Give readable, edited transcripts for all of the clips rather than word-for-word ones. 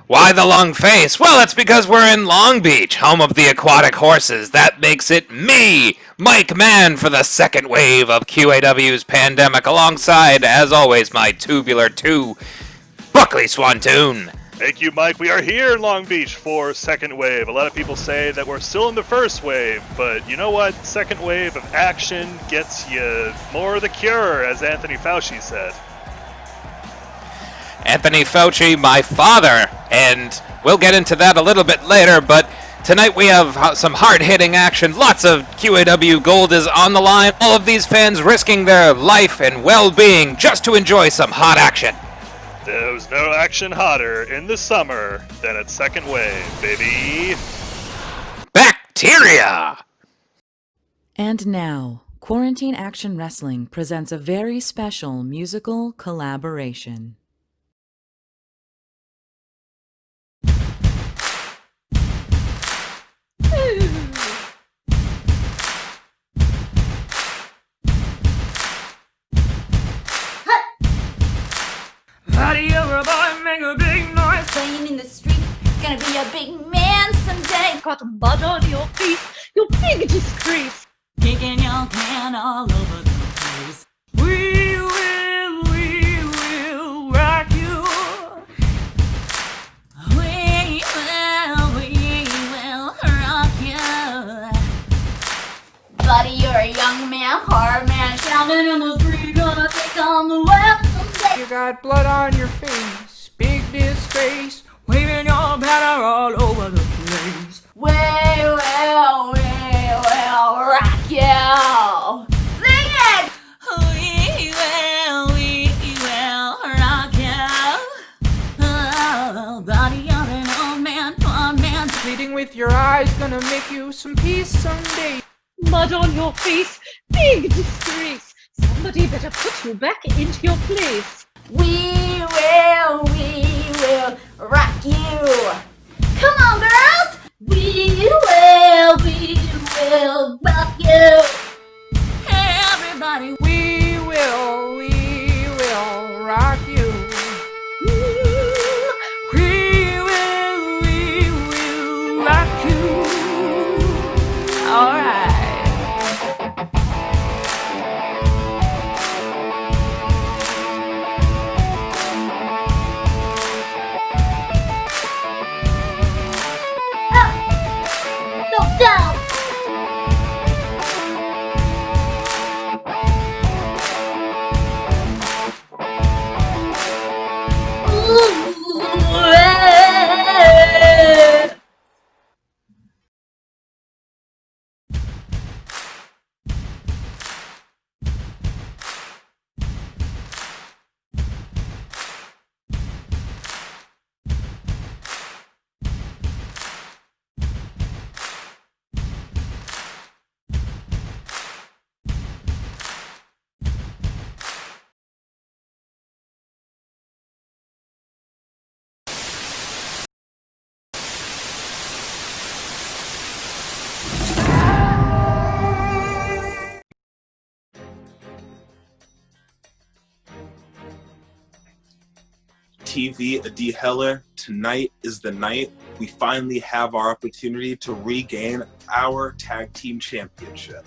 Why the long face? Well, it's because we're in Long Beach, home of the aquatic horses. That makes it me, Mike Mann, for the second wave of QAW's Pandemic, alongside, as always, my Tubular 2, Buckley Swantoon. Thank you, Mike. We are here in Long Beach for second wave. A lot of people say that we're still in the first wave, but you know what? Second wave of action gets you more of the cure, as Anthony Fauci said. Anthony Fauci, my father, and we'll get into that a little bit later, but tonight we have some hard-hitting action. Lots of QAW gold is on the line. All of these fans risking their life and well-being just to enjoy some hot action. There's no action hotter in the summer than at second wave, baby. Bacteria! And now, Quarantine Action Wrestling presents a very special musical collaboration. Buddy, everybody make a big noise. Playing in the street, gonna be a big man someday. Got mud on your feet, you big disgrace. Kicking your can all over the place. We will rock you. We will rock you. Buddy, you're a young man, hard man, shouting in the street, gonna take on the world someday. You got blood on your face, big disgrace. Waving your banner all over the place. We will rock you. Sing it! We will rock you. Oh, buddy, you're an old man, poor man. Pleading with your eyes, gonna make you some peace someday. Mud on your face, big disgrace. Somebody better put you back into your place. We will rock you. Come on, girls! We will rock you. Hey, everybody. We will rock you. We will rock you. All right. TV Adi Heller, tonight is the night we finally have our opportunity to regain our tag team championship.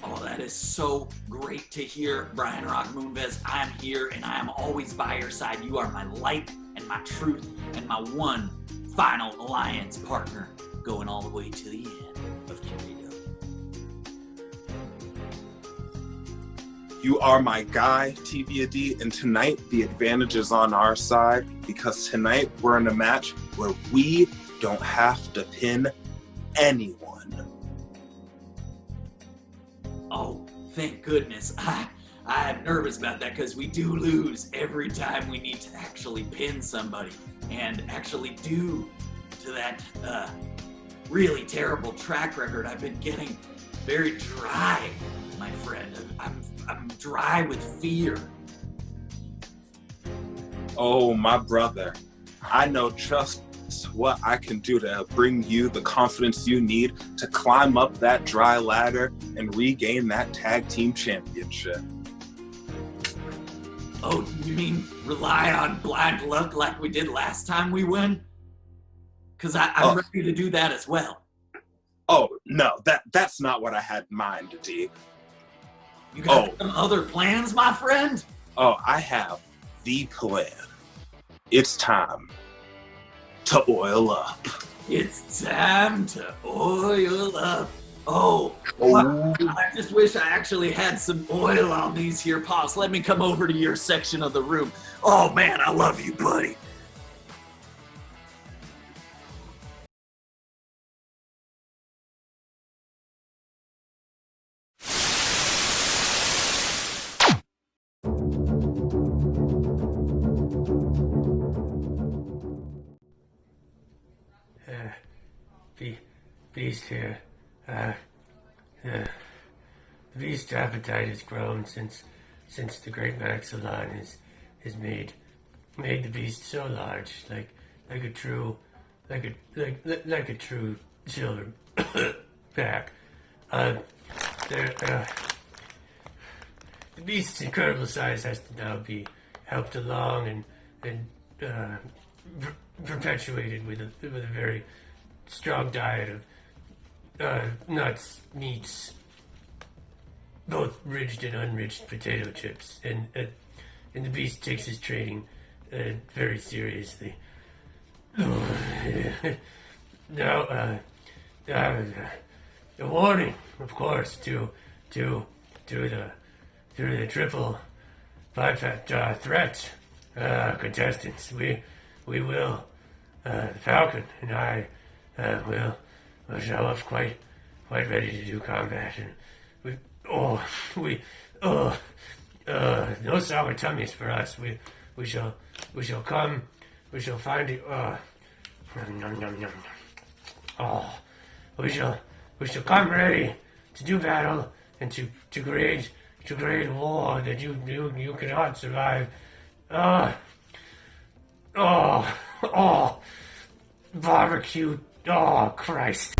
Oh, that is so great to hear, Brion Rock-Moonves. I'm here and I am always by your side. You are my light and my truth and my one final alliance partner going all the way to the end of QAW. You are my guy, TVAD, and tonight the advantage is on our side because tonight we're in a match where we don't have to pin anyone. Oh, thank goodness. I'm nervous about that because we do lose every time we need to actually pin somebody and actually due to that really terrible track record. I've been getting very dry, my friend. I'm dry with fear. Oh, my brother, I know just what I can do to bring you the confidence you need to climb up that dry ladder and regain that tag team championship. Oh, you mean rely on blind luck like we did last time we win? Because I'm ready to do that as well. Oh, no, that's not what I had in mind, D. You got some other plans, my friend? Oh, I have the plan. It's time to oil up. It's time to oil up. Oh, I just wish I actually had some oil on these here pops. Let me come over to your section of the room. Oh man, I love you, buddy. Beast here. The beast appetite has grown since the great Maxilon has made the beast so large, like a true silver pack. The beast's incredible size has to now be helped along and perpetuated with a very strong diet of nuts, meats, both ridged and unridged potato chips, and the beast takes his training very seriously. Now, a warning, of course, to the triple bypass threat contestants. We will, Falcon and I will show up quite ready to do combat, and no sour tummies for us. We shall find it. We shall come ready to do battle and to create war that you cannot survive. Barbecue. Oh, Christ.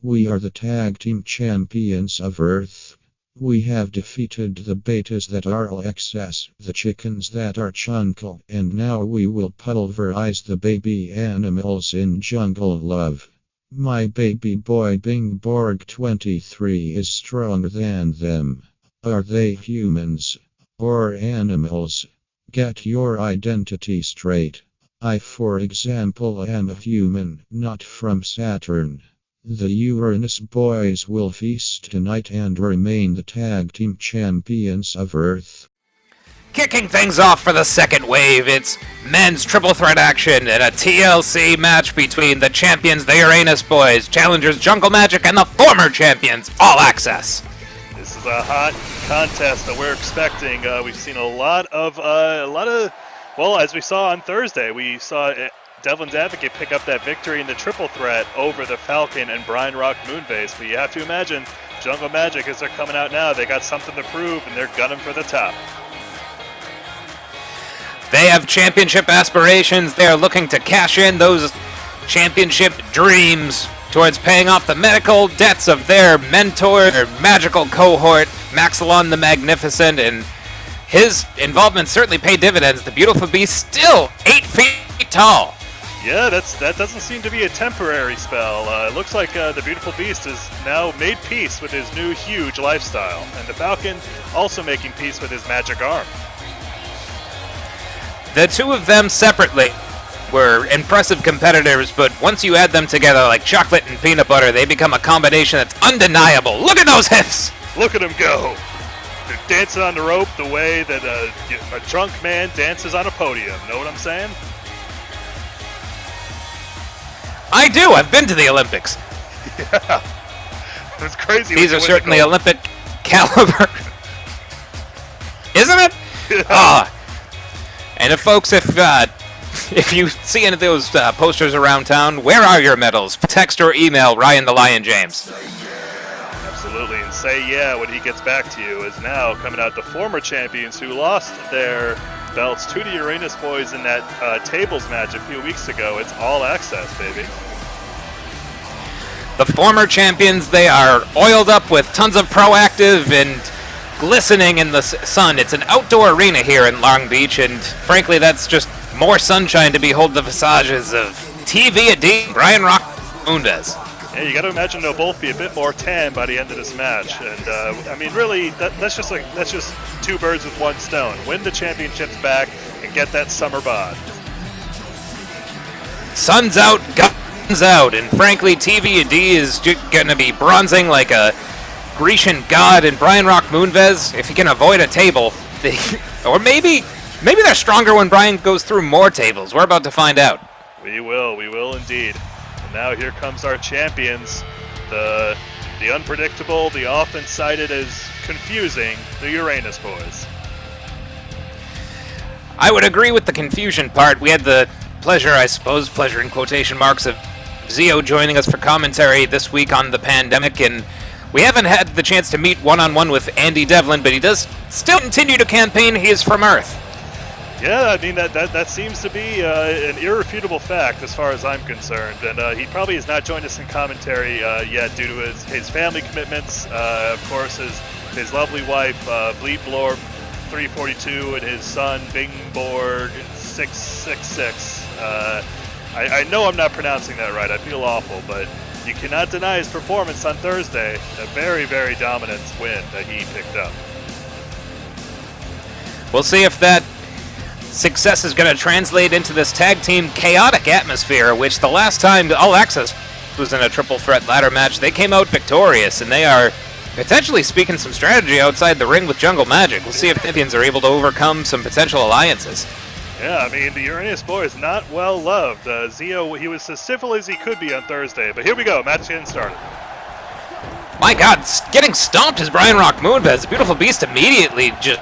We are the tag team champions of Earth. We have defeated the betas that are XS, the chickens that are Chunkle, and now we will pulverize the baby animals in Jungle Love. My baby boy Bing Borg 23 is stronger than them. Are they humans or animals? Get your identity straight. I, for example, am a human, not from Saturn. The Uranus boys will feast tonight and remain the tag team champions of Earth. Kicking things off for the second wave, it's men's triple threat action in a TLC match between the champions, the Uranus boys, challengers Jungle Magic, and the former champions, All Access. This is a hot contest that we're expecting. We've seen a lot of, well, as we saw on Thursday, we saw Devlin's Advocate pick up that victory in the triple threat over the Falcon and Brion Rock-Moonves. But you have to imagine Jungle Magic, as they're coming out now, they got something to prove, and they're gunning for the top. They have championship aspirations. They're looking to cash in those championship dreams towards paying off the medical debts of their mentor, their magical cohort, Maxilon the Magnificent, and his involvement certainly paid dividends. The Beautiful Beast still 8 feet tall. Yeah, that doesn't seem to be a temporary spell. It looks like the Beautiful Beast has now made peace with his new huge lifestyle, and the Falcon also making peace with his magic arm. The two of them separately were impressive competitors, but once you add them together like chocolate and peanut butter, they become a combination that's undeniable. Look at those hips! Look at him go! They're dancing on the rope the way that a drunk man dances on a podium. Know what I'm saying? I do! I've been to the Olympics. Yeah. It's crazy. These are certainly Olympic caliber. Isn't it? Yeah. And if you see any of those posters around town, where are your medals? Text or email Ryan the Lion James. Absolutely, and say yeah when he gets back to you is now coming out the former champions who lost their belts to the Uranus boys in that tables match a few weeks ago. It's all access, baby. The former champions, they are oiled up with tons of Proactive and glistening in the sun. It's an outdoor arena here in Long Beach, and frankly, that's just more sunshine to behold the visages of TV D, Brion Rock-Moonves. Yeah, you got to imagine they'll both be a bit more tan by the end of this match, and I mean, really, that's just two birds with one stone. Win the championships back and get that summer bod. Sun's out, guns out, and frankly, TV D is going to be bronzing like a Grecian god, and Brion Rock-Moonves, if he can avoid a table, or maybe they're stronger when Brion goes through more tables. We're about to find out. We will indeed. And now here comes our champions, the unpredictable, the often cited as confusing, the Uranus boys. I would agree with the confusion part. We had the pleasure in quotation marks, of Zio joining us for commentary this week on the pandemic, and we haven't had the chance to meet one-on-one with Andy Devlin, but he does still continue to campaign. He is from Earth. Yeah, I mean, that seems to be an irrefutable fact as far as I'm concerned, and he probably has not joined us in commentary yet due to his family commitments. Of course, his lovely wife, Bleedblorb 342, and his son, Bingborg 666. I know I'm not pronouncing that right. I feel awful, but you cannot deny his performance on Thursday. A very, very dominant win that he picked up. We'll see if that success is going to translate into this tag team chaotic atmosphere, which the last time All Access was in a triple threat ladder match, they came out victorious, and they are potentially speaking some strategy outside the ring with Jungle Magic. We'll see if the champions are able to overcome some potential alliances. Yeah, I mean, the Uranus boy is not well loved. Zio, he was as civil as he could be on Thursday, but here we go, match getting started. My God, getting stomped is Brion Rock-Moonves. The Beautiful Beast immediately just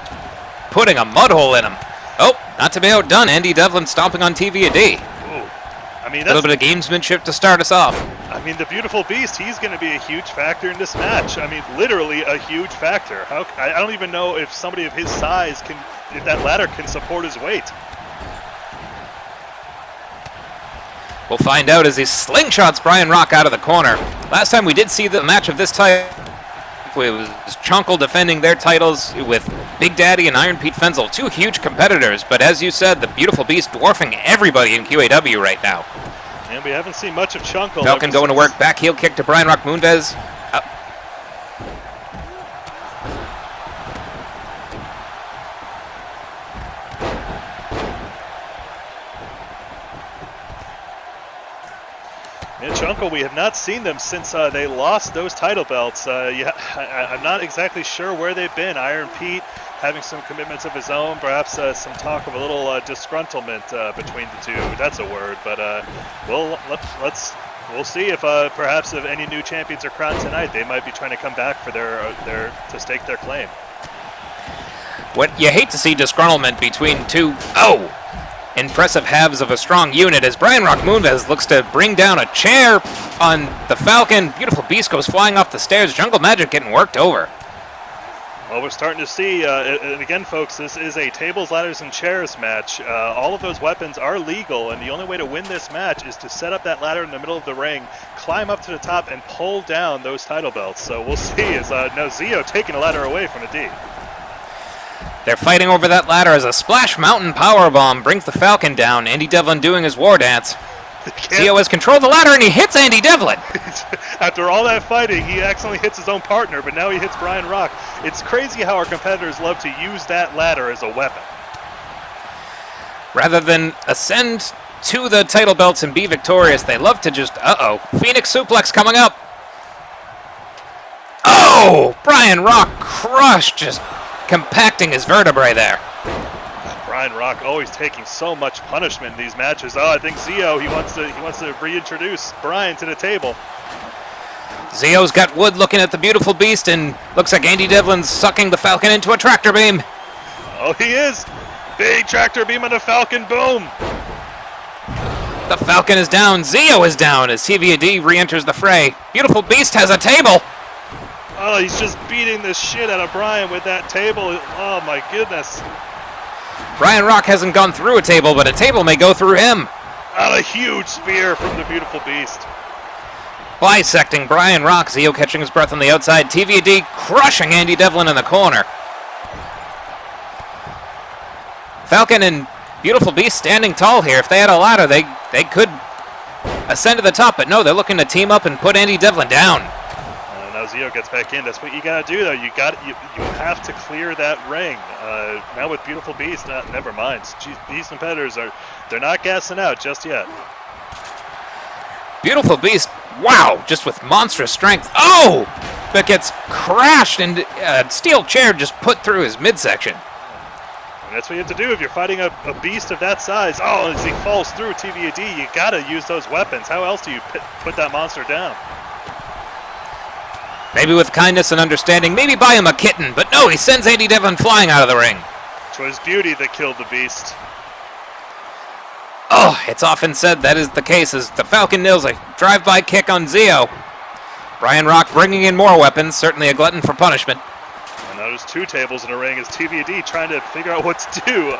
putting a mud hole in him. Oh, not to be outdone, Andy Devlin stomping on TV a D. I mean, a little bit of gamesmanship to start us off. I mean, the Beautiful Beast, he's going to be a huge factor in this match. I mean, literally a huge factor. I don't even know if somebody of his size if that ladder can support his weight. We'll find out as he slingshots Brion Rock out of the corner. Last time we did see the match of this type, it was Chunkle defending their titles with Big Daddy and Iron Pete Fenzel, two huge competitors, but as you said, the Beautiful Beast dwarfing everybody in QAW right now. And we haven't seen much of Chunkle. Falcon going to work, back heel kick to Brion Rock-Moonves. And Chunkle, we have not seen them since they lost those title belts. I'm not exactly sure where they've been. Iron Pete having some commitments of his own, perhaps some talk of a little disgruntlement between the two. That's a word, but we'll see if perhaps if any new champions are crowned tonight, they might be trying to come back for their to stake their claim. What you hate to see disgruntlement between two impressive halves of a strong unit as Brion Rock-Moonves looks to bring down a chair on the Falcon. Beautiful Beast goes flying off the stairs. Jungle Magic getting worked over. Well, we're starting to see, and again, folks, this is a tables, ladders, and chairs match. All of those weapons are legal, and the only way to win this match is to set up that ladder in the middle of the ring, climb up to the top, and pull down those title belts. So we'll see. As now Zio taking a ladder away from the D. They're fighting over that ladder as a Splash Mountain powerbomb brings the Falcon down. Andy Devlin doing his war dance. Zio has control of the ladder, and he hits Andy Devlin. After all that fighting, he accidentally hits his own partner, but now he hits Brion Rock. It's crazy how our competitors love to use that ladder as a weapon. Rather than ascend to the title belts and be victorious, they love to just, Phoenix suplex coming up. Oh, Brion Rock crushed, just compacting his vertebrae there. Brion Rock always taking so much punishment in these matches. I think Zio, he wants to reintroduce Brion to the table. Zio's got Wood looking at the beautiful beast, and looks like Andy Devlin's sucking the Falcon into a tractor beam. Oh, he is. Big tractor beam on the Falcon, boom. The Falcon is down, Zio is down as TVAD re-enters the fray. Beautiful beast has a table. Oh, he's just beating the shit out of Brion with that table. Oh my goodness. Brion Rock hasn't gone through a table, but a table may go through him. Oh, a huge spear from the beautiful beast. Bisecting Brion Rock, Zio catching his breath on the outside. TVAD crushing Andy Devlin in the corner. Falcon and beautiful beast standing tall here. If they had a ladder, they could ascend to the top, but no, they're looking to team up and put Andy Devlin down. Now Zio gets back in. That's what you gotta do, though. You have to clear that ring. Now with beautiful beast, never mind. Jeez, these competitors they're not gassing out just yet. Beautiful beast, wow, just with monstrous strength. Oh, but gets crashed and a steel chair just put through his midsection. And that's what you have to do if you're fighting a beast of that size. Oh, as he falls through TVAD, you gotta use those weapons. How else do you put that monster down? Maybe with kindness and understanding, maybe buy him a kitten, but no, he sends Andy Devlin flying out of the ring. It was beauty that killed the beast. Oh, it's often said that is the case as the Falcon nails a drive-by kick on Zio. Brion Rock bringing in more weapons, certainly a glutton for punishment. And now there's two tables in the ring as TVAD trying to figure out what to do.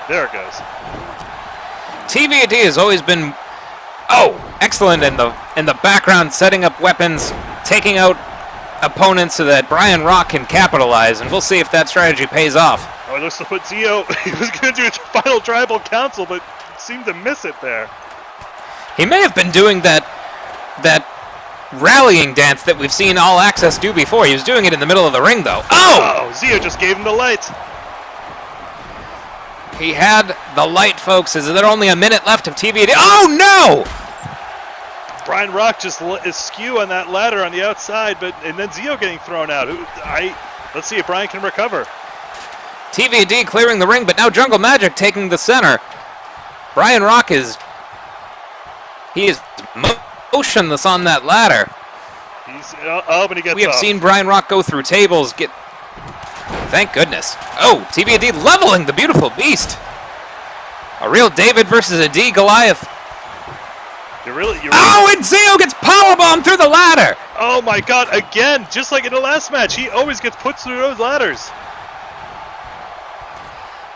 There it goes. TVAD has always been, excellent in the background, setting up weapons, taking out opponents so that Brion Rock can capitalize, and we'll see if that strategy pays off. Oh, it looks like what Zio, he was going to do his final tribal council, but seemed to miss it there. He may have been doing that rallying dance that we've seen All Access do before. He was doing it in the middle of the ring, though. Oh, Zio just gave him the light. He had the light, folks. Is there only a minute left of TVAD? Oh, no! Brion Rock just is skew on that ladder on the outside, and then Zio getting thrown out. Let's see if Brion can recover. TVAD clearing the ring, but now Jungle Magic taking the center. Brion Rock is motionless on that ladder. But he gets We have off. seen Brion Rock go through tables. Thank goodness. Oh, TVAD leveling the beautiful beast. A real David versus a D Goliath. Oh, and Zio gets powerbombed through the ladder. Oh my God! Again, just like in the last match, he always gets put through those ladders.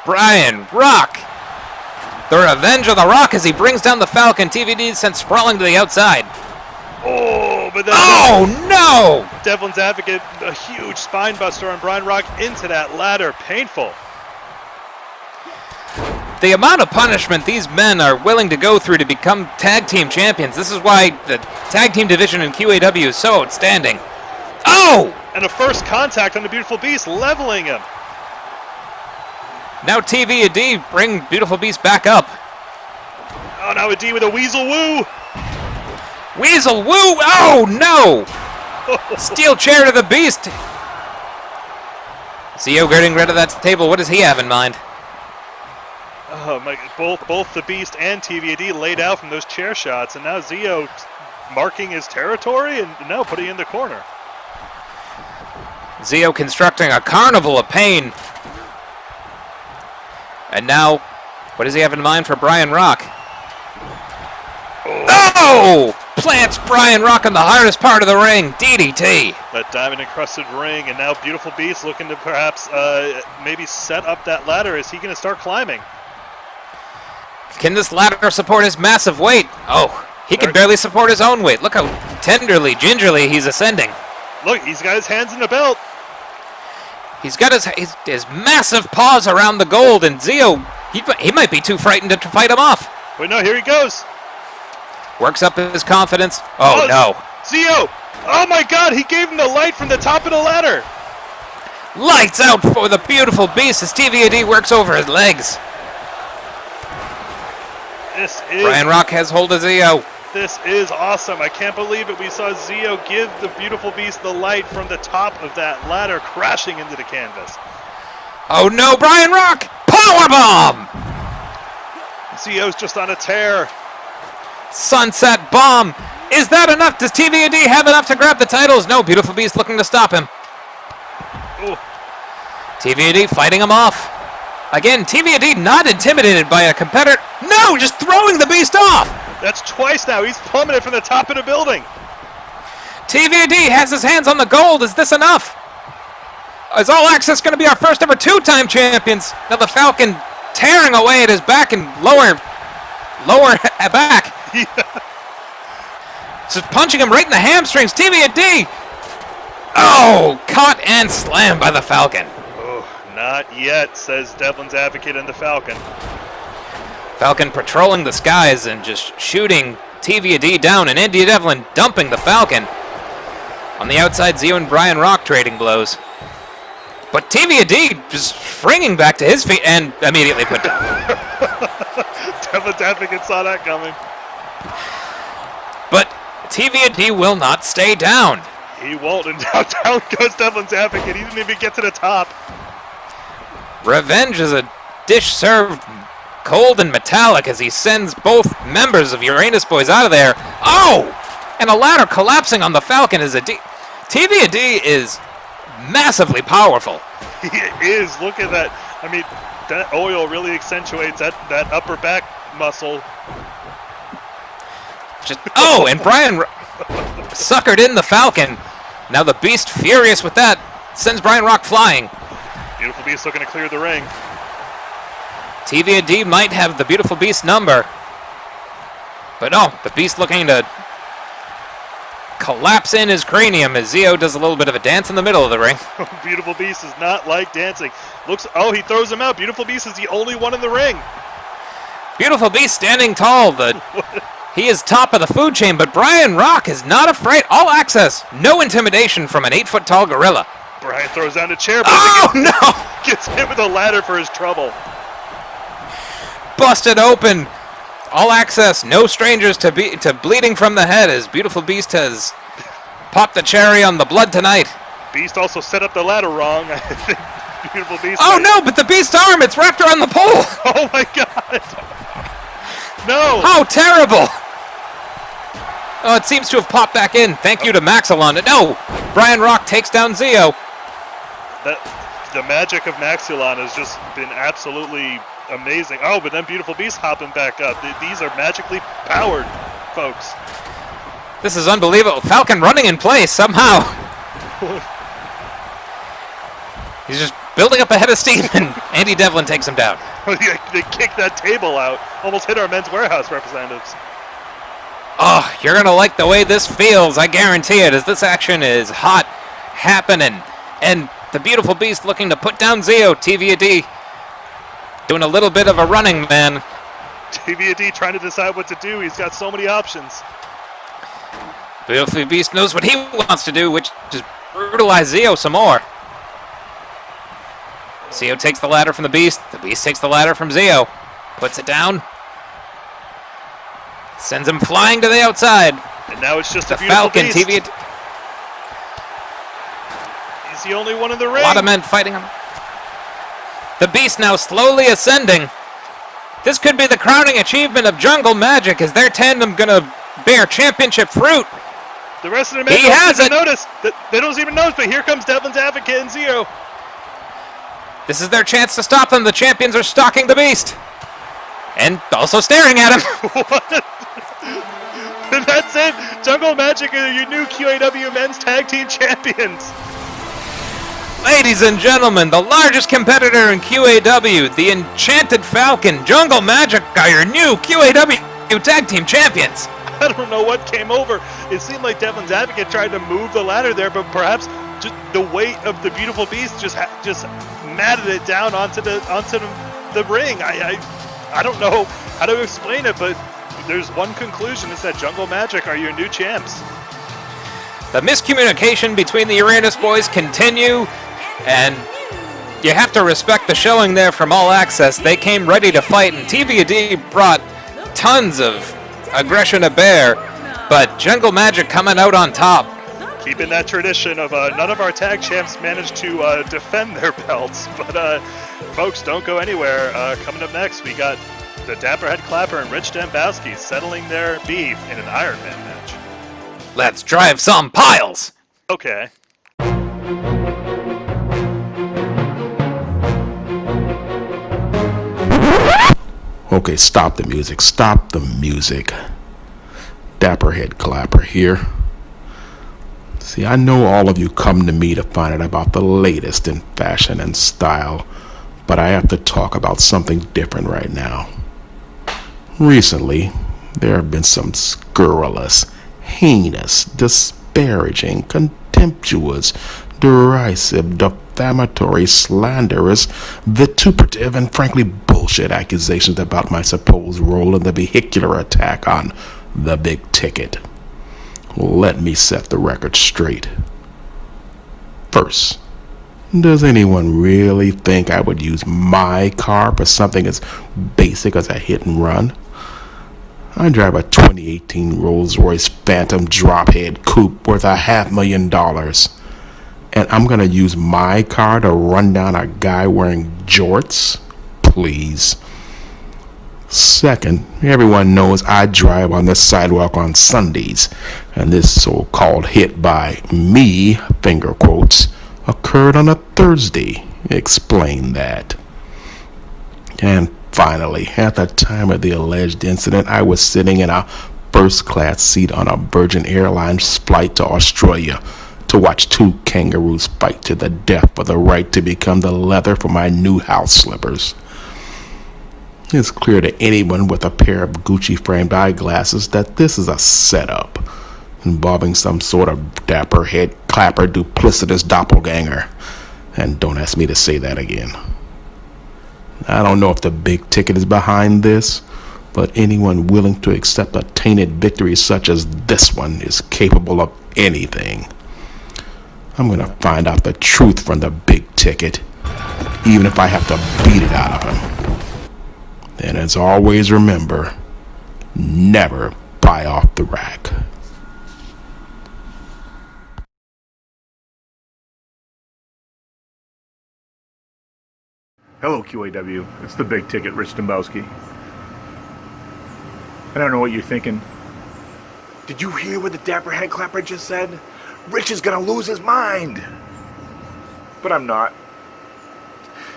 Brion Rock. The revenge of the Rock as he brings down the Falcon. TVD sent sprawling to the outside. Oh, but no! Devlin's Advocate, a huge spine buster on Brion Rock into that ladder. Painful. The amount of punishment these men are willing to go through to become tag team champions. This is why the tag team division in QAW is so outstanding. Oh! And a first contact on the beautiful beast, leveling him. Now TV and D bring beautiful beast back up. Oh, now a D with a Weasel Woo. Weasel Woo! Oh no! Steel chair to the beast. Zio getting rid of that table. What does he have in mind? Oh my! Both the beast and TVAD laid out from those chair shots, and now Zio marking his territory and now putting in the corner. Zio constructing a carnival of pain. And now, what does he have in mind for Brion Rock? Oh! plants Brian Rock in the hardest part of the ring. DDT. That diamond-encrusted ring, and now Beautiful Beast looking to perhaps maybe set up that ladder. Is he going to start climbing? Can this ladder support his massive weight? Oh, he can barely support his own weight. Look how tenderly, gingerly he's ascending. Look, he's got his hands in the belt. He's got his massive paws around the gold, and Zio, he might be too frightened to fight him off. Wait, no, here he goes. Works up his confidence. Oh, no. Zio! Oh my god, he gave him the light from the top of the ladder. Lights out for the Beautiful Beast as TVAD works over his legs. Brian Rock has hold of Zio. This is awesome. I can't believe it. We saw Zio give the Beautiful Beast the light from the top of that ladder, crashing into the canvas. Oh no, Brian Rock! Powerbomb! Zio's just on a tear. Sunset Bomb! Is that enough? Does TVAD have enough to grab the titles? No, Beautiful Beast looking to stop him. Ooh. TVAD fighting him off. Again, TVAD not intimidated by a competitor. No, just throwing the Beast off! That's twice now. He's plummeted from the top of the building. TVAD has his hands on the gold. Is this enough? Is All Access going to be our first ever two-time champions? Now the Falcon tearing away at his back and lower back. Yeah. Just punching him right in the hamstrings. TVAD! Oh, caught and slammed by the Falcon. Oh, not yet, says Devlin's advocate and the Falcon. Falcon patrolling the skies and just shooting TVAD down, and Andy Devlin dumping the Falcon. On the outside, Zio and Brian Rock trading blows. But TVAD just springing back to his feet and immediately put down. Devlin's advocate saw that coming. But TVAD will not stay down. He won't, and now down goes Devlin's advocate. He didn't even get to the top. Revenge is a dish served cold and metallic as he sends both members of Uranus Boyz out of there. Oh! And a ladder collapsing on the Falcon is TVAD is massively powerful. He is. Look at that. I mean, that oil really accentuates that upper back muscle. Oh, and Brian suckered in the Falcon. Now the Beast, furious with that, sends Brian Rock flying. Beautiful Beast looking to clear the ring. TVAD might have the Beautiful Beast number. But no, the Beast looking to collapse in his cranium as Zio does a little bit of a dance in the middle of the ring. Beautiful Beast does not like dancing. Oh, he throws him out. Beautiful Beast is the only one in the ring. Beautiful Beast standing tall. He is top of the food chain, but Brian Rock is not afraid. All Access, no intimidation from an 8-foot-tall gorilla. Brian throws down a chair, but gets hit with a ladder for his trouble. Busted open. All Access, no strangers to bleeding from the head as Beautiful Beast has popped the cherry on the blood tonight. Beast also set up the ladder wrong. I think Beautiful Beast. Oh no, but the Beast's arm, it's wrapped around the pole. Oh my god. No. How terrible. Oh, it seems to have popped back in. Thank you to Maxilon. No, Brian Rock takes down Zio. The magic of Maxilon has just been absolutely amazing. Oh, but then Beautiful Beast hopping back up. These are magically powered, folks. This is unbelievable. Falcon running in place somehow. He's just building up a head of steam, and Andy Devlin takes him down. They kicked that table out. Almost hit our Men's Warehouse representatives. Oh, you're going to like the way this feels, I guarantee it, as this action is hot, happening. And the Beautiful Beast looking to put down Zio. TVAD doing a little bit of a running man. TVAD trying to decide what to do. He's got so many options. Beautiful Beast knows what he wants to do, which is brutalize Zio some more. Zio takes the ladder from the Beast. The Beast takes the ladder from Zio. Puts it down. Sends him flying to the outside. And now it's just the a Beautiful Falcon. Beast. TVAD. He's the only one in the ring. A lot of men fighting him. The Beast now slowly ascending. This could be the crowning achievement of Jungle Magic. Is their tandem going to bear championship fruit? The rest of the men don't even notice. They don't even notice, but here comes Devlin's advocate and Zio. This is their chance to stop them. The champions are stalking the Beast. And also staring at him. What? And that's it. Jungle Magic are your new QAW Men's Tag Team Champions. Ladies and gentlemen, the largest competitor in QAW, the Enchanted Falcon, Jungle Magic are your new QAW Tag Team Champions. I don't know what came over. It seemed like Devlin's Advocate tried to move the ladder there, but perhaps just the weight of the beautiful beast just matted it down onto the ring. I don't know how to explain it, but there's one conclusion: is that Jungle Magic are your new champs. The miscommunication between the Uranus boys continue, and you have to respect the showing there from All Access. They came ready to fight, and TVD brought tons of aggression to bear, but Jungle Magic coming out on top. Keeping that tradition of none of our tag champs managed to defend their belts, but folks, don't go anywhere. Coming up next, we got the Dapper Head Clapper and Rich Dembowski settling their beef in an Iron Man match. Let's drive some piles! Okay. Okay, stop the music. Stop the music. Dapper Head Clapper here. See, I know all of you come to me to find out about the latest in fashion and style, but I have to talk about something different right now. Recently, there have been some scurrilous, heinous, disparaging, contemptuous, derisive, defamatory, slanderous, vituperative, and frankly bullshit accusations about my supposed role in the vehicular attack on the big ticket. Let me set the record straight. First, does anyone really think I would use my car for something as basic as a hit and run? I drive a 2018 Rolls-Royce Phantom Drophead Coupe worth $500,000. And I'm gonna use my car to run down a guy wearing jorts? Please. Second, everyone knows I drive on the sidewalk on Sundays, and this so-called hit by me, finger quotes, occurred on a Thursday. Explain that. And finally, at the time of the alleged incident, I was sitting in a first-class seat on a Virgin Airlines flight to Australia to watch two kangaroos fight to the death for the right to become the leather for my new house slippers. It's clear to anyone with a pair of Gucci-framed eyeglasses that this is a setup involving some sort of Dapper Head Clapper duplicitous doppelganger. And don't ask me to say that again. I don't know if the big ticket is behind this, but anyone willing to accept a tainted victory such as this one is capable of anything. I'm going to find out the truth from the big ticket, even if I have to beat it out of him. And as always, remember, never buy off the rack. Hello, QAW. It's the big ticket, Rich Dembowski. I don't know what you're thinking. Did you hear what the Dapper Head Clapper just said? Rich is gonna lose his mind! But I'm not.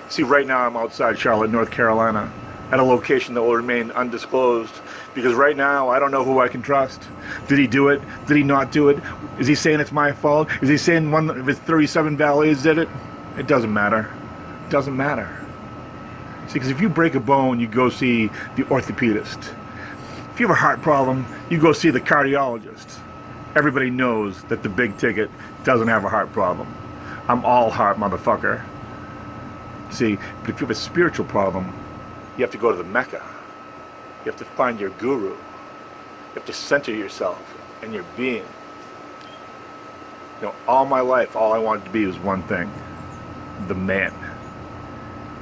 See, right now I'm outside Charlotte, North Carolina, at a location that will remain undisclosed, because right now I don't know who I can trust. Did he do it? Did he not do it? Is he saying it's my fault? Is he saying one of his 37 valets did it? It doesn't matter. It doesn't matter. See, because if you break a bone, you go see the orthopedist. If you have a heart problem, you go see the cardiologist. Everybody knows that the big ticket doesn't have a heart problem. I'm all heart, motherfucker. See, but if you have a spiritual problem, you have to go to the Mecca. You have to find your guru. You have to center yourself and your being. You know, all my life, all I wanted to be was one thing: the man.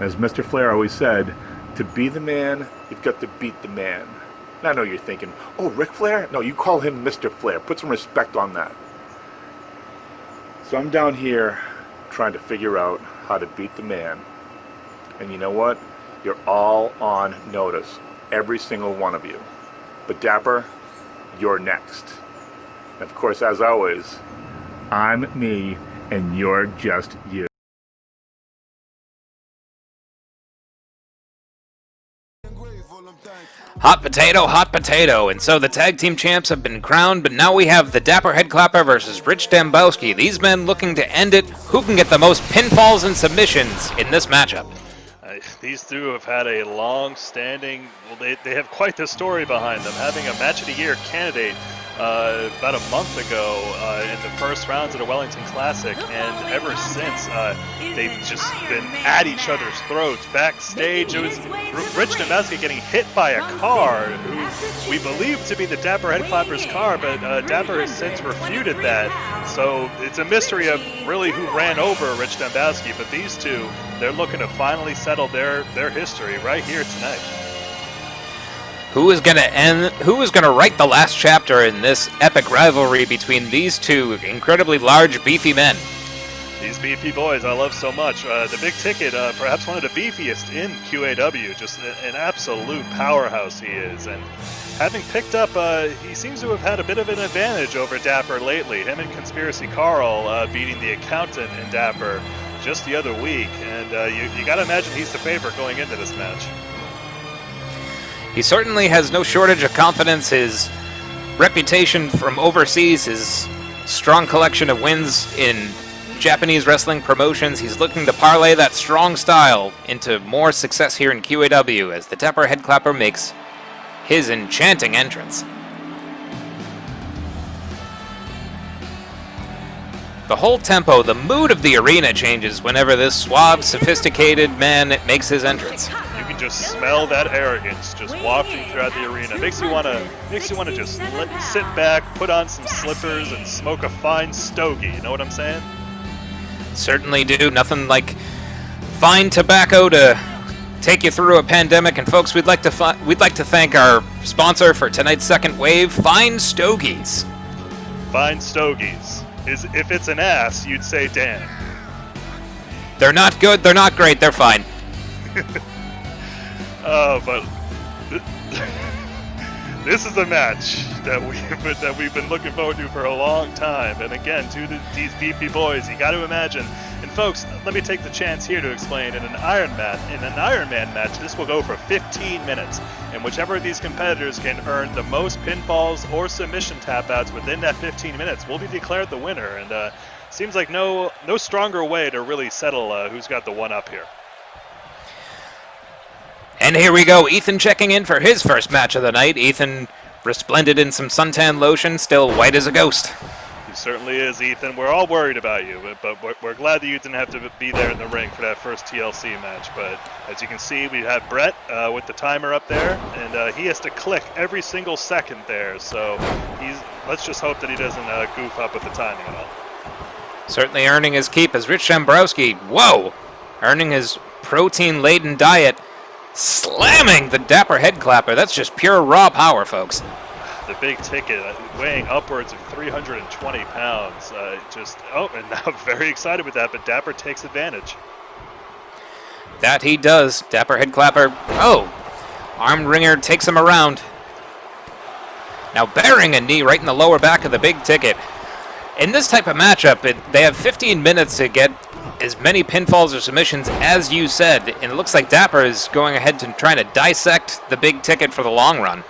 As Mr. Flair always said, to be the man, you've got to beat the man. And I know you're thinking, oh, Ric Flair? No, you call him Mr. Flair. Put some respect on that. So I'm down here trying to figure out how to beat the man. And you know what? You're all on notice. Every single one of you. But Dapper, you're next. And of course, as always, I'm me and you're just you. Hot potato, and so the tag team champs have been crowned, but now we have the Dapper Headclapper versus Rich Dembowski. These men looking to end it. Who can get the most pinfalls and submissions in this matchup? These two have had a long-standing, well, they have quite the story behind them, having a Match of the Year candidate about a month ago in the first rounds of the Wellington Classic, and ever since they've just been at each other's throats. Backstage, it was Rich Dembowski getting hit by a car, who we believe to be the Dapper Headclapper's car, but Dapper has since refuted that. So it's a mystery of really who ran over Rich Dembowski, but these two, they're looking to finally settle their history right here tonight. Who is going to write the last chapter in this epic rivalry between these two incredibly large, beefy men? These beefy boys I love so much. The Big Ticket, perhaps one of the beefiest in QAW, just an absolute powerhouse he is. And having picked up, he seems to have had a bit of an advantage over Dapper lately. Him and Conspiracy Carl beating the accountant in Dapper just the other week. And you got to imagine he's the favorite going into this match. He certainly has no shortage of confidence. His reputation from overseas, his strong collection of wins in Japanese wrestling promotions, he's looking to parlay that strong style into more success here in QAW as the Dapper Headclapper makes his enchanting entrance. The whole tempo, the mood of the arena changes whenever this suave, sophisticated man makes his entrance. You can just smell that arrogance just wafting throughout the arena. Makes you wanna just sit back, put on some slippers, and smoke a fine stogie. You know what I'm saying? Certainly do. Nothing like fine tobacco to take you through a pandemic. And folks, we'd like to thank our sponsor for tonight's second wave, Fine Stogies. Fine stogies. If it's an ass, you'd say damn. They're not good, they're not great, they're fine. Oh, but this is a match that we've been looking forward to for a long time. And again, these beefy boys, you got to imagine. And folks, let me take the chance here to explain. In an Iron Man match, this will go for 15 minutes, and whichever of these competitors can earn the most pinfalls or submission tap-outs within that 15 minutes will be declared the winner. And seems like no stronger way to really settle who's got the one up here. And here we go, Ethan checking in for his first match of the night. Ethan, resplendent in some suntan lotion, still white as a ghost. He certainly is, Ethan. We're all worried about you, but we're glad that you didn't have to be there in the ring for that first TLC match. But as you can see, we have Brett with the timer up there, and he has to click every single second there. So let's just hope that he doesn't goof up with the timing at all. Certainly earning his keep as Rich Dembowski, earning his protein-laden diet, slamming the Dapper Headclapper. That's just pure raw power, folks. The Big Ticket weighing upwards of 320 pounds. And now very excited with that, but Dapper takes advantage. That he does. Dapper Headclapper, arm wringer takes him around. Now burying a knee right in the lower back of the Big Ticket. In this type of matchup, they have 15 minutes to get as many pinfalls or submissions as you said, and it looks like Dapper is going ahead to trying to dissect the Big Ticket for the long run.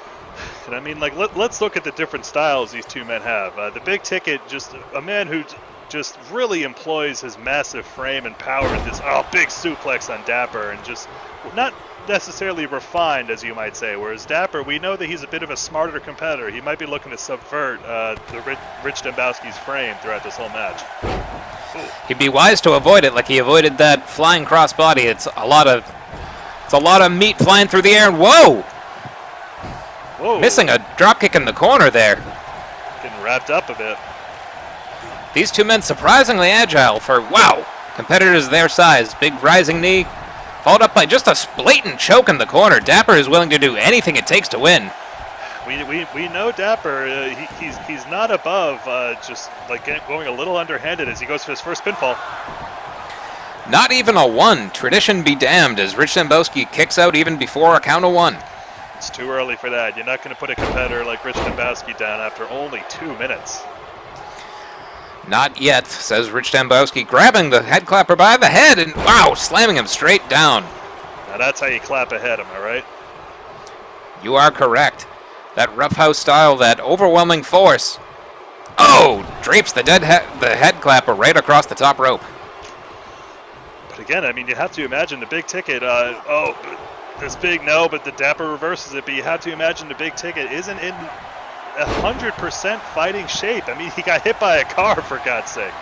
And I mean, let's look at the different styles these two men have. The Big Ticket, just a man who just really employs his massive frame and power in this big suplex on Dapper, and just not necessarily refined, as you might say. Whereas Dapper, we know that he's a bit of a smarter competitor. He might be looking to subvert the Rich Dembowski's frame throughout this whole match. Ooh. He'd be wise to avoid it, like he avoided that flying crossbody. It's a lot of meat flying through the air, and whoa! Missing a dropkick in the corner there. Getting wrapped up a bit. These two men surprisingly agile for, competitors their size. Big rising knee, followed up by just a blatant choke in the corner. Dapper is willing to do anything it takes to win. We know Dapper, he's not above just like going a little underhanded as he goes for his first pinfall. Not even a one. Tradition be damned as Rich Dembowski kicks out even before a count of one. It's too early for that. You're not going to put a competitor like Rich Dembowski down after only 2 minutes. Not yet, says Rich Dembowski, grabbing the Headclapper by the head and, slamming him straight down. Now that's how you clap a head, am I right? You are correct. That roughhouse style, that overwhelming force. Oh! Drapes the head clapper right across the top rope. But again, I mean, you have to imagine the big ticket. This big no, but the Dapper reverses it. But you have to imagine the big ticket isn't in 100% fighting shape. I mean, he got hit by a car, for God's sake.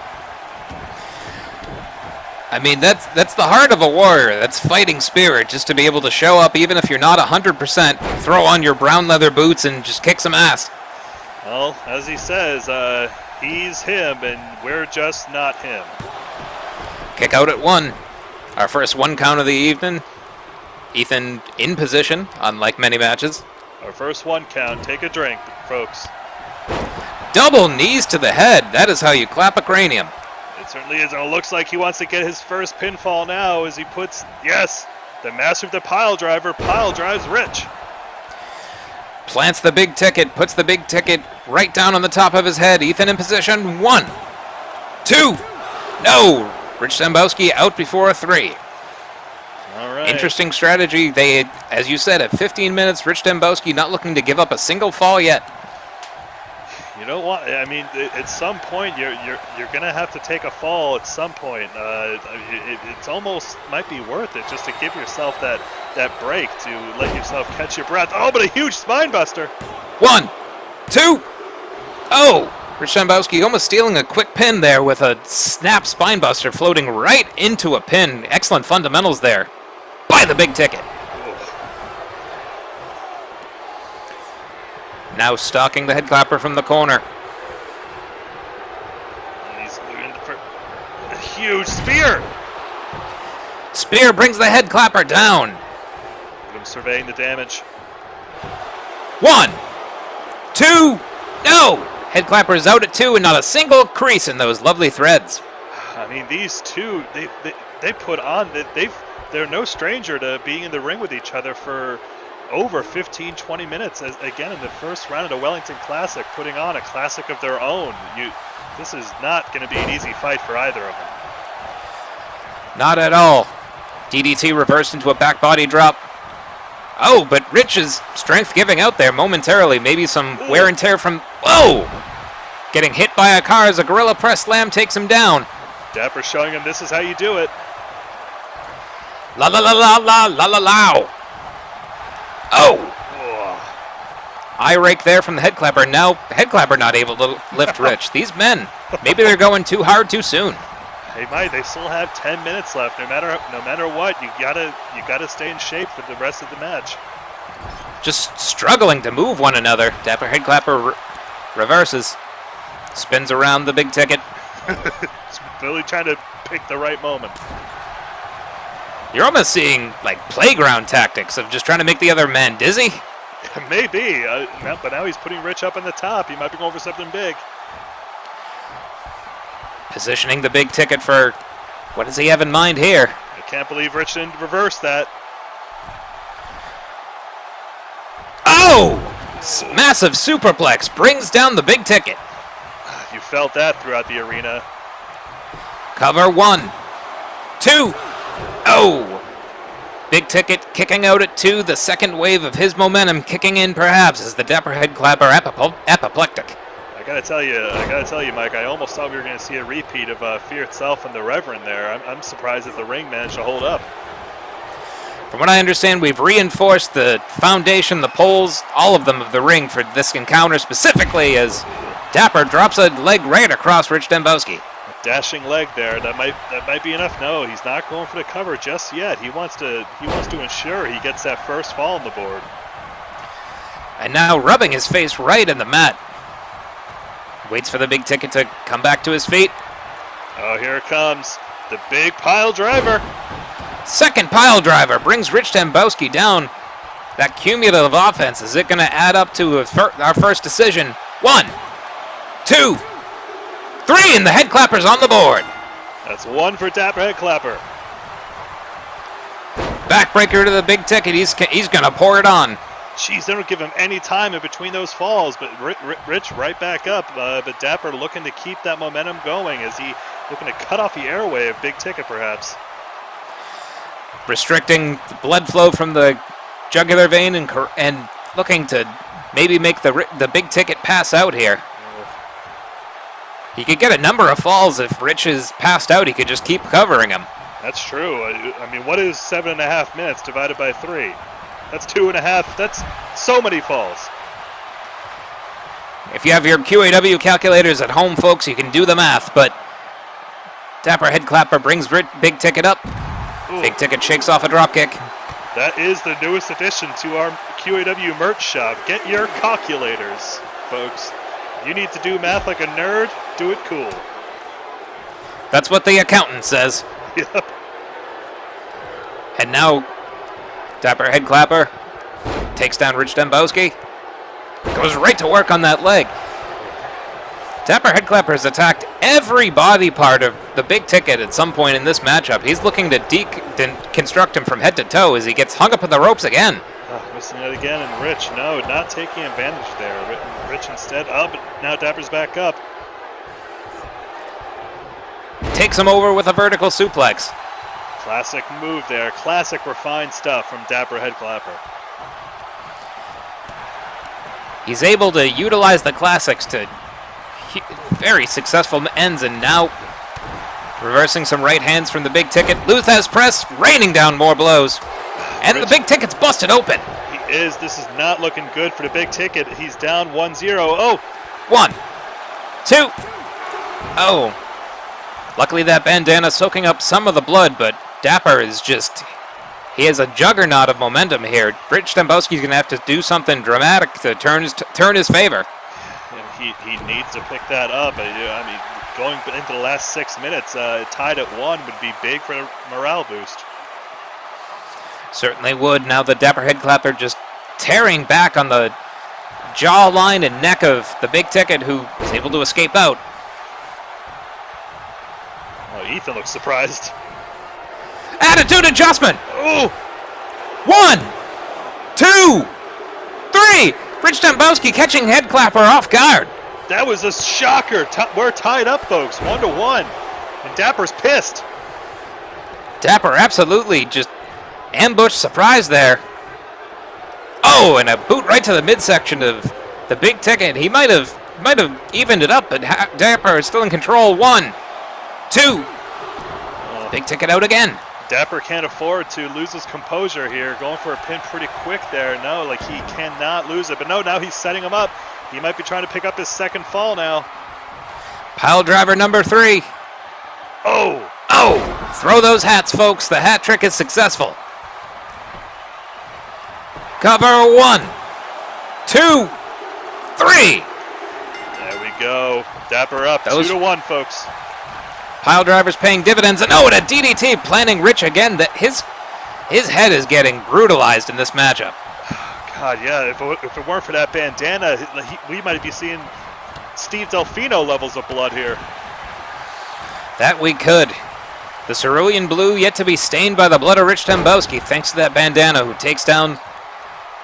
I mean, that's the heart of a warrior. That's fighting spirit, just to be able to show up even if you're not 100%, throw on your brown leather boots and just kick some ass. Well, as he says, he's him and we're just not him. Kick out at 1. Our first 1 count of the evening. Ethan in position, unlike many matches. Our first 1 count. Take a drink, folks. Double knees to the head. That is how you clap a cranium. It certainly is, and it looks like he wants to get his first pinfall now as he puts, yes, the master of the pile driver, pile drives Rich. Plants the big ticket, puts the big ticket right down on the top of his head. Ethan in position. 1, 2, no! Rich Dembowski out before a 3. All right. Interesting strategy. They, as you said, at 15 minutes, Rich Dembowski not looking to give up a single fall yet. You know what? I mean, at some point, you're gonna have to take a fall at some point. It's almost might be worth it just to give yourself that break to let yourself catch your breath. Oh, but a huge spine buster. 1, 2, oh! Rich Dembowski almost stealing a quick pin there with a snap spine buster floating right into a pin. Excellent fundamentals there by the big ticket. Now stalking the head clapper from the corner. He's looking for a huge spear. Spear brings the head clapper down. I'm surveying the damage. 1, 2, no! Head clapper is out at 2 and not a single crease in those lovely threads. I mean, these two, they put on, they're no stranger to being in the ring with each other for over 15-20 minutes, as again in the first round of the Wellington Classic, putting on a classic of their own. This is not going to be an easy fight for either of them. Not at all. DDT reversed into a back body drop. Oh, but Rich's strength giving out there momentarily. Maybe some wear and tear from... Whoa! Getting hit by a car as a gorilla press slam takes him down. Dapper showing him this is how you do it. La la la la la la la la. Oh! Eye rake there from the head clapper. Now head clapper not able to lift Rich. These men, maybe they're going too hard too soon. They might. They still have 10 minutes left. No matter what, you gotta stay in shape for the rest of the match. Just struggling to move one another. Dapper head clapper reverses, spins around the big ticket. It's really trying to pick the right moment. You're almost seeing like playground tactics of just trying to make the other man dizzy. Maybe, but now he's putting Rich up on the top. He might be going for something big. Positioning the big ticket for, what does he have in mind here? I can't believe Rich didn't reverse that. Oh! Massive superplex brings down the big ticket. You felt that throughout the arena. Cover 1, 2, oh! Big ticket kicking out at 2, the second wave of his momentum kicking in perhaps as the Dapper head clapper apoplectic. I gotta tell you, Mike, I almost thought we were gonna see a repeat of Fear Itself and the Reverend there. I'm surprised that the ring managed to hold up. From what I understand, we've reinforced the foundation, the poles, all of them of the ring for this encounter specifically as Dapper drops a leg right across Rich Dembowski. Dashing leg there. That might be enough. No, he's not going for the cover just yet. He wants to ensure he gets that first fall on the board. And now rubbing his face right in the mat. Waits for the big ticket to come back to his feet. Oh, here it comes. The big pile driver. Second pile driver brings Rich Dembowski down. That cumulative offense, is it going to add up to our first decision? 1, 2, 3, and the head clapper's on the board. That's 1 for Dapper head clapper. Backbreaker to the big ticket. He's going to pour it on. Jeez, they don't give him any time in between those falls, but Rich right back up. But Dapper looking to keep that momentum going as he looking to cut off the airway of big ticket perhaps. Restricting the blood flow from the jugular vein and looking to maybe make the big ticket pass out here. He could get a number of falls if Rich is passed out. He could just keep covering him. That's true. I mean, what is 7.5 minutes divided by 3? That's 2.5. That's so many falls. If you have your QAW calculators at home, folks, you can do the math, but Dapper Head Clapper brings Big Ticket up. Ooh. Big Ticket shakes off a dropkick. That is the newest addition to our QAW merch shop. Get your calculators, folks. You need to do math like a nerd, do it cool. That's what the accountant says. Yep. And now, Dapper Head Clapper takes down Rich Dembowski. Goes right to work on that leg. Dapper Head Clapper has attacked every body part of the Big Ticket at some point in this matchup. He's looking to deconstruct him from head to toe as he gets hung up in the ropes again. Missing it again, and Rich, no, not taking advantage there. Rich instead up, but now Dapper's back up. Takes him over with a vertical suplex. Classic move there. Classic refined stuff from Dapper Head Clapper. He's able to utilize the classics to very successful ends, and now reversing some right hands from the Big Ticket. Luthez press, raining down more blows. And Rich, the Big Ticket's busted open. He is. This is not looking good for the Big Ticket. He's down 1-0. Oh! 1, 2. Oh. Luckily that bandana soaking up some of the blood, but Dapper is just... He has a juggernaut of momentum here. Rich Dembowski's going to have to do something dramatic to turn his favor. And he needs to pick that up. I mean, going into the last 6 minutes, tied at 1 would be big for a morale boost. Certainly would. Now the Dapper Head Clapper just tearing back on the jawline and neck of the Big Ticket, who is able to escape out. Oh, Ethan looks surprised. Attitude adjustment! Oh! 1, 2, 3! Rich Dembowski catching Head Clapper off guard. That was a shocker. We're tied up, folks, 1-1. And Dapper's pissed. Dapper absolutely just ambush surprise there. Oh, and a boot right to the midsection of the Big Ticket. He might have evened it up, but Dapper is still in control. 1, 2. Big Ticket out again. Dapper can't afford to lose his composure here. Going for a pin pretty quick there. No, like he cannot lose it. But no, now he's setting him up. He might be trying to pick up his second fall now. Pile driver number 3. Oh! Oh! Throw those hats, folks. The hat trick is successful. Cover 1, 2, 3. There we go. Dapper up. 2-1, folks. Pile driver's paying dividends, and oh, and a DDT planning Rich again. That his head is getting brutalized in this matchup. God, yeah. If it weren't for that bandana, we might be seeing Steve Delfino levels of blood here. That we could. The cerulean blue yet to be stained by the blood of Rich Dembowski, thanks to that bandana, who takes down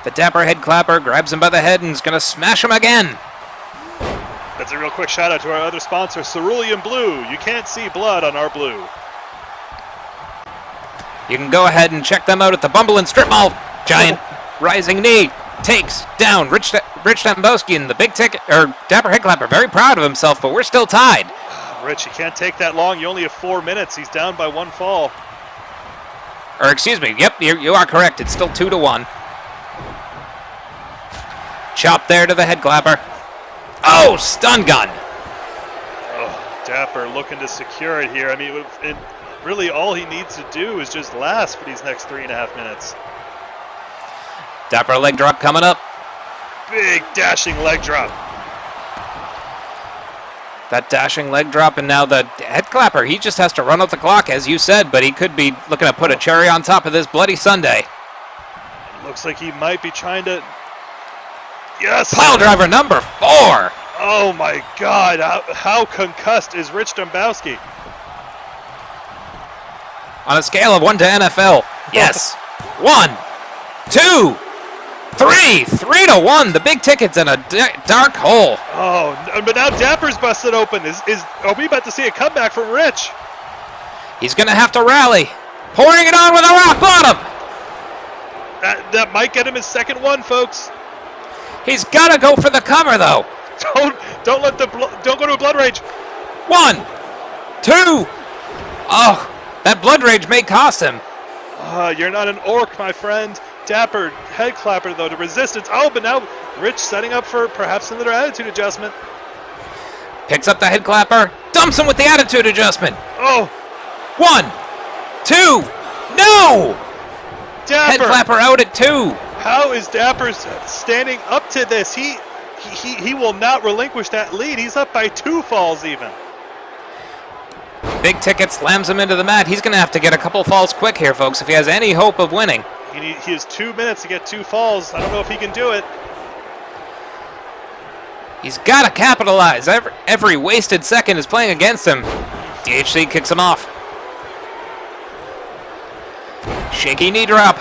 the Dapper Head Clapper, grabs him by the head, and is going to smash him again. That's a real quick shout out to our other sponsor, Cerulean Blue. You can't see blood on our blue. You can go ahead and check them out at the Bumble and Strip Mall. Giant rising knee takes down Rich Dembowski, and the Big Ticket, or Dapper Head Clapper, very proud of himself, but we're still tied. Rich, you can't take that long. You only have 4 minutes. He's down by 1 fall. Or excuse me, yep, you are correct. It's still 2-1. Chop there to the Head Clapper. Oh, stun gun! Oh, Dapper looking to secure it here. I mean, really all he needs to do is just last for these next 3.5 minutes. Dapper leg drop coming up. Big dashing leg drop. That dashing leg drop, and now the Head Clapper, he just has to run out the clock, as you said, but he could be looking to put a cherry on top of this bloody Sunday. Looks like he might be trying to... Yes! Pile driver number 4! Oh my God, how concussed is Rich Dembowski? On a scale of 1 to NFL, yes. 1, 2, 3! 3-1, the Big Ticket's in a dark hole. Oh, but now Dapper's busted open. Are we about to see a comeback from Rich? He's gonna have to rally. Pouring it on with a rock bottom! That might get him his second one, folks. He's gotta go for the cover, though. Don't go to a blood rage. 1, 2. Oh, that blood rage may cost him. You're not an orc, my friend. Dapper, head clapper, though, to resistance. Oh, but now Rich setting up for perhaps another attitude adjustment. Picks up the head clapper, dumps him with the attitude adjustment. Oh. 1, 2. No! Dapper. Head clapper out at 2. How is Dapper standing up to this? He will not relinquish that lead. He's up by 2 falls even. Big Ticket slams him into the mat. He's going to have to get a couple falls quick here, folks, if he has any hope of winning. He has 2 minutes to get 2 falls. I don't know if he can do it. He's got to capitalize. Every wasted second is playing against him. DHC kicks him off. Shaky knee drop.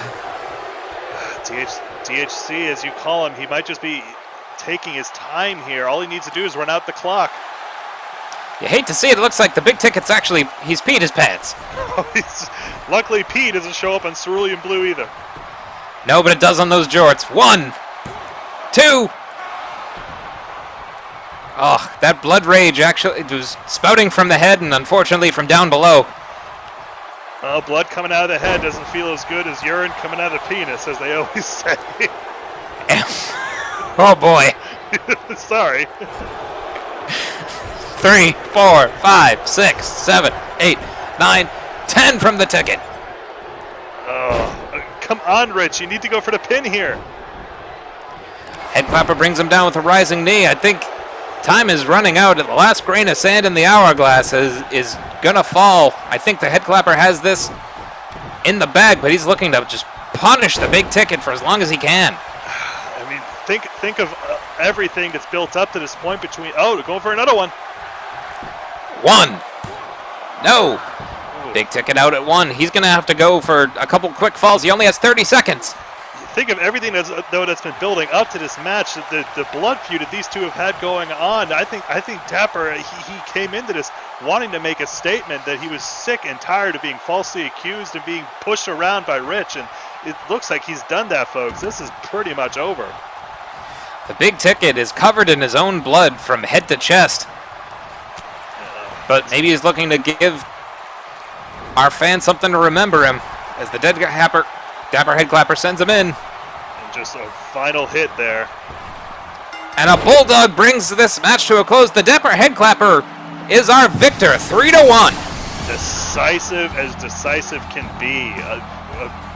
DHC, as you call him, he might just be taking his time here. All he needs to do is run out the clock. You hate to see it. It looks like the Big Ticket's actually, he's peed his pants. Luckily, P doesn't show up on Cerulean Blue either. No, but it does on those jorts. 1, 2. Oh, that blood rage actually, it was spouting from the head and unfortunately from down below. Well, blood coming out of the head doesn't feel as good as urine coming out of the penis, as they always say. Oh boy. Sorry. 3, 4, 5, 6, 7, 8, 9, 10 from the ticket. Oh, come on, Rich. You need to go for the pin here. Head clapper brings him down with a rising knee. I think time is running out. The last grain of sand in the hourglass is going to fall. I think the head clapper has this in the bag, but he's looking to just punish the Big Ticket for as long as he can. I mean, think of everything that's built up to this point between... Oh, going for another one. 1. No. Ooh. Big Ticket out at 1. He's going to have to go for a couple quick falls. He only has 30 seconds. Think of everything that's been building up to this match, the blood feud that these two have had going on. I think Dapper, he came into this wanting to make a statement that he was sick and tired of being falsely accused and being pushed around by Rich, and it looks like he's done that, folks. This is pretty much over. The Big Ticket is covered in his own blood from head to chest. But maybe he's looking to give our fans something to remember him as the Dapper head clapper sends him in. And just a final hit there. And a Bulldog brings this match to a close. The Dapper head clapper is our victor, 3-1. Decisive as decisive can be.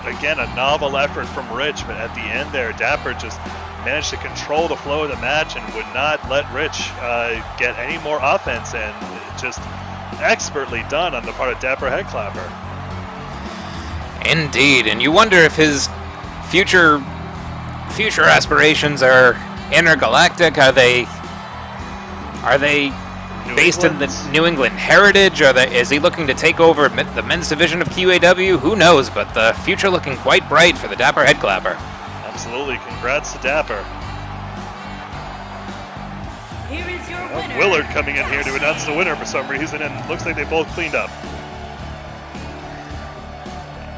Again, a novel effort from Rich, but at the end there, Dapper just managed to control the flow of the match and would not let Rich get any more offense, and just expertly done on the part of Dapper head clapper. Indeed, and you wonder if his future aspirations are intergalactic. Are they based in the New England heritage? Is he looking to take over the men's division of QAW? Who knows, but the future looking quite bright for the Dapper head clapper. Absolutely, congrats to Dapper. Here is your winner. Willard coming in here to announce the winner for some reason, and looks like they both cleaned up.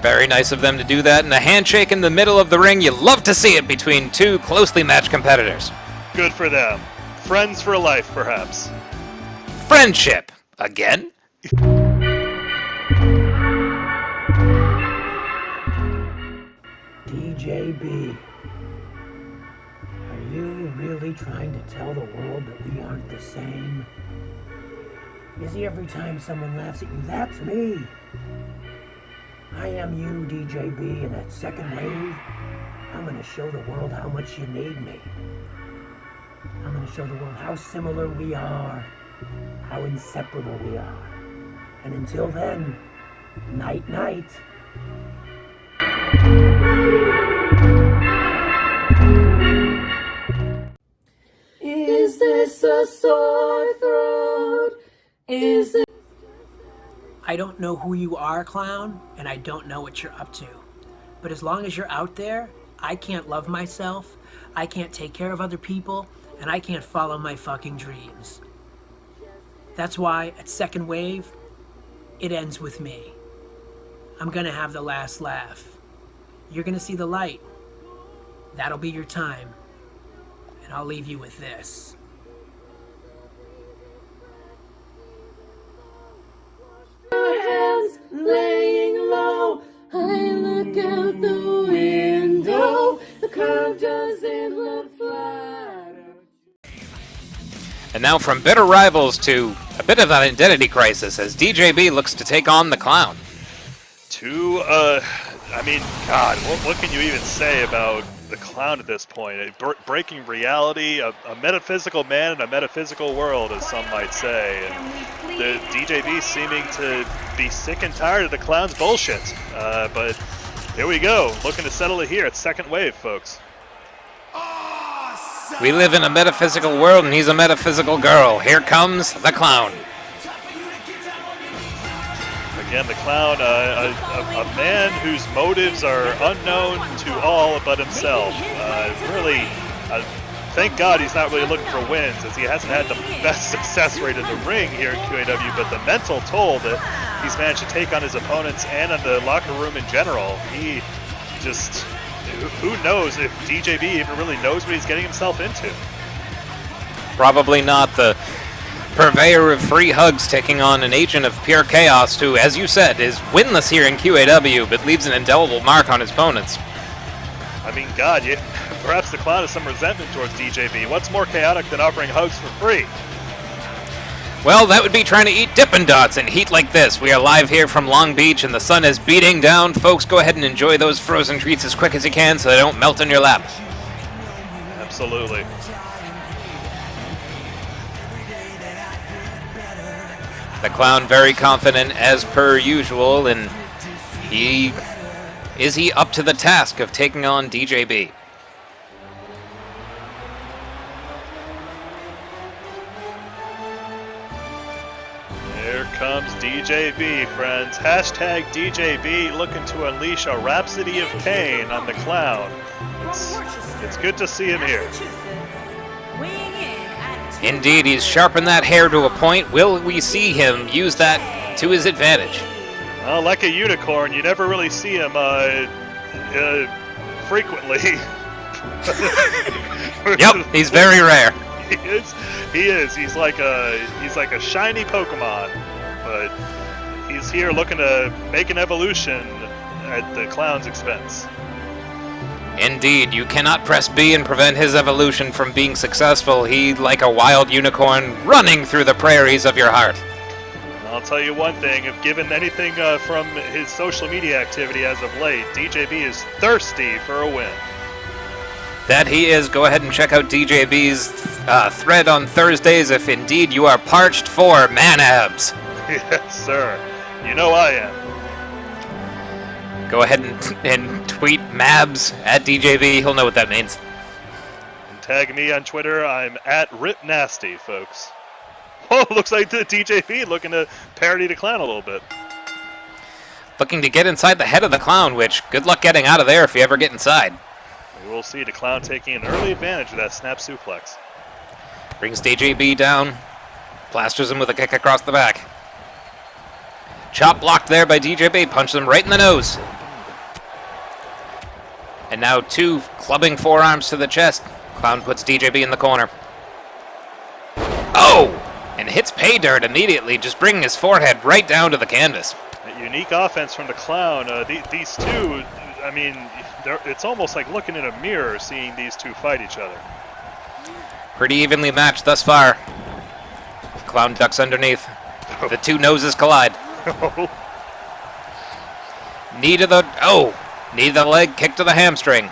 Very nice of them to do that, and a handshake in the middle of the ring. You love to see it between two closely matched competitors. Good for them. Friends for life, perhaps. Friendship. Again? DJB. Are you really trying to tell the world that we aren't the same? You see, every time someone laughs at you, that's me. I am you, DJB, and that second wave, I'm going to show the world how much you need me. I'm going to show the world how similar we are, how inseparable we are. And until then, night-night. Is this a sore throat? Is it... I don't know who you are, clown, and I don't know what you're up to. But as long as you're out there, I can't love myself, I can't take care of other people, and I can't follow my fucking dreams. That's why at Second Wave, it ends with me. I'm gonna have the last laugh. You're gonna see the light. That'll be your time. And I'll leave you with this. Hands laying low, I look out the window. The crowd doesn't look flat. And now from bitter rivals to a bit of an identity crisis as DJB looks to take on the Clown. I mean, God, what can you even say about the Clown at this point? Breaking reality, a metaphysical man in a metaphysical world, as some might say. And the DJB seeming to be sick and tired of the Clown's bullshit. But here we go, looking to settle it here. It's second wave, folks. We live in a metaphysical world, and he's a metaphysical girl. Here comes the Clown. Again, the Clown, a man whose motives are unknown to all but himself. Really, thank God he's not really looking for wins, as he hasn't had the best success rate in the ring here in QAW, but the mental toll that he's managed to take on his opponents and on the locker room in general, he just... Who knows if DJB even really knows what he's getting himself into? Probably not. The purveyor of free hugs taking on an agent of pure chaos who, as you said, is winless here in QAW, but leaves an indelible mark on his opponents. I mean, God, perhaps the Clown has some resentment towards DJB. What's more chaotic than offering hugs for free? Well, that would be trying to eat Dippin' Dots in heat like this. We are live here from Long Beach, and the sun is beating down. Folks, go ahead and enjoy those frozen treats as quick as you can so they don't melt in your lap. Absolutely. The Clown very confident as per usual, and is he up to the task of taking on DJB? Here comes DJB, friends. Hashtag DJB looking to unleash a rhapsody of pain on the Clown. It's good to see him here. Indeed, he's sharpened that hair to a point. Will we see him use that to his advantage? Well, like a unicorn, you never really see him frequently. Yep, he's very rare. He is. He's like a shiny Pokemon, but he's here looking to make an evolution at the Clown's expense. Indeed, you cannot press B and prevent his evolution from being successful. He, like a wild unicorn, running through the prairies of your heart. I'll tell you one thing, if given anything from his social media activity as of late, DJB is thirsty for a win. That he is. Go ahead and check out DJB's thread on Thursdays if indeed you are parched for man abs. Yes, sir. You know I am. Go ahead and tweet Mabs at DJB. He'll know what that means. And tag me on Twitter. I'm at RipNasty, folks. Oh, looks like the DJB looking to parody the Clown a little bit. Looking to get inside the head of the Clown, which good luck getting out of there if you ever get inside. We will see the Clown taking an early advantage of that snap suplex. Brings DJB down. Plasters him with a kick across the back. Chop blocked there by DJB. Punches him right in the nose. And now two clubbing forearms to the chest. Clown puts DJB in the corner. Oh! And hits pay dirt immediately, just bringing his forehead right down to the canvas. A unique offense from the Clown. These two, I mean, it's almost like looking in a mirror seeing these two fight each other. Pretty evenly matched thus far. Clown ducks underneath. The two noses collide. Knee to the... Oh! Knee to the leg, kick to the hamstring.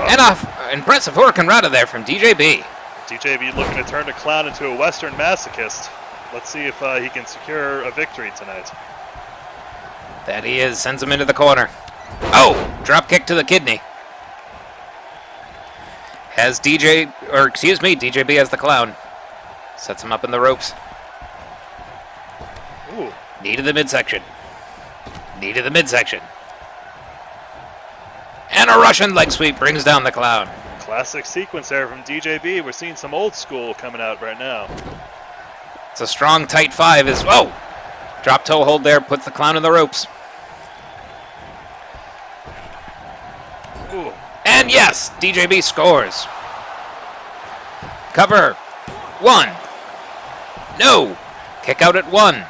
And an impressive hurricanrana there from DJB. DJB looking to turn the Clown into a Western masochist. Let's see if he can secure a victory tonight. That he is. Sends him into the corner. Oh! Drop kick to the kidney. Has DJB has the Clown. Sets him up in the ropes. Ooh. Knee to the midsection. Knee to the midsection. And a Russian leg sweep brings down the Clown. Classic sequence there from DJB. We're seeing some old school coming out right now. It's a strong, tight five. Oh! Drop toe hold there, puts the Clown in the ropes. Ooh. And yes, DJB scores. Cover. 1. No. Kick out at 1.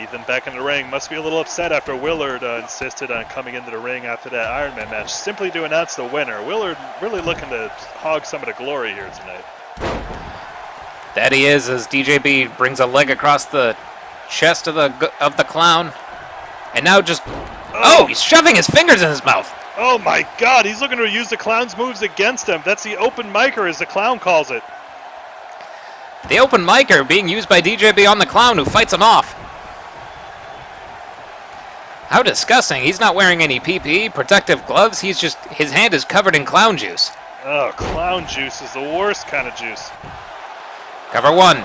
Ethan back in the ring. Must be a little upset after Willard insisted on coming into the ring after that Iron Man match, simply to announce the winner. Willard really looking to hog some of the glory here tonight. That he is, as DJB brings a leg across the chest of the clown. And now just... Oh, he's shoving his fingers in his mouth. Oh my god, he's looking to use the clown's moves against him. That's the open micer, as the clown calls it. The open micer being used by DJB on the clown, who fights him off. How disgusting. He's not wearing any PPE, protective gloves. His hand is covered in clown juice. Oh, clown juice is the worst kind of juice. Cover 1.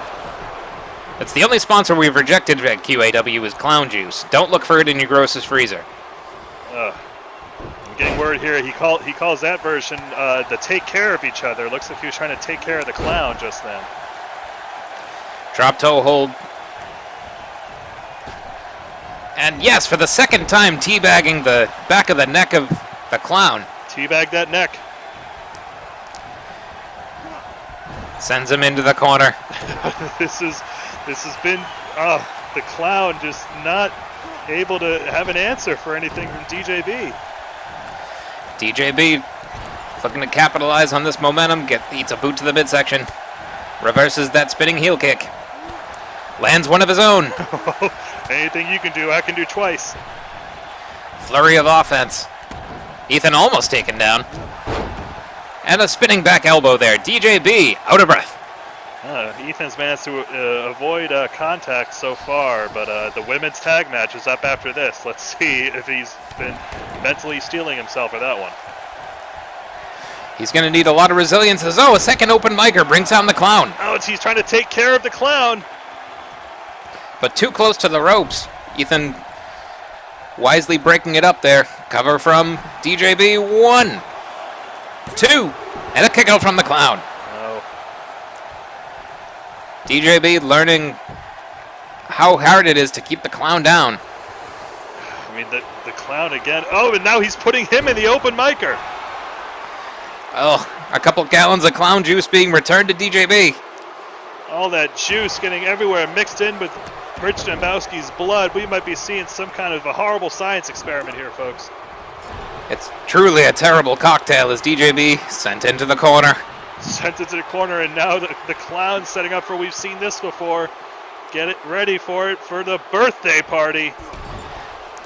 That's the only sponsor we've rejected at QAW is clown juice. Don't look for it in your grossest freezer. I'm getting word here. He calls that version the take care of each other. Looks like he was trying to take care of the clown just then. Drop toe hold. And yes, for the second time, teabagging the back of the neck of the clown. Teabag that neck. Sends him into the corner. This has been the clown just not able to have an answer for anything from DJB. DJB looking to capitalize on this momentum. Eats a boot to the midsection. Reverses that spinning heel kick. Lands one of his own. Anything you can do, I can do twice. Flurry of offense. Ethan almost taken down. And a spinning back elbow there. DJB out of breath. Ethan's managed to avoid contact so far, but the women's tag match is up after this. Let's see if he's been mentally stealing himself for that one. He's going to need a lot of resilience. As a second open micer brings down the clown. Oh, he's trying to take care of the clown. But too close to the ropes. Ethan wisely breaking it up there. Cover from DJB. 1, 2, and a kick out from the clown. Oh. DJB learning how hard it is to keep the clown down. I mean, the clown again. Oh, and now he's putting him in the open micer. Oh, a couple gallons of clown juice being returned to DJB. All that juice getting everywhere, mixed in with Rich Dembowski's blood. We might be seeing some kind of a horrible science experiment here, folks. It's truly a terrible cocktail as DJB sent into the corner. Sent into the corner, and now the clown's setting up for, we've seen this before. Get it ready for it for the birthday party.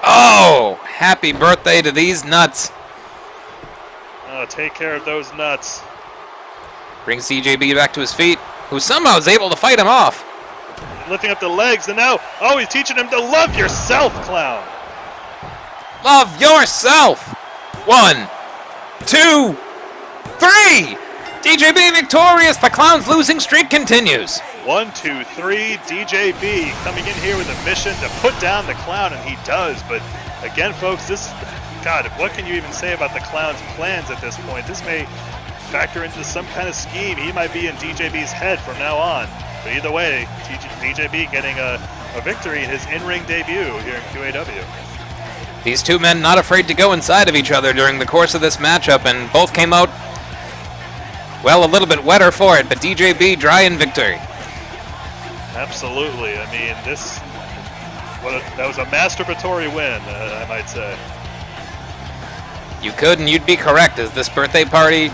Oh, happy birthday to these nuts. Oh, take care of those nuts. Brings DJB back to his feet, who somehow is able to fight him off. Lifting up the legs, and now, oh, he's teaching him to love yourself, clown. Love yourself. 1, 2, 3. DJB victorious. The clown's losing streak continues. 1, 2, 3. DJB coming in here with a mission to put down the clown, and he does. But again, folks, God, what can you even say about the clown's plans at this point? This may factor into some kind of scheme. He might be in DJB's head from now on. But either way, DJB getting a victory in his in-ring debut here in QAW. These two men not afraid to go inside of each other during the course of this matchup, and both came out, well, a little bit wetter for it, but DJB dry in victory. Absolutely. I mean, that was a masturbatory win, I might say. You could, and you'd be correct, as this birthday party,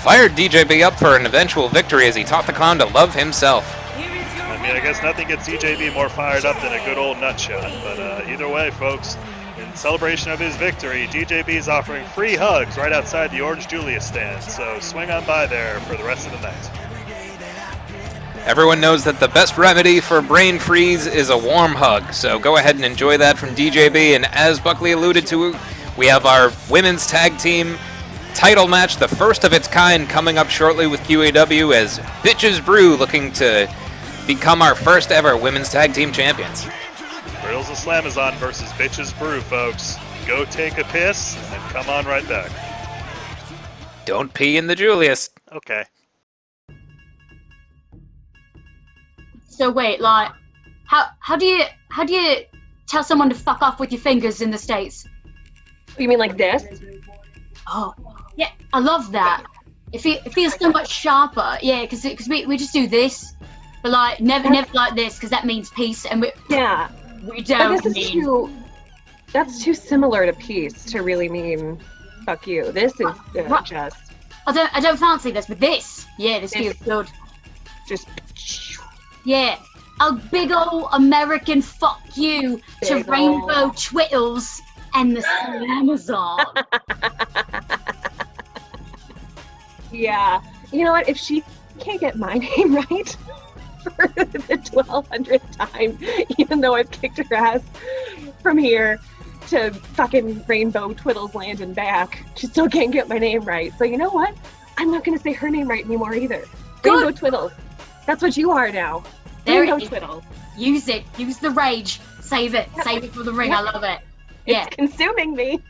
fired DJB up for an eventual victory as he taught the clown to love himself. I mean, I guess nothing gets DJB more fired up than a good old nut shot, but either way, folks, in celebration of his victory, DJB is offering free hugs right outside the Orange Julius stand, so swing on by there for the rest of the night. Everyone knows that the best remedy for brain freeze is a warm hug, so go ahead and enjoy that from DJB, and as Buckley alluded to, we have our women's tag team title match, the first of its kind, coming up shortly with QAW as Bitches Brew looking to become our first ever women's tag team champions. Grills and Slamazon versus Bitches Brew, folks. Go take a piss and come on right back. Don't pee in the Julius. Okay. So wait, like, how do you tell someone to fuck off with your fingers in the States? You mean like this? Oh, yeah, I love that. It feels so much sharper. Yeah, because we just do this, but like never like this because that means peace, and we don't mean. That's too similar to peace to really mean fuck you. This is just. I don't fancy this, but this feels good. Just. Yeah, a big ol' American fuck you to Rainbow Twittles and the Amazon. Yeah. You know what? If she can't get my name right for the 1200th time, even though I've kicked her ass from here to fucking Rainbow Twiddles land and back, she still can't get my name right. So you know what? I'm not going to say her name right anymore either. Good. Rainbow Twiddles. That's what you are now. There Rainbow it is. Twiddles. Use it. Use the rage. Save it. Save it for the ring. Yeah. I love it. Yeah. It's consuming me.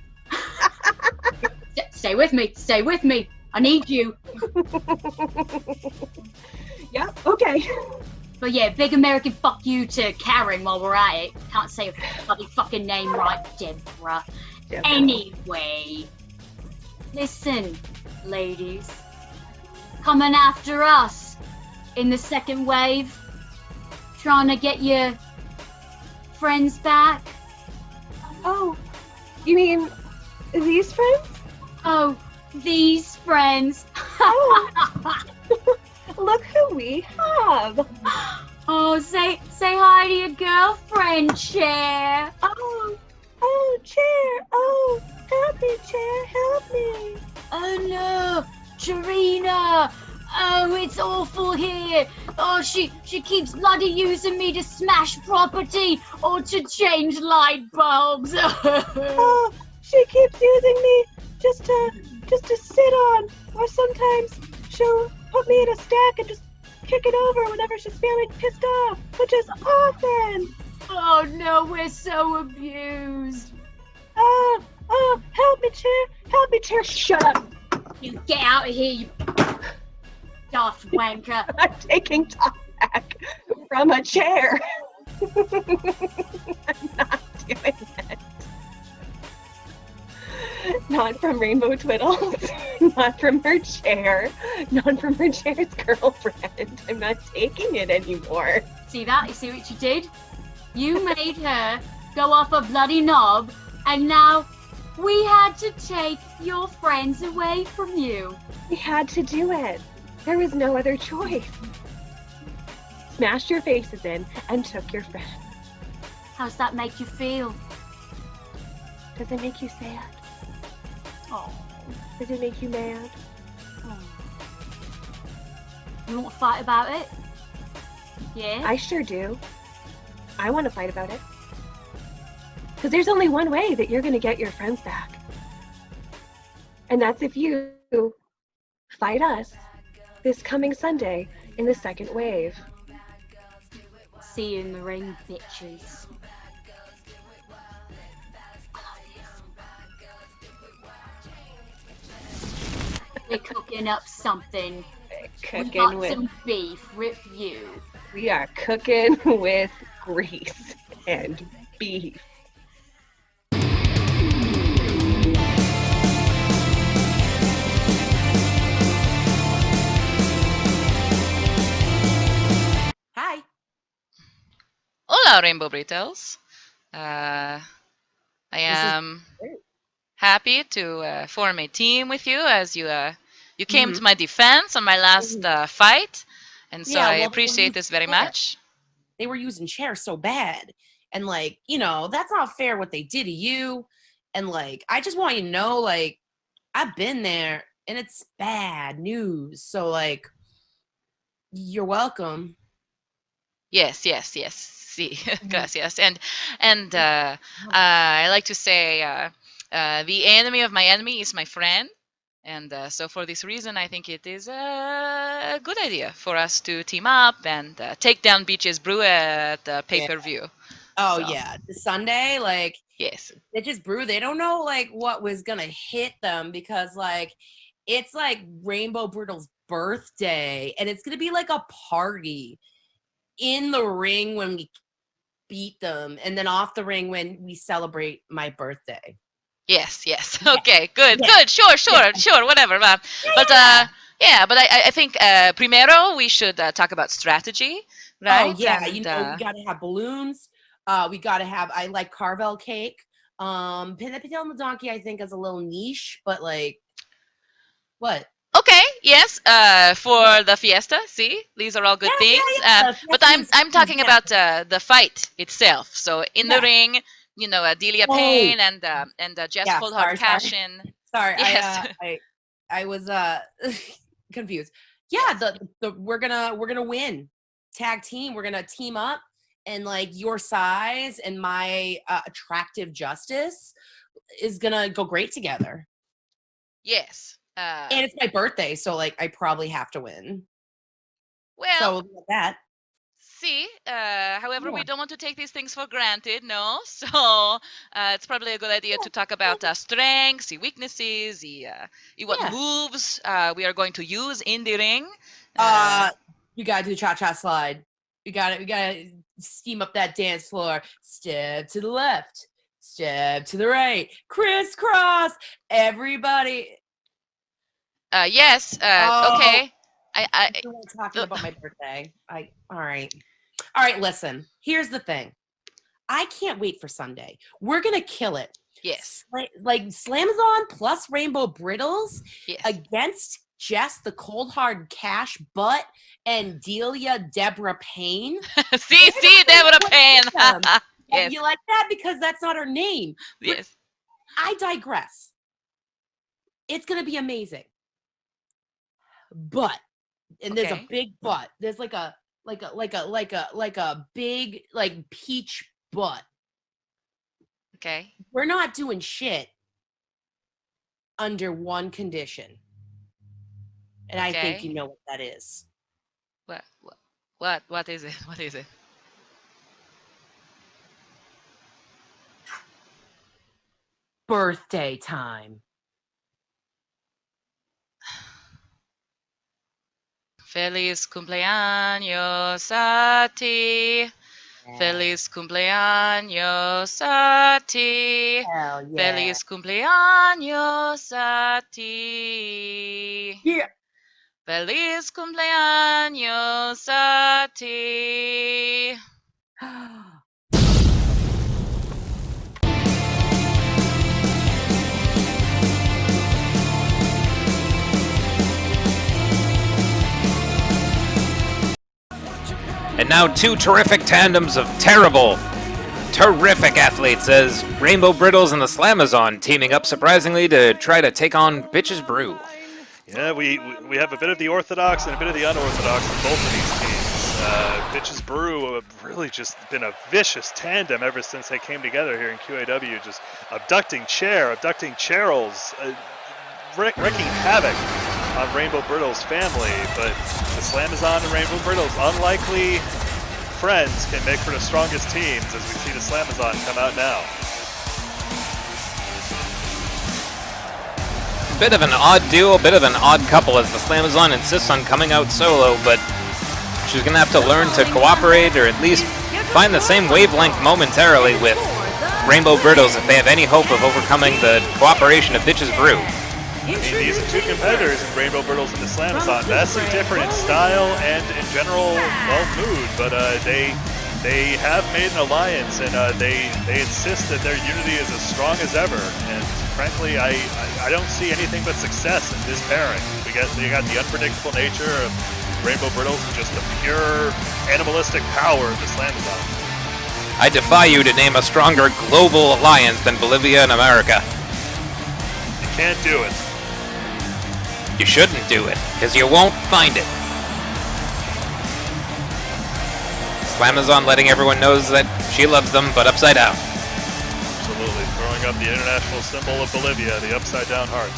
Stay with me. Stay with me. I need you. Yeah, okay. But yeah, big American fuck you to Karen while we're at it. Can't say a bloody fucking name right, Deborah. Anyway, listen, ladies. Coming after us in the second wave. Trying to get your friends back. Oh, you mean these friends? Oh, these friends. Oh. Look who we have. Oh, say hi to your girlfriend, Chair. Oh, Chair. Oh, help me, Chair. Help me. Oh no, Tarina. Oh, it's awful here. Oh, she keeps bloody using me to smash property or to change light bulbs. Oh, she keeps using me just to sit on, or sometimes she'll put me in a stack and just kick it over whenever she's feeling pissed off, which is often. Oh no, we're so abused. Oh, help me, Chair. Help me, Chair. Shut up. You get out of here, you daft wanker. I'm taking top back from a chair. I'm not doing it. Not from Rainbow Twiddles. Not from her chair. Not from her chair's girlfriend. I'm not taking it anymore. See that? You see what you did? You made her go off a bloody knob, and now we had to take your friends away from you. We had to do it. There was no other choice. Smashed your faces in and took your friends. How's that make you feel? Does it make you sad? Oh. Does it make you mad? Oh. You want to fight about it? Yeah? I sure do. I want to fight about it. Because there's only one way that you're going to get your friends back. And that's if you fight us this coming Sunday in the second wave. See you in the ring, bitches. We're cooking up something. We got some beef with you. We are cooking with grease and beef. Hi. Hola, Rainbow Brittles. I am happy to form a team with you as you came to my defense on my last fight, and so I appreciate this very much. They were using chairs so bad, and like, you know, that's not fair what they did to you, and like, I just want you to know, like, I've been there, and it's bad news, so like, you're welcome. Yes. Sí, gracias. And I like to say, the enemy of my enemy is my friend. And so for this reason, I think it is a good idea for us to team up and take down Beach's Brew at pay-per-view. Oh, So, yeah. The Sunday, like, yes. Bitches Brew, they don't know, like, what was going to hit them because, like, it's, like, Rainbow Brutal's birthday, and it's going to be, like, a party in the ring when we beat them, and then off the ring when we celebrate my birthday. Yes. Okay, good. Sure, whatever. But Yeah, but I think primero we should talk about strategy, right? Oh yeah, And, we gotta have balloons. We gotta have. I like Carvel cake. Pineapple on the donkey, I think, is a little niche, but like, what? Okay, yes, for the fiesta. See, these are all good things. But I'm talking about the fight itself. So in the ring, you know, Delia Payne and Jess Coldheart Cashin. Sorry, Yes. I was confused. Yeah, we're gonna win. Tag team. We're gonna team up, and like your size and my attractive justice is gonna go great together. Yes. And it's my birthday, so like I probably have to win. Well, so that. See, however, we don't want to take these things for granted, no? So it's probably a good idea to talk about strengths, the weaknesses, what moves we are going to use in the ring. You gotta do cha-cha slide. We gotta steam up that dance floor. Step to the left, step to the right, crisscross. Everybody. Yes. Okay. I don't want to talk about my birthday. All right. Listen. Here's the thing. I can't wait for Sunday. We're gonna kill it. Yes. Like Slamazon plus Rainbow Brittles yes. against Jess the Cold Hard Cash Butt and Delia Deborah Payne. see, Deborah Payne. Yes. You like that because that's not her name. Yes. I digress. It's gonna be amazing. But there's a big butt. There's like a big like peach butt. Okay. We're not doing shit under one condition. And I think you know what that is. What is it? What is it? Birthday time. Feliz cumpleaños a ti. Feliz cumpleaños a ti. Hell yeah. Feliz cumpleaños a ti. Yeah. Feliz cumpleaños a ti. And now two terrific tandems of terrific athletes as Rainbow Brittles and the Slamazon teaming up surprisingly to try to take on Bitches Brew. Yeah, we have a bit of the orthodox and a bit of the unorthodox in both of these teams. Bitches Brew have really just been a vicious tandem ever since they came together here in QAW, just abducting Cheryl's, wreaking havoc on Rainbow Brittles' family. But the Slamazon and Rainbow Brittles, unlikely friends, can make for the strongest teams as we see the Slamazon come out now. Bit of an odd duo, bit of an odd couple as the Slamazon insists on coming out solo, but she's going to have to learn to cooperate or at least find the same wavelength momentarily with Rainbow Brittles if they have any hope of overcoming the cooperation of Bitches Brew. I mean, these are two competitors in Rainbow Brittles and the Slamazon, vastly different in style and in general, well, mood, but they have made an alliance, and they insist that their unity is as strong as ever. And frankly, I don't see anything but success in this pairing. They got the unpredictable nature of Rainbow Brittles and just the pure animalistic power of the Slamazon. I defy you to name a stronger global alliance than Bolivia and America. You can't do it. You shouldn't do it, because you won't find it. Slamazon letting everyone knows that she loves them, but upside down. Absolutely, throwing up the international symbol of Bolivia, the upside down heart.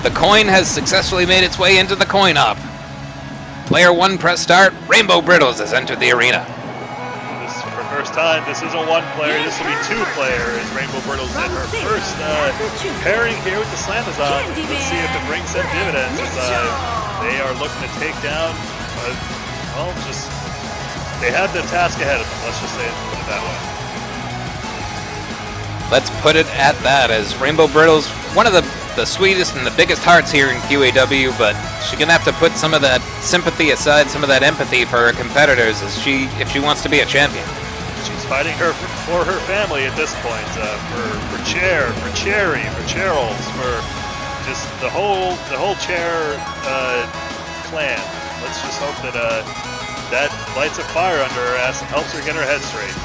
The coin has successfully made its way into the coin-op. Player 1, press start. Rainbow Brittles has entered the arena. This is her first time. This isn't one player. This will be two players. Rainbow Brittles in her first pairing here with the Slamazon. Let's see if it brings some dividends as they are looking to take down, they have the task ahead of them. Let's just put it that way. Let's put it at that, as Rainbow Brittle's one of the sweetest and the biggest hearts here in QAW, but she's going to have to put some of that sympathy aside, some of that empathy for her competitors if she wants to be a champion. She's fighting for her family at this point, for Chair, for Cherry, for Cheryl's, for just the whole Chair clan. Let's just hope that that lights a fire under her ass and helps her get her head straight.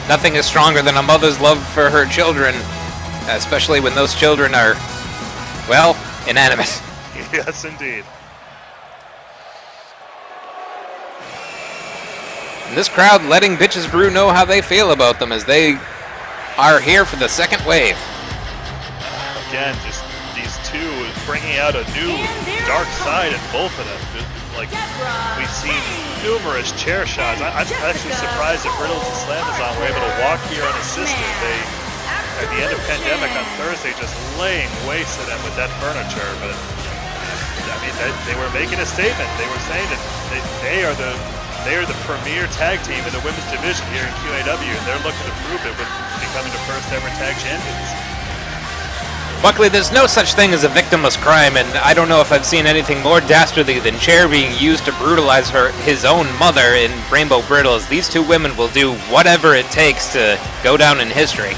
Nothing is stronger than a mother's love for her children, especially when those children are, well, inanimate. Yes, indeed. And this crowd letting Bitches Brew know how they feel about them as they are here for the second wave. Again, just these two bringing out a new dark side in both of them. Like, we've seen numerous chair shots. I'm actually surprised that Brittles and Slamazon were able to walk here unassisted. They, at the end of Pandemic on Thursday, just laying waste to them with that furniture. But, I mean, they were making a statement. They were saying that they are the premier tag team in the women's division here in QAW, and they're looking to prove it with becoming the first ever tag champions. Luckily, there's no such thing as a victimless crime, and I don't know if I've seen anything more dastardly than Chair being used to brutalize his own mother in Rainbow Brittles. These two women will do whatever it takes to go down in history.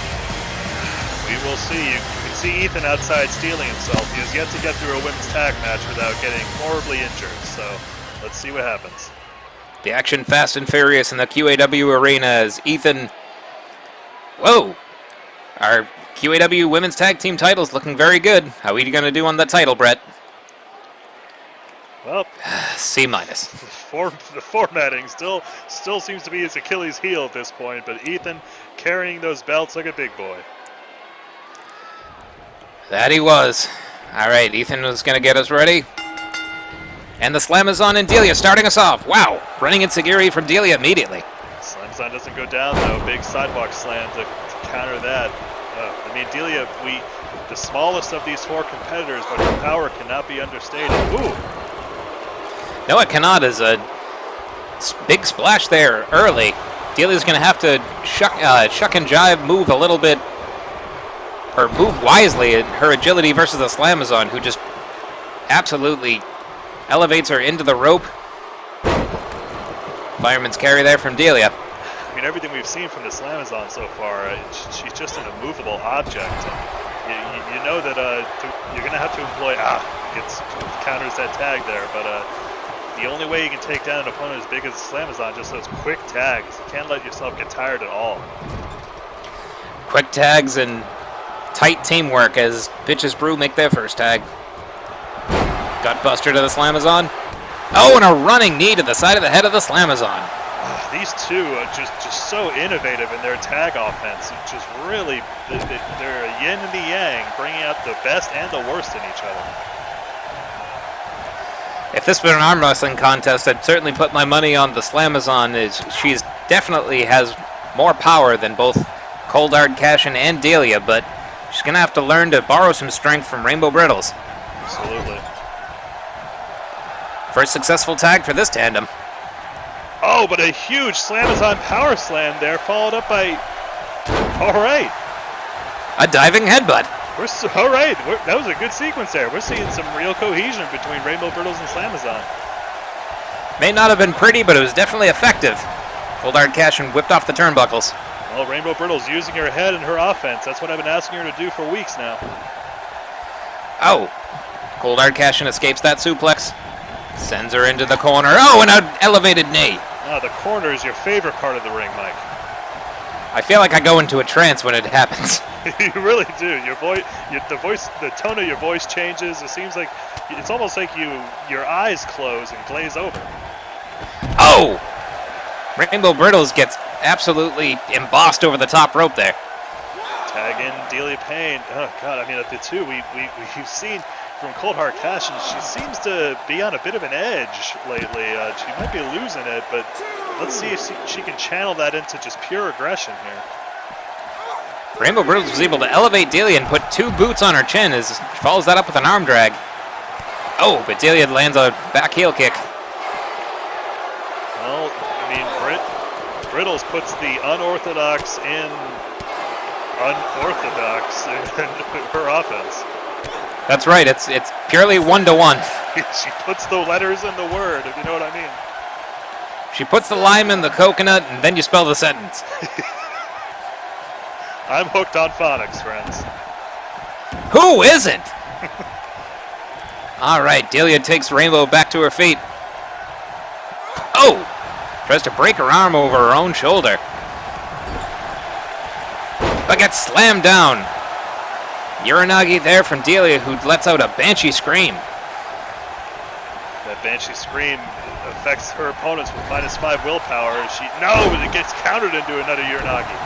We will see. You can see Ethan outside stealing himself. He has yet to get through a women's tag match without getting horribly injured, so let's see what happens. The action fast and furious in the QAW arena as Ethan... Whoa! Our QAW Women's Tag Team title's looking very good. How are you going to do on the title, Brett? Well, C-. The formatting still seems to be his Achilles heel at this point, but Ethan carrying those belts like a big boy. That he was. Alright, Ethan was going to get us ready. And the Slamazon and Delia starting us off. Wow, running Itsugiri from Delia immediately. Slamazon doesn't go down though. Big sidewalk slam to counter that. I mean, Delia, the smallest of these four competitors, but her power cannot be understated. Ooh! No, it cannot. Is a big splash there early. Delia's going to have to shuck and jive, move a little bit, or move wisely in her agility versus the Slamazon, who just absolutely elevates her into the rope. Fireman's carry there from Delia. I mean, everything we've seen from the Slamazon so far, she's just an immovable object. And you know that you're going to have to employ... counters that tag there, but the only way you can take down an opponent as big as Slamazon, just those quick tags. You can't let yourself get tired at all. Quick tags and tight teamwork as Bitches Brew make their first tag. Gutbuster to the Slamazon. Oh, and a running knee to the side of the head of the Slamazon. These two are just so innovative in their tag offense. It's just really, they're a yin and the yang, bringing out the best and the worst in each other. If this were an arm wrestling contest, I'd certainly put my money on the Slamazon. She's definitely has more power than both Cold Hard Cashin and Delia, but she's going to have to learn to borrow some strength from Rainbow Brittles. Absolutely. First successful tag for this tandem. Oh, but a huge Slamazon power slam there, followed up by... All right. A diving headbutt. All right. That was a good sequence there. We're seeing some real cohesion between Rainbow Brittles and Slamazon. May not have been pretty, but it was definitely effective. Cold Hard Cashin whipped off the turnbuckles. Well, Rainbow Brittles using her head in her offense. That's what I've been asking her to do for weeks now. Oh. Cold Hard Cashin escapes that suplex. Sends her into the corner. Oh, and an elevated knee. The corner is your favorite part of the ring, Mike. I feel like I go into a trance when it happens. You really do. The tone of your voice changes. It seems like it's almost like your eyes close and glaze over. Oh! Rainbow Brittles gets absolutely embossed over the top rope there. Tag in Delia Payne. Oh God! I mean, of the two we've seen from Cold Hard Cashin, she seems to be on a bit of an edge lately. She might be losing it, but let's see if she can channel that into just pure aggression here. Rainbow Brittles was able to elevate Delia and put two boots on her chin as she follows that up with an arm drag. Oh, but Delia lands a back heel kick. Well, I mean, Brittles puts the unorthodox in unorthodox in her offense. That's right. It's purely 1-to-1. She puts the letters in the word, if you know what I mean. She puts the lime in the coconut, and then you spell the sentence. I'm hooked on phonics, friends. Who isn't? All right, Delia takes Rainbow back to her feet. Oh! Tries to break her arm over her own shoulder. But gets slammed down. Uranagi there from Delia, who lets out a Banshee scream. That Banshee scream affects her opponents with -5 willpower. But it gets countered into another Uranagi.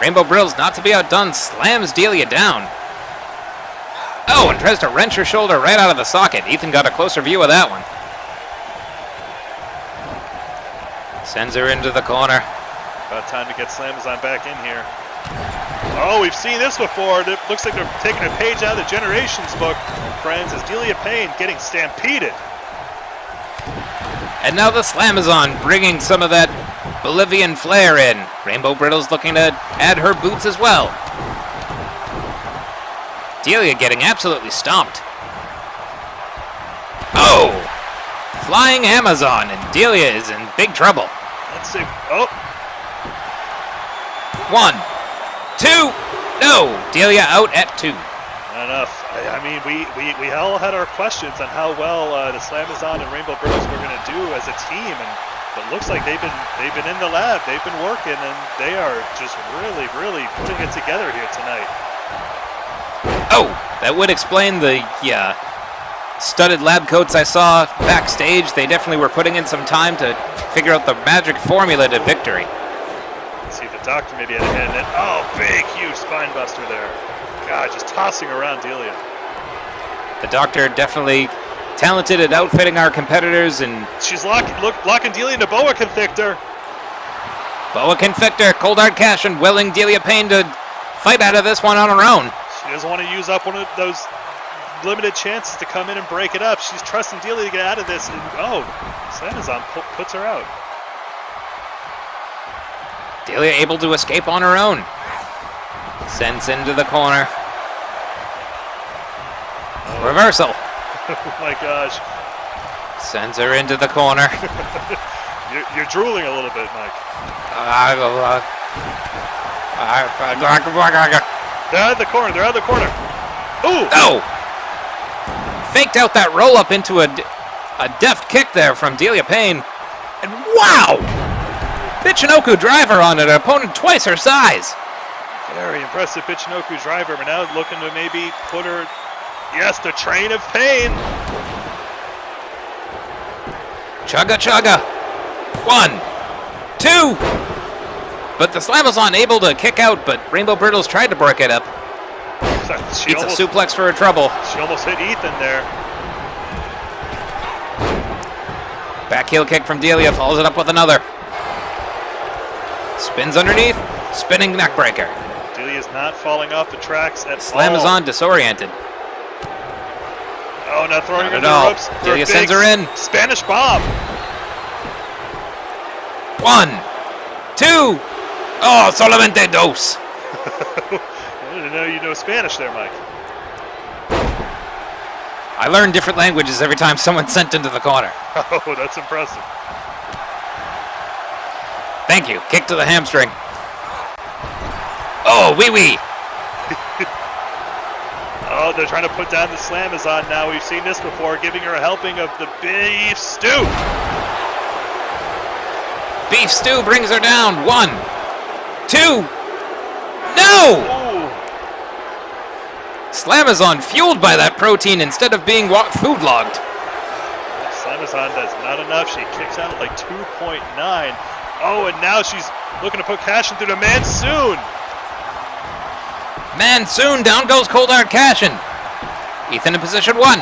Rainbow Brills, not to be outdone, slams Delia down. Oh, and tries to wrench her shoulder right out of the socket. Ethan got a closer view of that one. Sends her into the corner. About time to get Slamazon back in here. Oh, we've seen this before. It looks like they're taking a page out of the Generations book, friends, as Delia Payne getting stampeded. And now the Slamazon bringing some of that Bolivian flair in. Rainbow Brittles looking to add her boots as well. Delia getting absolutely stomped. Oh! Flying Amazon, and Delia is in big trouble. Let's see. Oh! 1, 2, no! Delia out at 2. Not enough. I mean, we all had our questions on how well the Slamazon and Rainbow Brills were going to do as a team, but it looks like they've been in the lab, they've been working, and they are just really putting it together here tonight. Oh, that would explain the studded lab coats I saw backstage. They definitely were putting in some time to figure out the magic formula to victory. Let's see if the doctor maybe had a hand in it. Oh, big, huge spine buster there. God, just tossing around Delia. The doctor definitely talented at outfitting our competitors, and she's locking Delia into Boa Constrictor. Boa Constrictor, Cold Hard Cash, and willing Delia Payne to fight out of this one on her own. She doesn't want to use up one of those limited chances to come in and break it up. She's trusting Delia to get out of this, and Slamazon puts her out. Delia able to escape on her own. Sends into the corner. Reversal. Oh my gosh. Sends her into the corner. You're drooling a little bit, Mike. They're out of the corner. They're out of the corner. Ooh! Oh! Faked out that roll up into a deft kick there from Delia Payne. And wow! Bichinoku driver on an opponent twice her size. Very impressive Bichinoku driver, but now looking to maybe put her, yes, the train of pain. Chugga chugga. 1, 2. But the Slamazon able to kick out, but Rainbow Brittles tried to break it up. It's a suplex for her trouble. She almost hit Ethan there. Back heel kick from Delia, follows it up with another. Spins underneath, spinning neckbreaker. Delia's not falling off the tracks at Slamazon disoriented. Oh, now throwing her Not into at the all. ropes. Delia sends her in. Spanish bomb. 1, 2. Oh, solamente dos. I didn't know you know Spanish there, Mike. I learn different languages every time someone's sent into the corner. Oh, that's impressive. Thank you. Kick to the hamstring. Oh, wee. Oh, they're trying to put down the Slamazon now. We've seen this before, giving her a helping of the beef stew. Beef stew brings her down. 1, 2. No! Ooh. Slamazon fueled by that protein instead of being food logged. Slamazon does not enough. She kicks out at like 2.9. Oh, and now she's looking to put Cashin through the Monsoon. Monsoon, down goes Cold Hard Cashin. Ethan in position 1,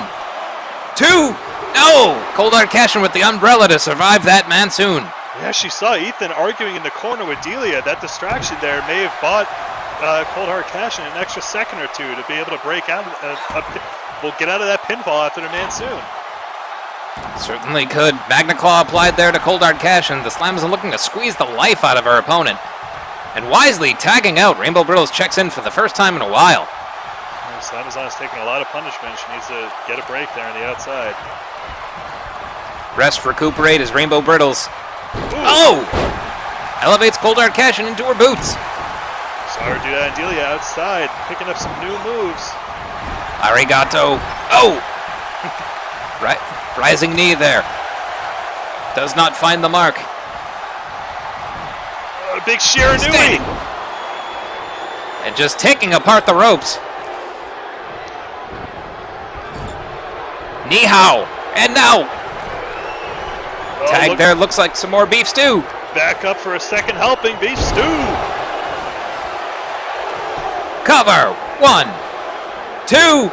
2. No! Cold Hard Cashin with the umbrella to survive that Monsoon. Yeah, she saw Ethan arguing in the corner with Delia. That distraction there may have bought Cold Hard Cashin an extra second or two to be able to break out. We'll get out of that pinfall after the Monsoon. Certainly could. Magna Claw applied there to Cold Hard Cashin. The Slamazon looking to squeeze the life out of her opponent. And wisely tagging out. Rainbow Brittles checks in for the first time in a while. Slamazon is taking a lot of punishment. She needs to get a break there on the outside. Rest, recuperate as Rainbow Brittles. Ooh. Oh! Elevates Cold Hard Cashin into her boots. Saw her do that on Delia outside, picking up some new moves. Arigato. Oh! Right. Rising knee there. Does not find the mark. A big Shiranui. And just taking apart the ropes. Ni hao. And now. Tag there. Looks like some more beef stew. Back up for a second helping. Beef stew. Cover. 1, 2.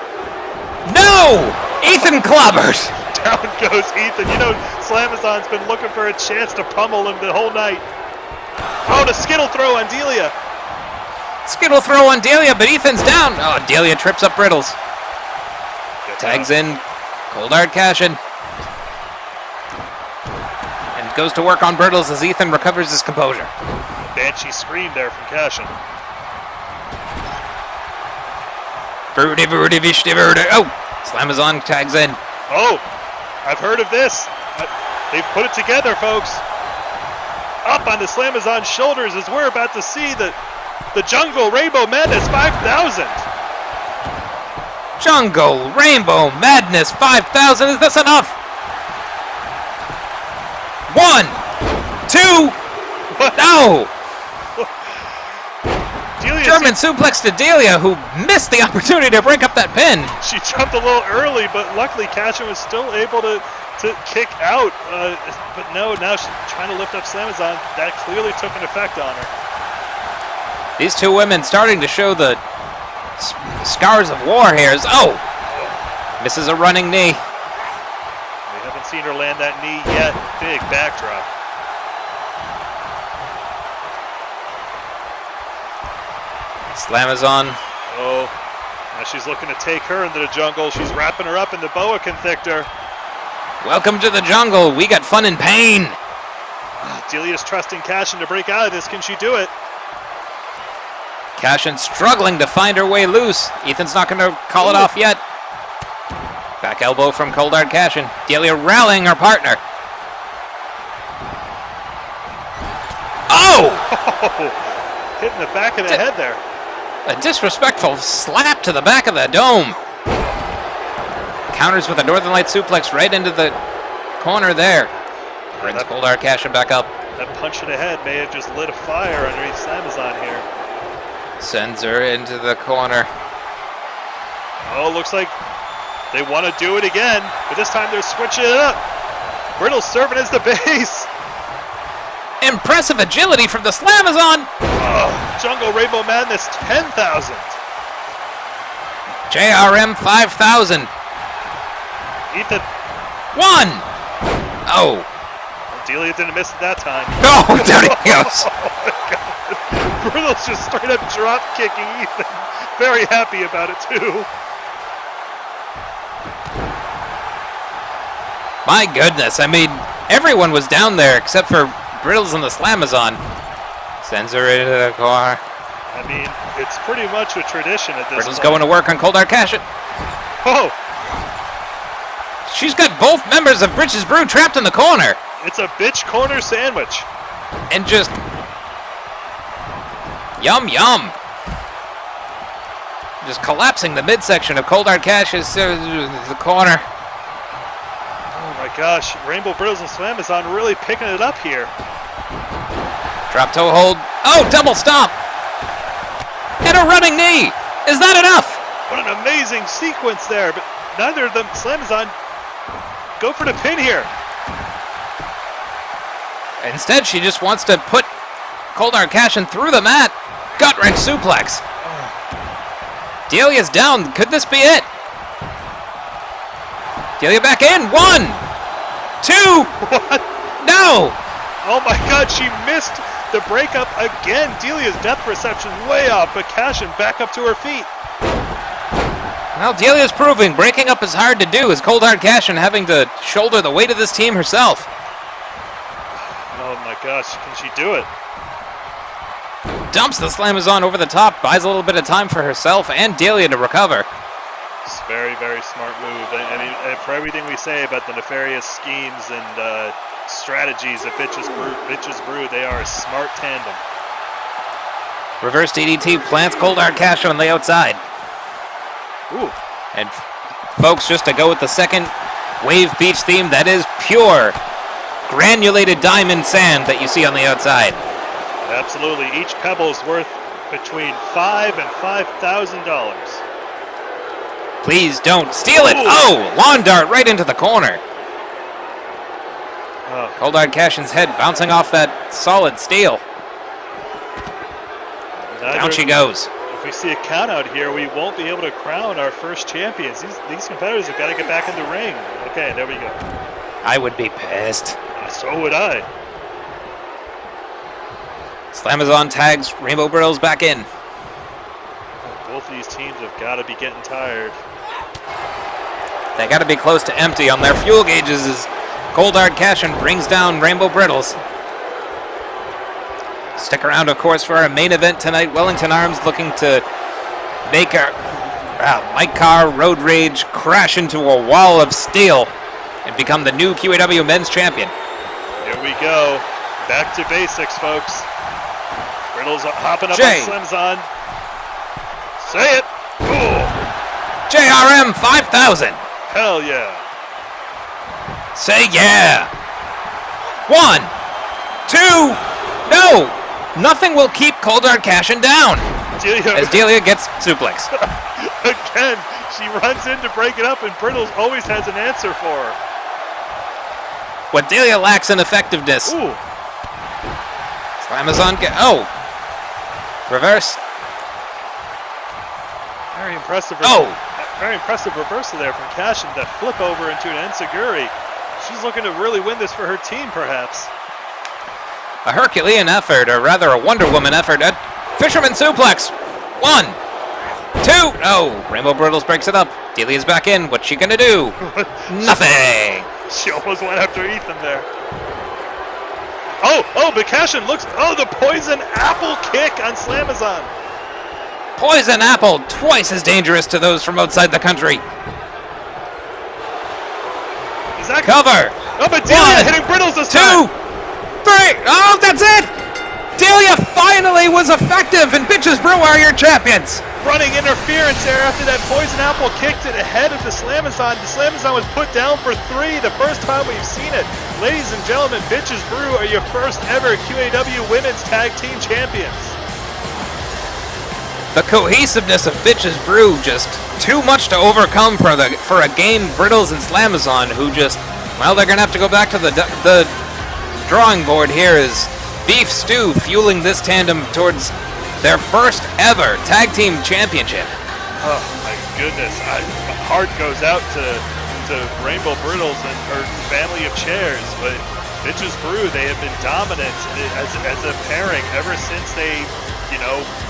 No! Ethan clobbers. Down goes Ethan. You know, Slamazon's been looking for a chance to pummel him the whole night. Oh, and a Skittle throw on Delia. Skittle throw on Delia, but Ethan's down. Oh, Delia trips up Brittles. Tags in Cold Hard Cashin. And goes to work on Brittles as Ethan recovers his composure. Banshee scream there from Cashin. Oh! Slamazon tags in. Oh! I've heard of this. They've put it together, folks. Up on the Slamazon's shoulders as we're about to see the Jungle Rainbow Madness 5000. Jungle Rainbow Madness 5000. Is this enough? 1, 2. What? No! Delia German suplex to Delia, who missed the opportunity to break up that pin. She jumped a little early, but luckily Cashin was still able to kick out. But no, now she's trying to lift up Slamazon. That clearly took an effect on her. These two women starting to show the scars of war hairs. Oh! Misses a running knee. We haven't seen her land that knee yet. Big backdrop. Slamazon. Oh, now she's looking to take her into the jungle. She's wrapping her up in the boa constrictor. Welcome to the jungle. We got fun and pain. Delia's trusting Cashin to break out of this. Can she do it? Cashin struggling to find her way loose. Ethan's not going to call it off yet. Back elbow from Cold Hard Cashin. Delia rallying her partner. Oh! Hitting the back of the head there. A disrespectful slap to the back of the dome. Counters with a Northern Light suplex right into the corner there. Brings Cold Hard Cashin back up. That punch in the head may have just lit a fire underneath Slamazon here. Sends her into the corner. Oh, looks like they want to do it again, but this time they're switching it up. Brittle's serving as the base. Impressive agility from the Slamazon. Oh, Jungle Rainbow Madness 10,000. JRM 5000. Ethan. 1. Oh. Delia didn't miss it that time. No, there he goes. Oh my God. Brittle's just straight up drop kicking Ethan. Very happy about it too. My goodness, I mean, everyone was down there except for Brittles and the Slamazon. Sends her into the car. I mean, it's pretty much a tradition at this Brittles point. going to work on Cold Hard Cashin. Oh! She's got both members of Britches Brew trapped in the corner. It's a bitch corner sandwich. And just... Yum, yum. Just collapsing the midsection of Cold Hard Cashin's the corner. Oh my gosh, Rainbow Brittles and Slamazon really picking it up here. Drop toe hold. Oh, double stomp. And a running knee. Is that enough? What an amazing sequence there, but neither of them, Slamazon, go for the pin here. Instead, she just wants to put Cold Hard Cashin through the mat. Gut wrench suplex. Delia's down. Could this be it? Delia back in. 1, 2. What? No. Oh my God, she missed the breakup again. Delia's depth perception way off, but Cashin back up to her feet. Well, Delia's proving breaking up is hard to do, as Cold Hard Cashin having to shoulder the weight of this team herself. Oh my gosh, can she do it? Dumps the Slamazon over the top, buys a little bit of time for herself and Delia to recover. It's very, very smart move. I mean, for everything we say about the nefarious schemes and strategies of Bitches Brew, they are a smart tandem. Reverse DDT plants Cold Hard Cashin on the outside. Ooh. And folks, just to go with the second Wave Beach theme, that is pure granulated diamond sand that you see on the outside. Absolutely. Each pebble is worth between $5,000 and $5,000. Please don't steal it. Oh, lawn dart right into the corner. Cold Hard Cashin's head bouncing off that solid steel. Down she goes. If we see a count out here, we won't be able to crown our first champions. These competitors have got to get back in the ring. Okay, there we go. I would be pissed. So would I. Slamazon tags Rainbow Brills back in. Both of these teams have got to be getting tired. They got to be close to empty on their fuel gauges as Cold Hard Cashin brings down Rainbow Brittles. Stick around, of course, for our main event tonight. Wellington Arms looking to make our Mike Carr Road Rage crash into a wall of steel and become the new QAW Men's Champion. Here we go. Back to basics, folks. Brittles hopping up Jay. on Slamazon. Say it. Ooh. JRM 5000. Hell yeah. Say yeah. 1, 2, no. Nothing will keep Cold Hard Cashin down. As Delia gets suplex. Again, she runs in to break it up, and Brittles always has an answer for her. What Delia lacks in effectiveness. Ooh. Slamazon reverse. Very impressive. Oh. Very impressive reversal there from Cashin to flip over into an enziguri. She's looking to really win this for her team, perhaps. A Herculean effort, or rather a Wonder Woman effort. A Fisherman suplex. 1, 2. Oh, Rainbow Brittles breaks it up. Delia's back in. What's she gonna do? Nothing. She almost went after Ethan there. Oh, but Cashin looks. Oh, the poison apple kick on Slamazon. Poison apple, twice as dangerous to those from outside the country. Is that cover? Oh, but Delia hitting Brittles this 2, time. 3. Oh, that's it. Delia finally was effective, and Bitches Brew are your champions. Running interference there after that poison apple kicked it ahead of the Slamazon. The Slamazon was put down for 3, the first time we've seen it. Ladies and gentlemen, Bitches Brew are your first ever QAW Women's Tag Team Champions. The cohesiveness of Bitches Brew, just too much to overcome for a game Brittles and Slamazon, who just, well, they're gonna have to go back to the drawing board here as Beef Stew fueling this tandem towards their first ever tag team championship. Oh my goodness, my heart goes out to Rainbow Brittles and her family of chairs, but Bitches Brew, they have been dominant as a pairing ever since they,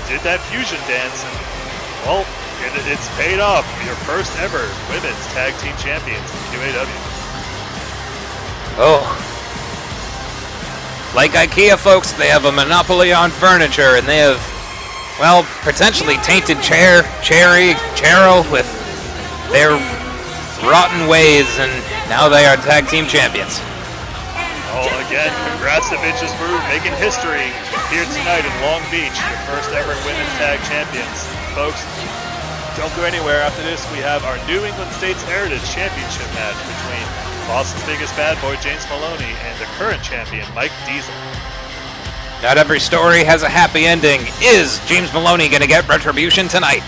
did that fusion dance, and well, it's paid off. Your first ever women's tag team champions in QAW. Oh. Like IKEA folks, they have a monopoly on furniture, and they have, well, potentially tainted Chero with their rotten ways, and now they are tag team champions. Oh, again, congrats to Bitches Brew, making history here tonight in Long Beach, your first ever women's tag champions. Folks, don't go anywhere. After this, we have our New England States Heritage Championship match between Boston's biggest bad boy, James Melloni, and the current champion, Mike Diesel. Not every story has a happy ending. Is James Melloni going to get retribution tonight?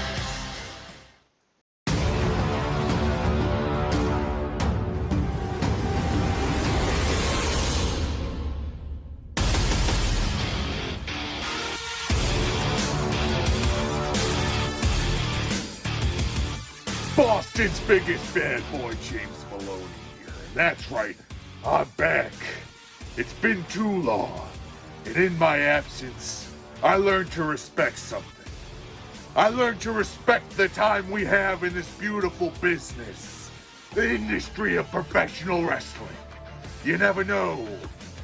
Boston's biggest bad boy, James Melloni here. That's right, I'm back. It's been too long, and in my absence, I learned to respect something. I learned to respect the time we have in this beautiful business, the industry of professional wrestling. You never know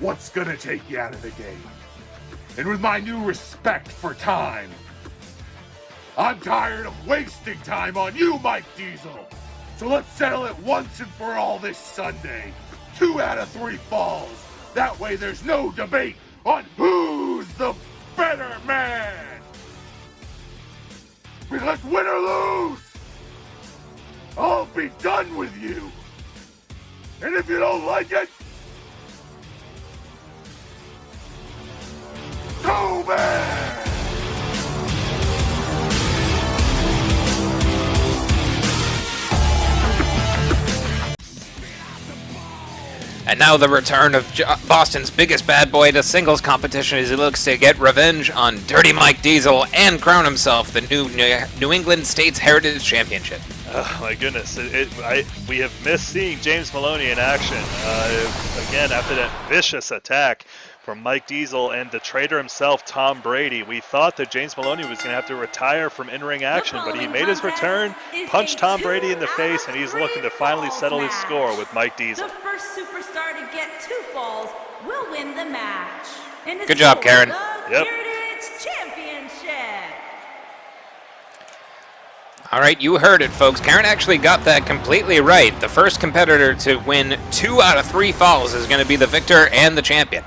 what's gonna take you out of the game. And with my new respect for time, I'm tired of wasting time on you, Mike Diesel. So let's settle it once and for all this Sunday. 2 out of 3 falls. That way there's no debate on who's the better man. Because win or lose, I'll be done with you. And if you don't like it, too bad. And now the return of Boston's biggest bad boy to singles competition as he looks to get revenge on Dirty Mike Diesel and crown himself the new New England States Heritage Championship. Oh my goodness, we have missed seeing James Melloni in action. Again, after that vicious attack from Mike Diesel and the traitor himself, Tom Brady, we thought that James Melloni was going to have to retire from in-ring action, but he made his return, punched Tom Brady in the face, and he's looking to finally settle his score with Mike Diesel. The first superstar to get 2 falls will win the match. And Good job, Karen. Yep. Heritage Championship. All right, you heard it, folks. Karen actually got that completely right. The first competitor to win 2 out of 3 falls is going to be the victor and the champion.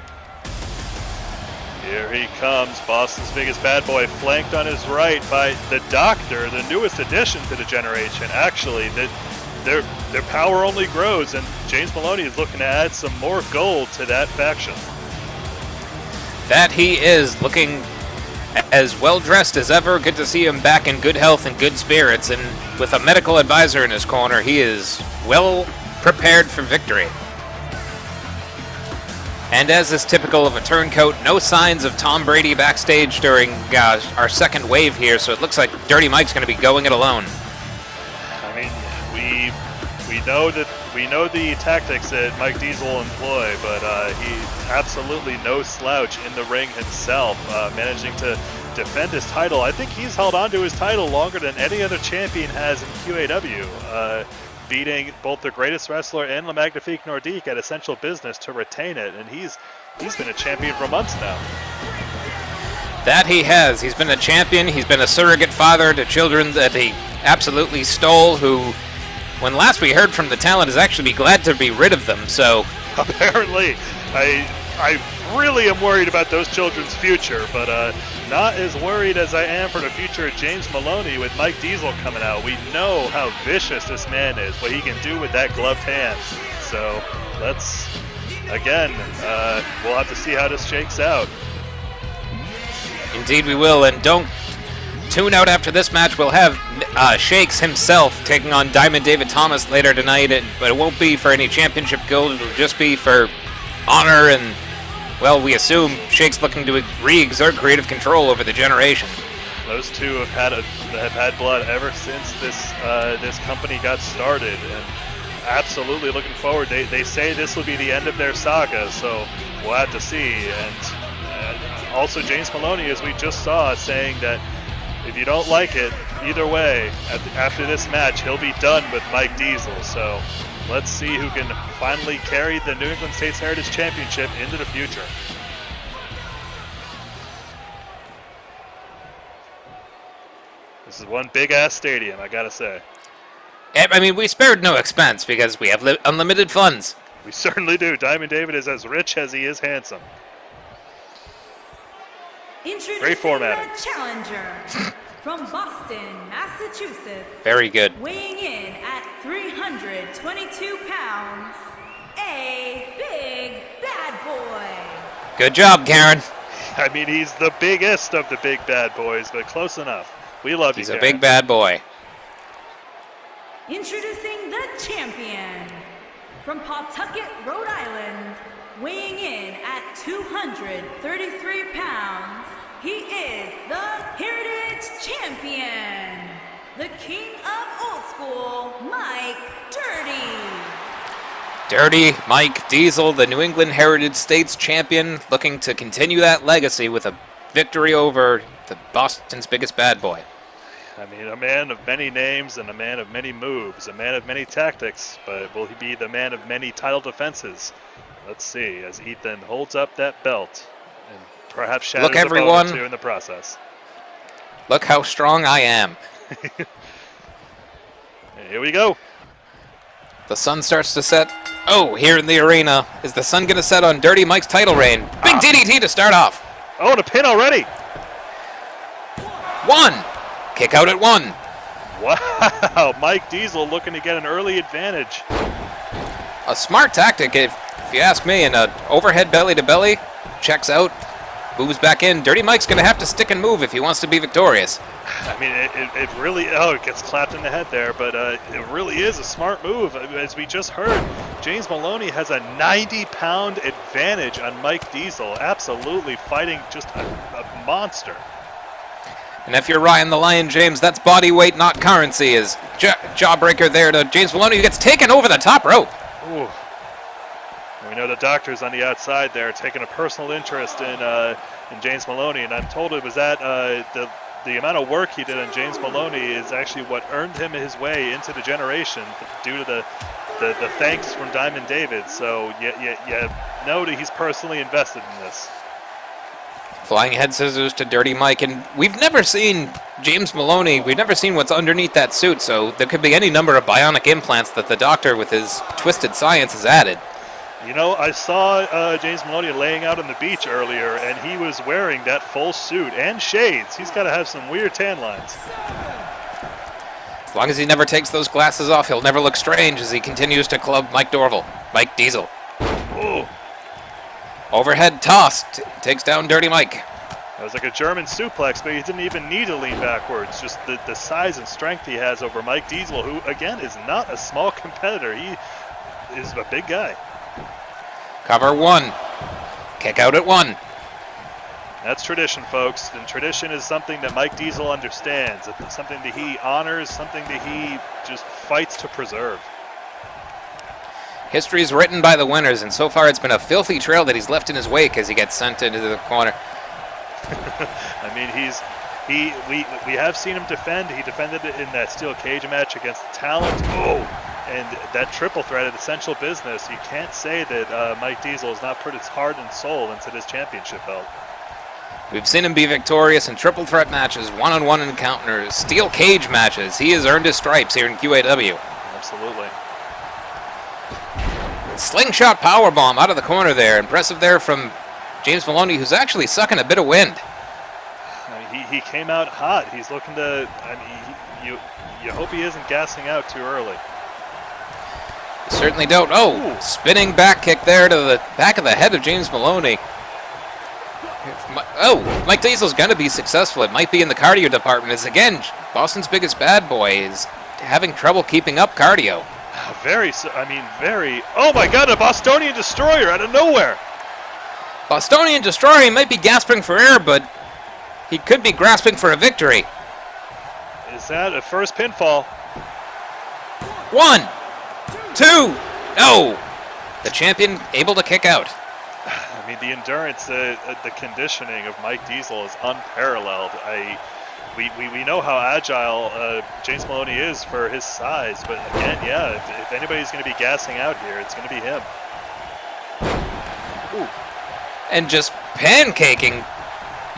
Here he comes, Boston's biggest bad boy, flanked on his right by the Doctor, the newest addition to the generation. Actually, their power only grows, and James Melloni is looking to add some more gold to that faction. That he is, looking as well-dressed as ever. Good to see him back in good health and good spirits, and with a medical advisor in his corner, he is well prepared for victory. And as is typical of a turncoat, no signs of Tom Brady backstage during our second wave here, so it looks like Dirty Mike's going to be going it alone. I mean, we know the tactics that Mike Diesel employ, but he's absolutely no slouch in the ring himself, managing to defend his title. I think he's held on to his title longer than any other champion has in QAW. Beating both the Greatest Wrestler and Le Magnifique Nordique at Essential Business to retain it, and he's been a champion for months now. That he has. He's been a champion. He's been a surrogate father to children that he absolutely stole, who, when last we heard from the talent, is actually glad to be rid of them, so... Apparently. I really am worried about those children's future, but not as worried as I am for the future of James Melloni with Mike Diesel coming out. We know how vicious this man is, what he can do with that gloved hand. So let's, again, we'll have to see how this shakes out. Indeed we will, and don't tune out after this match. We'll have Shakes himself taking on Diamond David Thomas later tonight, but it won't be for any championship gold. It'll just be for honor, and, well, we assume Shakes looking to re-exert creative control over the generation. Those two have had blood ever since this company got started, and absolutely looking forward. They say this will be the end of their saga, so we'll have to see. And also James Melloni, as we just saw, saying that if you don't like it, either way, after this match, he'll be done with Mike Diesel. So let's see who can finally carry the New England States Heritage Championship into the future. This is one big-ass stadium, I gotta say. I mean, we spared no expense because we have unlimited funds. We certainly do. Diamond David is as rich as he is handsome. Great formatting. The challenger from Boston, Massachusetts. Very good. Weighing in at 322 pounds, a big bad boy. Good job, Karen. I mean, he's the biggest of the big bad boys, but close enough. We love you, He's Karen. a big bad boy. Introducing the champion from Pawtucket, Rhode Island, weighing in at 233 pounds, he is the Heritage Champion, the King of Old School, Mike Dirty Mike Diesel, the New England Heritage States Champion, looking to continue that legacy with a victory over the Boston's biggest bad boy. I mean, a man of many names and a man of many moves, a man of many tactics, but will he be the man of many title defenses? Let's see, as Ethan holds up that belt and perhaps shatters Look, a everyone. bone or two in the process. Look how strong I am. Here we go. The sun starts to set. Oh, here in the arena. Is the sun going to set on Dirty Mike's title reign? Big DDT to start off. Oh, and a pin already. 1. Kick out at 1. Wow, Mike Diesel looking to get an early advantage. A smart tactic, if you ask me, and an overhead belly to belly. Checks out. Moves back in. Dirty Mike's going to have to stick and move if he wants to be victorious. I mean, it really, it gets clapped in the head there, but it really is a smart move. As we just heard, James Melloni has a 90-pound advantage on Mike Diesel, absolutely fighting just a monster. And if you're Ryan the Lion James, that's body weight, not currency, is jawbreaker there to James Melloni, who gets taken over the top rope. Ooh. We know the doctor's on the outside there, taking a personal interest in James Melloni, and I'm told it was that the amount of work he did on James Melloni is actually what earned him his way into the generation due to the thanks from Diamond David. So you know that he's personally invested in this. Flying head scissors to Dirty Mike, and we've never seen James Melloni, we've never seen what's underneath that suit, so there could be any number of bionic implants that the doctor with his twisted science has added. You know, I saw James Melloni laying out on the beach earlier, and he was wearing that full suit and shades. He's got to have some weird tan lines. As long as he never takes those glasses off, he'll never look strange as he continues to club Mike Diesel. Oh. Overhead toss, takes down Dirty Mike. That was like a German suplex, but he didn't even need to lean backwards. Just the size and strength he has over Mike Diesel, who, again, is not a small competitor. He is a big guy. Cover 1. Kick out at 1. That's tradition, folks. And tradition is something that Mike Diesel understands. It's something that he honors, something that he just fights to preserve. History is written by the winners, and so far it's been a filthy trail that he's left in his wake as he gets sent into the corner. I mean, we have seen him defend. He defended it in that steel cage match against Talent. Oh! And that triple threat at Essential Business, you can't say that Mike Diesel has not put his heart and soul into this championship belt. We've seen him be victorious in triple threat matches, one-on-one encounters, steel cage matches. He has earned his stripes here in QAW. Absolutely. Slingshot powerbomb out of the corner there. Impressive there from James Melloni, who's actually sucking a bit of wind. He came out hot. He's looking to, I mean, you hope he isn't gassing out too early. Certainly don't. Oh, ooh. Spinning back kick there to the back of the head of James Melloni. Oh, Mike Diesel's going to be successful. It might be in the cardio department. As again, Boston's biggest bad boy is having trouble keeping up cardio. Very. Oh my God, a Bostonian Destroyer out of nowhere. Bostonian Destroyer, he might be gasping for air, but he could be grasping for a victory. Is that a first pinfall? 1, 2, no! The champion able to kick out. I mean, the endurance, the conditioning of Mike Diesel is unparalleled. We know how agile James Melloni is for his size, but again, yeah, if anybody's going to be gassing out here, it's going to be him. Ooh. And just pancaking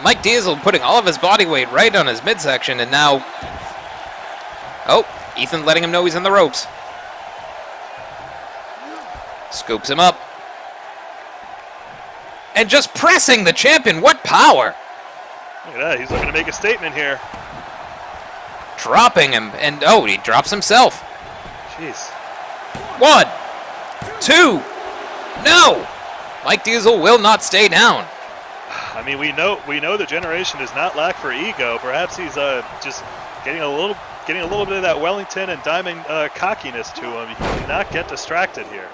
Mike Diesel, putting all of his body weight right on his midsection, and now... Oh, Ethan letting him know he's in the ropes. Scoops him up. And just pressing the champion. What power! Look at that. He's looking to make a statement here. Dropping him. And, oh, he drops himself. Jeez. 1, 2. No! Mike Diesel will not stay down. I mean, we know the generation does not lack for ego. Perhaps he's just getting a little bit of that Wellington and Diamond cockiness to him. He cannot get distracted here.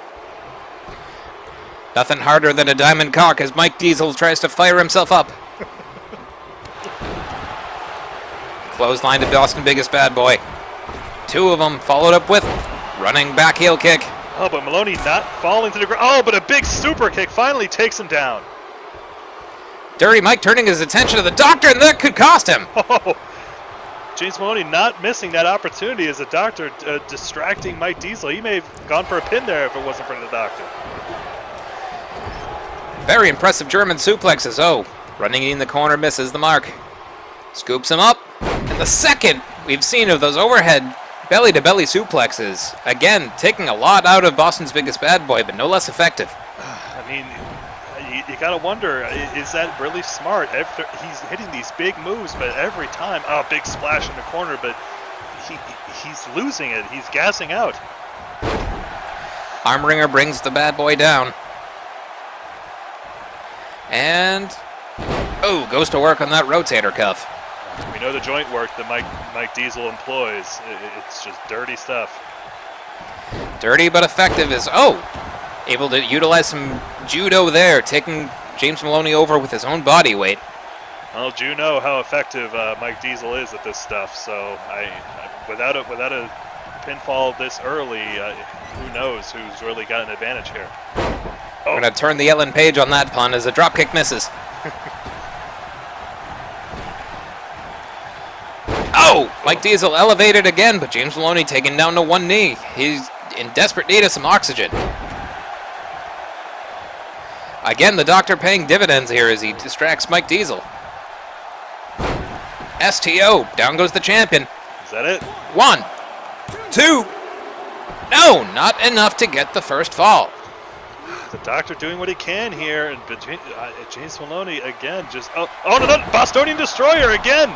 Nothing harder than a diamond cock as Mike Diesel tries to fire himself up. Clothesline to Boston biggest bad boy. 2 of them followed up with running back heel kick. Oh, but Melloni not falling to the ground. Oh, but a big super kick finally takes him down. Dirty Mike turning his attention to the doctor, and that could cost him. Oh. James Melloni not missing that opportunity as a doctor distracting Mike Diesel. He may have gone for a pin there if it wasn't for the doctor. Very impressive German suplexes. Oh, running in the corner, misses the mark. Scoops him up. And the second we've seen of those overhead belly-to-belly suplexes. Again, taking a lot out of Boston's biggest bad boy, but no less effective. I mean, you gotta wonder, is that really smart? He's hitting these big moves, but every time, oh, big splash in the corner, but he's losing it. He's gassing out. Armbringer brings the bad boy down. And, oh, goes to work on that rotator cuff. We know the joint work that Mike Diesel employs. It's just dirty stuff. Dirty but effective is, able to utilize some judo there, taking James Melloni over with his own body weight. Well, you know how effective Mike Diesel is at this stuff, so without a pinfall this early, who knows who's really got an advantage here. We're going to turn the Ellen Page on that pun as a dropkick misses. Mike Diesel elevated again, but James Melloni taken down to one knee. He's in desperate need of some oxygen. Again, the doctor paying dividends here as he distracts Mike Diesel. STO, down goes the champion. Is that it? 1, 2. No, not enough to get the first fall. The doctor doing what he can here, and James Melloni again just no, Bostonian Destroyer again.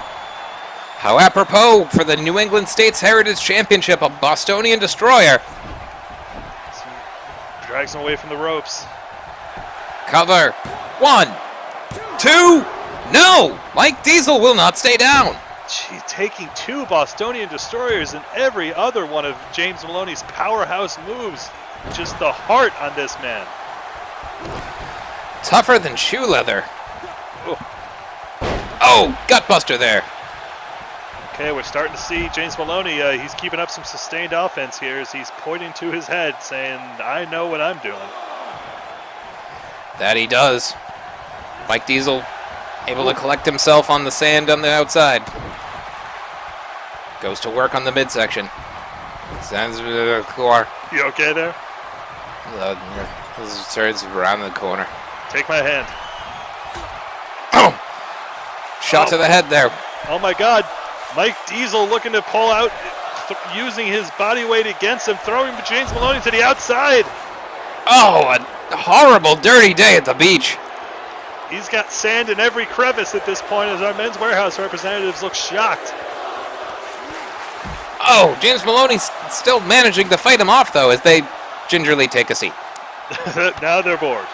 How apropos for the New England States Heritage Championship, a Bostonian Destroyer. Drags him away from the ropes. Cover. 1, 2. No! Mike Diesel will not stay down. Gee, taking 2 Bostonian Destroyers in every other one of James Melloni's powerhouse moves. Just the heart on this man. Tougher than shoe leather. Oh, gutbuster there. Okay, we're starting to see James Melloni. He's keeping up some sustained offense here as he's pointing to his head, saying, I know what I'm doing. That he does. Mike Diesel able to collect himself on the sand on the outside. Goes to work on the midsection. Sends the core. You okay there? Turns around the corner. Take my hand. Shot to the head there. Oh my God. Mike Diesel looking to pull out, using his body weight against him, throwing James Melloni to the outside. Oh, a horrible, dirty day at the beach. He's got sand in every crevice at this point as our Men's Warehouse representatives look shocked. Oh, James Melloni's still managing to fight him off, though, as they gingerly take a seat. Now they're bored.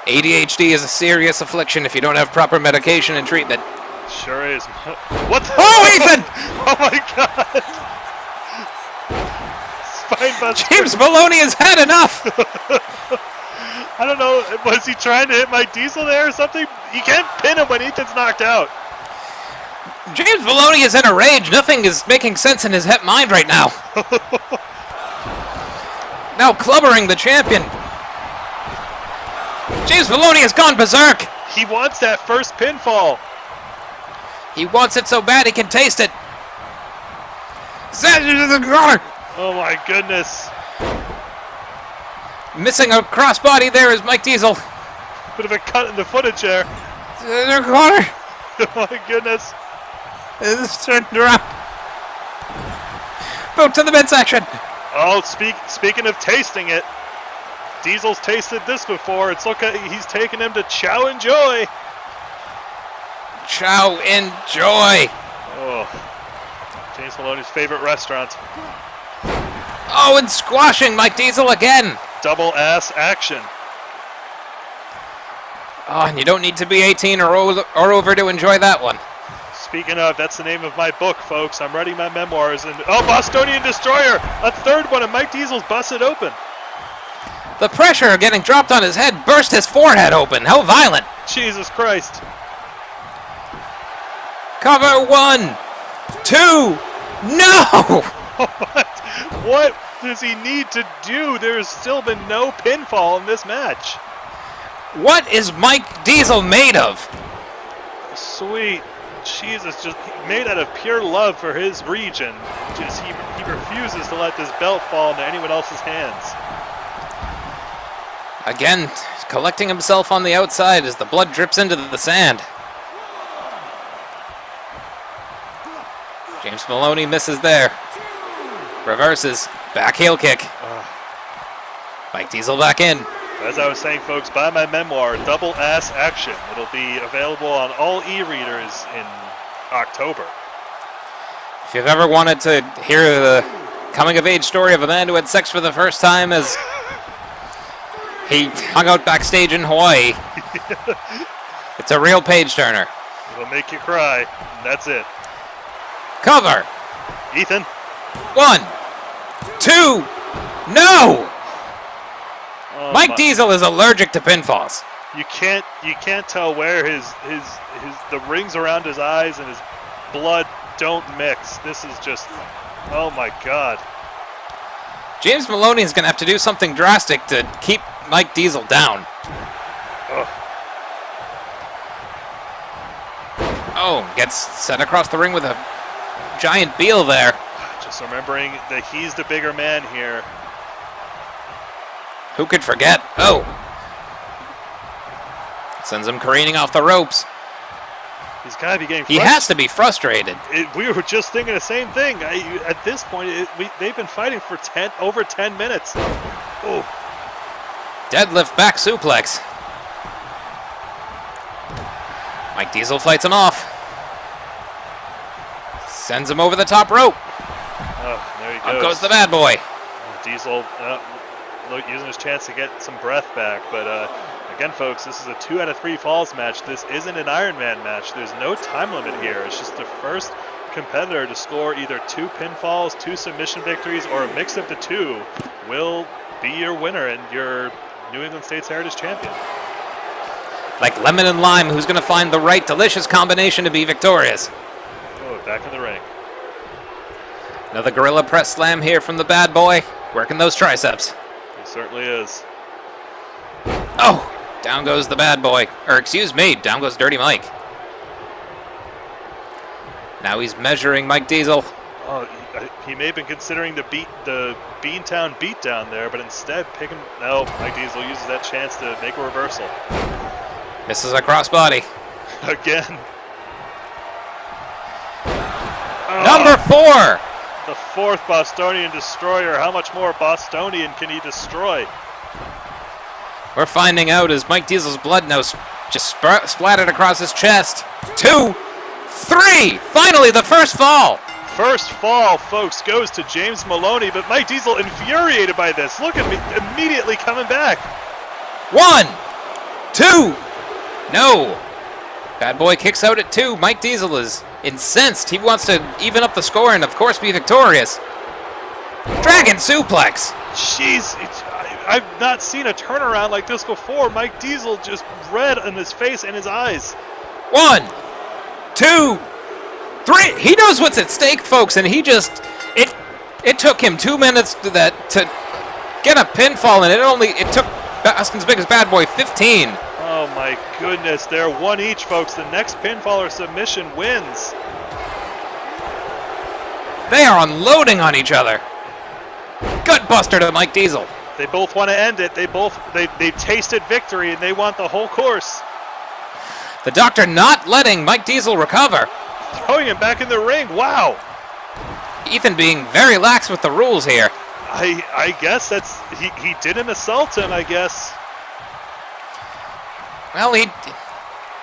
ADHD is a serious affliction if you don't have proper medication and treatment. Sure is. What the? Oh, Ethan! Oh my God! Spinebuster. James Melloni has had enough! I don't know, was he trying to hit Mike Diesel there or something? You can't pin him when Ethan's knocked out. James Melloni is in a rage. Nothing is making sense in his mind right now. Now clubbering the champion. James Melloni has gone berserk. He wants that first pinfall. He wants it so bad he can taste it. Oh my goodness. Missing a crossbody there is Mike Diesel. Bit of a cut in the footage there. Corner. Oh my goodness. It's turned around. Boot to the midsection. Oh, speaking of tasting it, Diesel's tasted this before. It's he's taking him to Chow Enjoy. Chow Enjoy. Oh, James Melloni's favorite restaurant. Oh, and squashing Mike Diesel again. Double ass action. Oh, and you don't need to be 18 or over to enjoy that one. Speaking of, that's the name of my book, folks. I'm writing my memoirs, and Bostonian Destroyer, a third one, and Mike Diesel's busted open. The pressure of getting dropped on his head burst his forehead open. How violent. Jesus Christ. Cover 1, 2, no! What does he need to do? There's still been no pinfall in this match. What is Mike Diesel made of? Sweet Jesus, just made out of pure love for his region. Just he refuses to let this belt fall into anyone else's hands. Again, collecting himself on the outside as the blood drips into the sand. James Melloni misses there. Reverses. Back heel kick. Mike Diesel back in. As I was saying, folks, buy my memoir, Double Ass Action. It'll be available on all e-readers in October. If you've ever wanted to hear the coming-of-age story of a man who had sex for the first time as he hung out backstage in Hawaii, it's a real page-turner. It'll make you cry. And that's it. Cover. Ethan. 1, 2, no! Oh, Mike Diesel is allergic to pinfalls. You can't tell where the rings around his eyes and his blood don't mix. This is just, oh my God. James Melloni is going to have to do something drastic to keep Mike Diesel down. Ugh. Oh, gets set across the ring with a giant Beal there. Just remembering that he's the bigger man here. Who could forget? Oh. Sends him careening off the ropes. He's got to be getting He has to be frustrated. We were just thinking the same thing. At this point, they've been fighting for over 10 minutes. Oh. Deadlift back suplex. Mike Diesel fights him off. Sends him over the top rope. Oh, there he goes. Up goes the bad boy. Diesel using his chance to get some breath back. But again, folks, this is a 2 out of 3 falls match. This isn't an Iron Man match. There's no time limit here. It's just the first competitor to score either 2 pinfalls, 2 submission victories, or a mix of the 2 will be your winner and your New England States Heritage Champion. Like lemon and lime, who's going to find the right delicious combination to be victorious? Oh, back in the ring. Another gorilla press slam here from the bad boy, working those triceps. He certainly is. Oh, down goes the bad boy. Or excuse me, down goes Dirty Mike. Now he's measuring Mike Diesel. Oh, he may have been considering the Beantown beatdown there, but instead no, Mike Diesel uses that chance to make a reversal. Misses a crossbody. Again. Number 4! The 4th Bostonian Destroyer. How much more Bostonian can he destroy? We're finding out as Mike Diesel's blood now just splattered across his chest. 2, 3! Finally, the first fall! First fall, folks, goes to James Melloni, but Mike Diesel infuriated by this. Look at me, immediately coming back. 1, 2, no! Bad boy kicks out at 2. Mike Diesel is incensed. He wants to even up the score and, of course, be victorious. Dragon suplex! Jeez, I've not seen a turnaround like this before. Mike Diesel just red in his face and his eyes. 1, 2, 3. He knows what's at stake, folks, and he just it took him 2 minutes to get a pinfall, and it took Boston's biggest bad boy 15. Oh my goodness, they're 1 each, folks. The next pinfall or submission wins. They are unloading on each other. Gutbuster to Mike Diesel. They both want to end it. They tasted victory and they want the whole course. The doctor not letting Mike Diesel recover. Throwing him back in the ring. Wow. Ethan being very lax with the rules here. I guess that's he didn't assault him, I guess. Well, he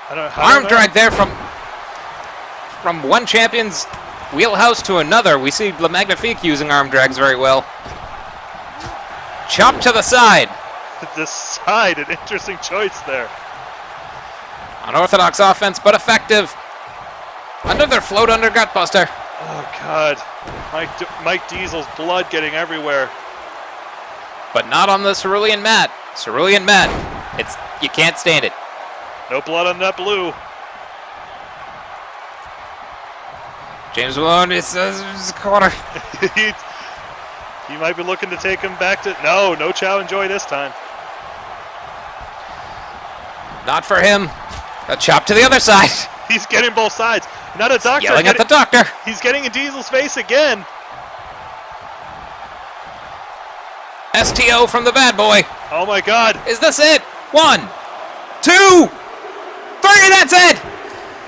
arm drag there from one champion's wheelhouse to another. We see Le Magnifique using arm drags very well. Chop to the side. The side, an interesting choice there. Unorthodox offense, but effective. Another float under gutbuster. Oh God, Mike Diesel's blood getting everywhere. But not on the cerulean mat. Cerulean mat. You can't stand it. No blood on that blue. James Melloni says corner. He might be looking to take him back to... No chow and joy this time. Not for him. A chop to the other side. He's getting both sides. Not a doctor. Yelling at the doctor. He's getting in Diesel's face again. STO from the bad boy. Oh my God. Is this it? 1, 2, 3, that's it!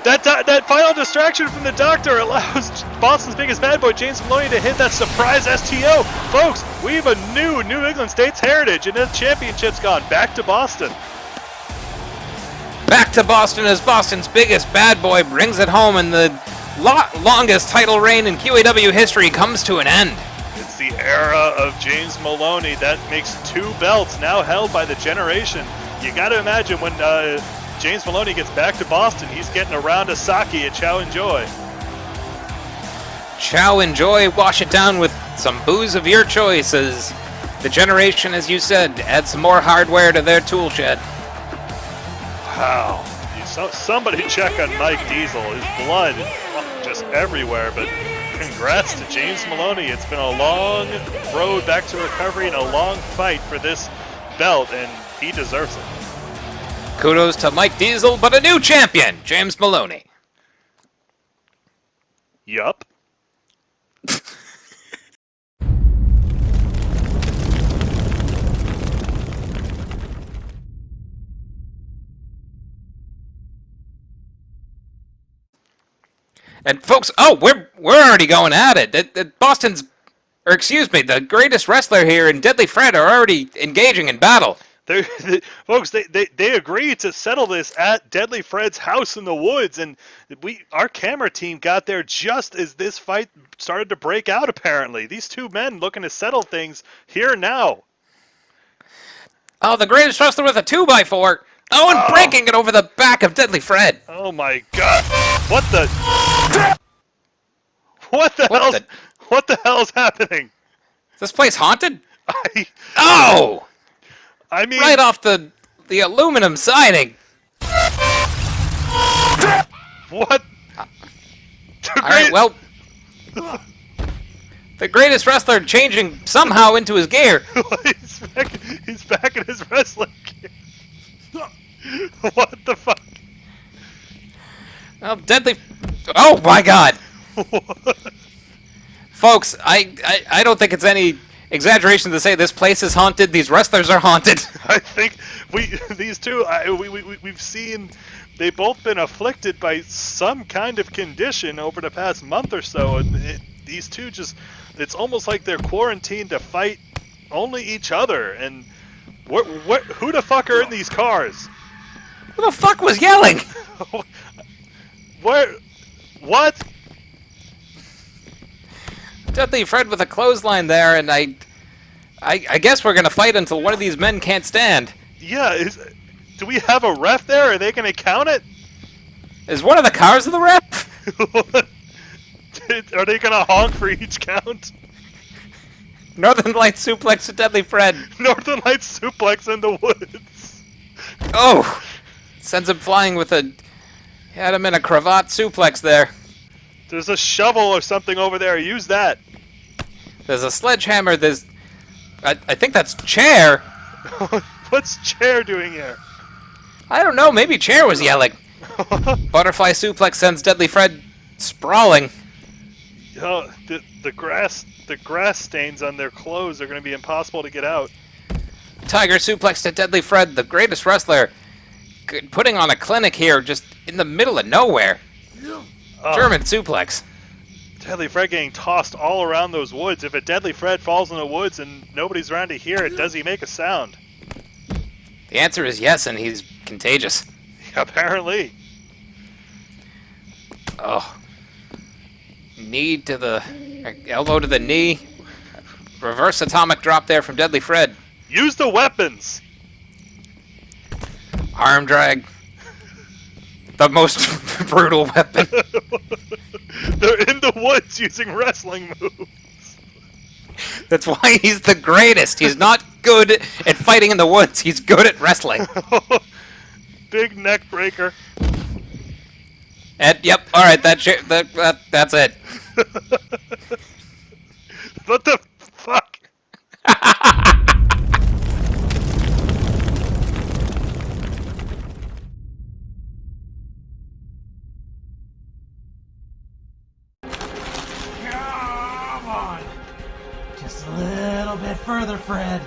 That final distraction from the doctor allows Boston's biggest bad boy, James Melloni, to hit that surprise STO. Folks, we have a new New England States heritage, and the championship's gone back to Boston. Back to Boston as Boston's biggest bad boy brings it home, and the longest title reign in QAW history comes to an end. It's the era of James Melloni. That makes 2 belts now held by the generation. You got to imagine when James Melloni gets back to Boston, he's getting a round of sake at Chow Enjoy. Chow Enjoy, wash it down with some booze of your choice as the generation, as you said, add some more hardware to their tool shed. Wow. Somebody check on Mike Diesel. His blood just everywhere, but congrats to James Melloni. It's been a long road back to recovery and a long fight for this belt, and he deserves it. Kudos to Mike Diesel, but a new champion, James Melloni. Yup. And folks, we're already going at it. Boston's, or excuse me, the greatest wrestler here and Deadly Fred are already engaging in battle. Folks, they agreed to settle this at Deadly Fred's house in the woods, and our camera team got there just as this fight started to break out, apparently. These 2 men looking to settle things here now. Oh, the greatest wrestler with a 2x4. Oh, and breaking it over the back of Deadly Fred. Oh my God. What the hell's happening? Is this place haunted? I mean, right off the aluminum siding. What? Alright, well, the greatest wrestler changing somehow into his gear. He's back in his wrestling gear. What the fuck? Oh, Deadly... Oh, my God. Folks, I don't think it's any exaggeration to say this place is haunted. These wrestlers are haunted. I think these 2, we've seen... They've both been afflicted by some kind of condition over the past month or so. And these 2 just... It's almost like they're quarantined to fight only each other. And who the fuck are in these cars? Who the fuck was yelling? Where? What? Deadly Fred with a clothesline there, and I guess we're gonna fight until one of these men can't stand. Yeah, do we have a ref there? Are they gonna count it? Is one of the cars of the ref? Are they gonna honk for each count? Northern Light suplex to Deadly Fred. Northern Light suplex in the woods. Oh! Sends him flying with a... Had him in a cravat suplex there. There's a shovel or something over there. Use that. There's a sledgehammer. There's... I think that's Chair. What's Chair doing here? I don't know. Maybe Chair was yelling. Butterfly suplex sends Deadly Fred sprawling. Oh, the grass stains on their clothes are going to be impossible to get out. Tiger suplex to Deadly Fred, the greatest wrestler. Putting on a clinic here just in the middle of nowhere. German suplex. Deadly Fred getting tossed all around those woods. If a Deadly Fred falls in the woods and nobody's around to hear it, does he make a sound? The answer is yes, and he's contagious. Apparently. Oh. Knee to the... elbow to the knee. Reverse atomic drop there from Deadly Fred. Use the weapons! Arm drag. The most brutal weapon. They're in the woods using wrestling moves. That's why he's the greatest. He's not good at fighting in the woods. He's good at wrestling. Big neck breaker. And yep, all right, that's it. What the fuck? little bit further, Fred.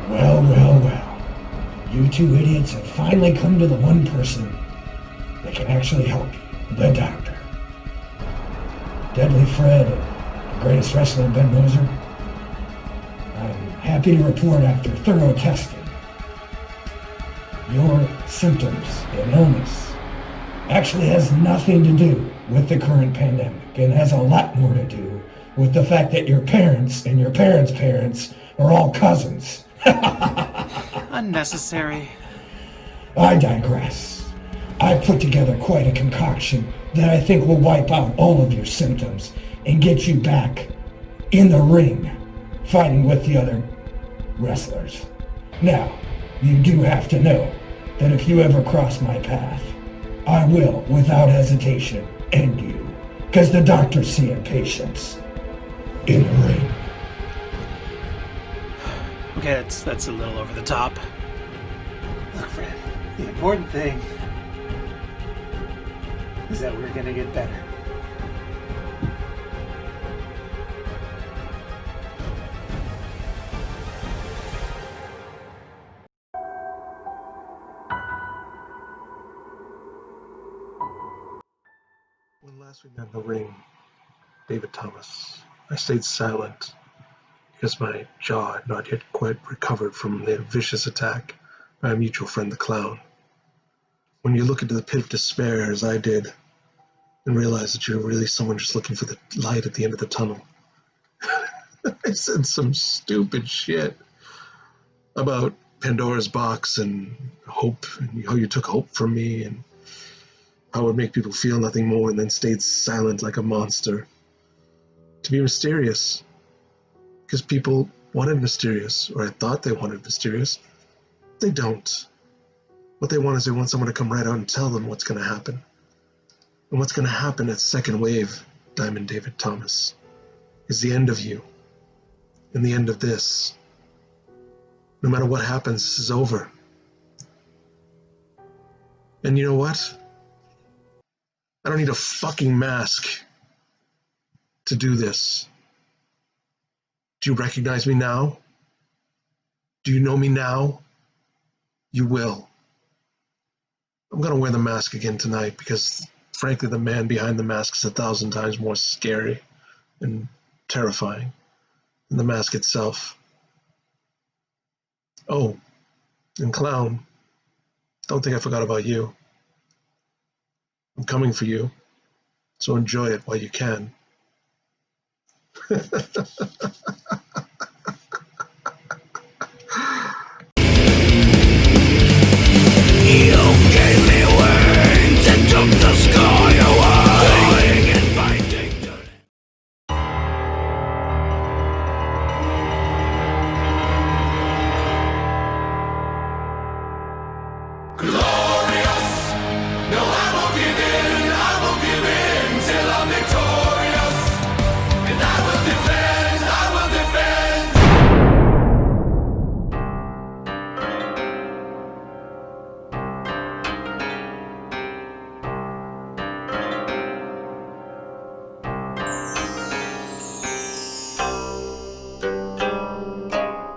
Well, well, well. You two idiots have finally come to the one person that can actually help you, the doctor. Deadly Fred, the greatest wrestler, Ben Moser. I'm happy to report after thorough testing, your symptoms and illness actually has nothing to do with the current pandemic and has a lot more to do with the fact that your parents and your parents' parents are all cousins. Unnecessary. I digress. I put together quite a concoction that I think will wipe out all of your symptoms and get you back in the ring fighting with the other wrestlers. Now, you do have to know that if you ever cross my path, I will, without hesitation, end you. Because the doctor's seeing patients in the ring. Okay, that's a little over the top. Look, Fred, the important thing is that we're gonna get better. When last we met in the ring, David Thomas, I stayed silent because my jaw had not yet quite recovered from the vicious attack by a mutual friend, the Clown. When you look into the pit of despair, as I did, and realize that you're really someone just looking for the light at the end of the tunnel, I said some stupid shit about Pandora's box and hope, and how you took hope from me, and how it would make people feel nothing more, and then stayed silent like a monster. To be mysterious. Because people wanted mysterious, or I thought they wanted mysterious. They don't. What they want is they want someone to come right out and tell them what's going to happen. And what's going to happen at Second Wave, Diamond David Thomas, is the end of you. And the end of this. No matter what happens, this is over. And you know what? I don't need a fucking mask to do this. Do you recognize me now? Do you know me now? You will. I'm gonna wear the mask again tonight because, frankly, the man behind the mask is 1,000 times more scary and terrifying than the mask itself. Oh, and Clown, don't think I forgot about you. I'm coming for you, so enjoy it while you can.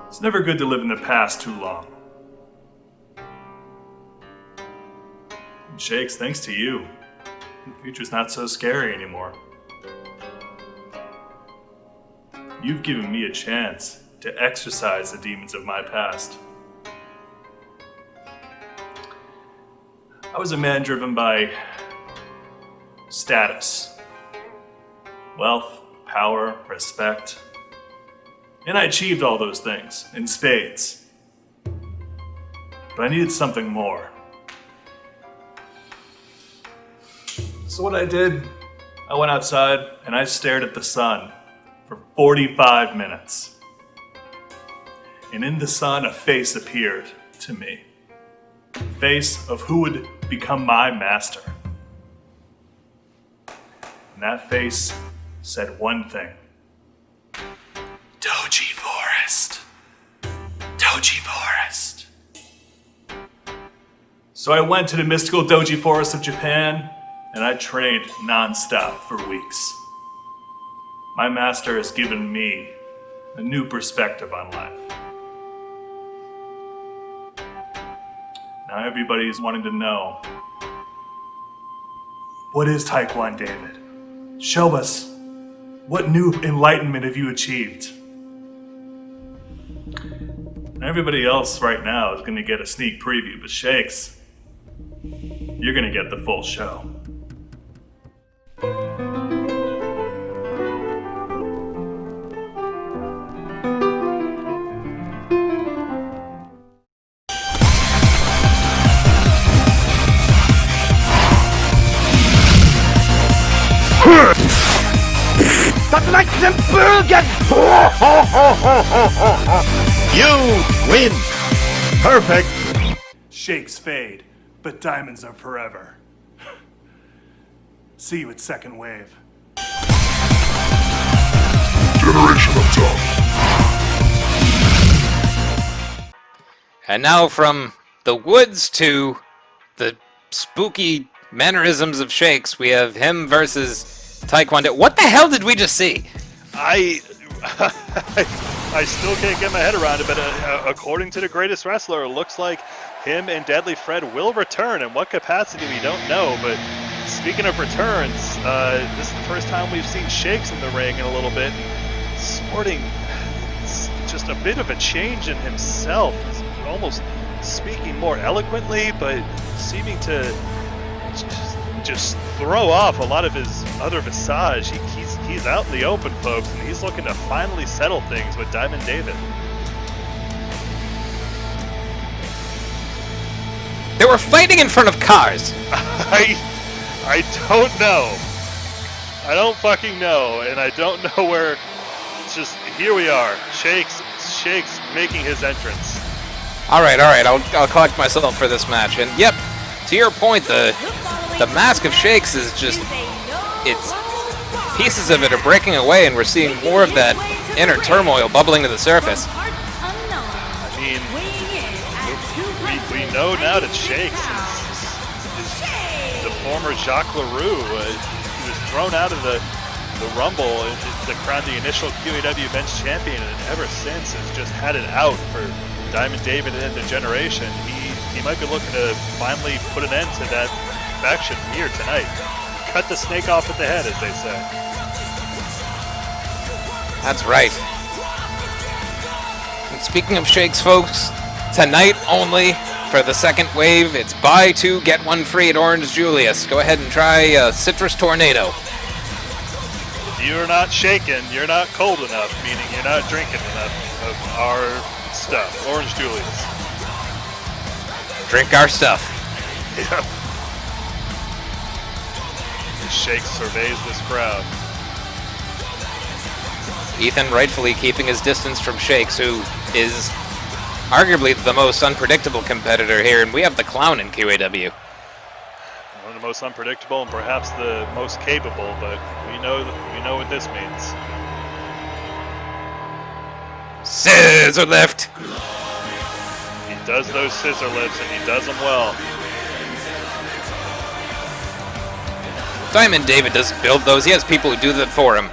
It's never good to live in the past too long. And Shakes, thanks to you, the future's not so scary anymore. You've given me a chance to exorcise the demons of my past. I was a man driven by status, wealth, power, respect. And I achieved all those things in spades. But I needed something more. So what I did, I went outside and I stared at the sun for 45 minutes. And in the sun, a face appeared to me. The face of who would become my master. And that face said one thing. Doji Forest. Doji Forest. So I went to the mystical Doji Forest of Japan, and I trained non-stop for weeks. My master has given me a new perspective on life. Now everybody's wanting to know, what is Taekwon David? Show us, what new enlightenment have you achieved? Everybody else right now is going to get a sneak preview, but Shakes, you're going to get the full show. That's like the burger! You win! Perfect! Shakes fade, but diamonds are forever. See you at second wave. Generation of Tough. And now from the woods to the spooky mannerisms of Shakes, we have him versus Taekwondo. What the hell did we just see? I still can't get my head around it, but according to the greatest wrestler, it looks like him and Deadly Fred will return. In what capacity, we don't know, but speaking of returns, this is the first time we've seen Shakes in the ring in a little bit, sporting just a bit of a change in himself. He's almost speaking more eloquently, but seeming to just throw off a lot of his other visage. He's out in the open, folks, and he's looking to finally settle things with Diamond David. They were fighting in front of cars. I don't know. I don't fucking know, and I don't know where. It's just, here we are. Shakes making his entrance. All right. I'll collect myself for this match. And yep, to your point, the mask of Shakes is just, it's pieces of it are breaking away, and we're seeing more of that inner turmoil bubbling to the surface. I mean, we know now that Shakes is the former Jacques LaRue. He was thrown out of the Rumble to crown the initial QAW Bench Champion, and ever since has just had it out for Diamond David and the Generation. He might be looking to finally put an end to that faction here tonight. Cut the snake off at the head, as they say. That's right. And speaking of Shakes, folks, tonight only for the second wave, it's buy two, get one free at Orange Julius. Go ahead and try Citrus Tornado. If you're not shaken, you're not cold enough, meaning you're not drinking enough of our stuff. Orange Julius. Drink our stuff. Yep. Shakes surveys this crowd. Ethan rightfully keeping his distance from Shakes, who is arguably the most unpredictable competitor here, and we have the Clown in QAW. One of the most unpredictable and perhaps the most capable, but we know what this means. Scissor lift. He does those scissor lifts, and he does them well. Diamond David doesn't build those. He has people who do that for him.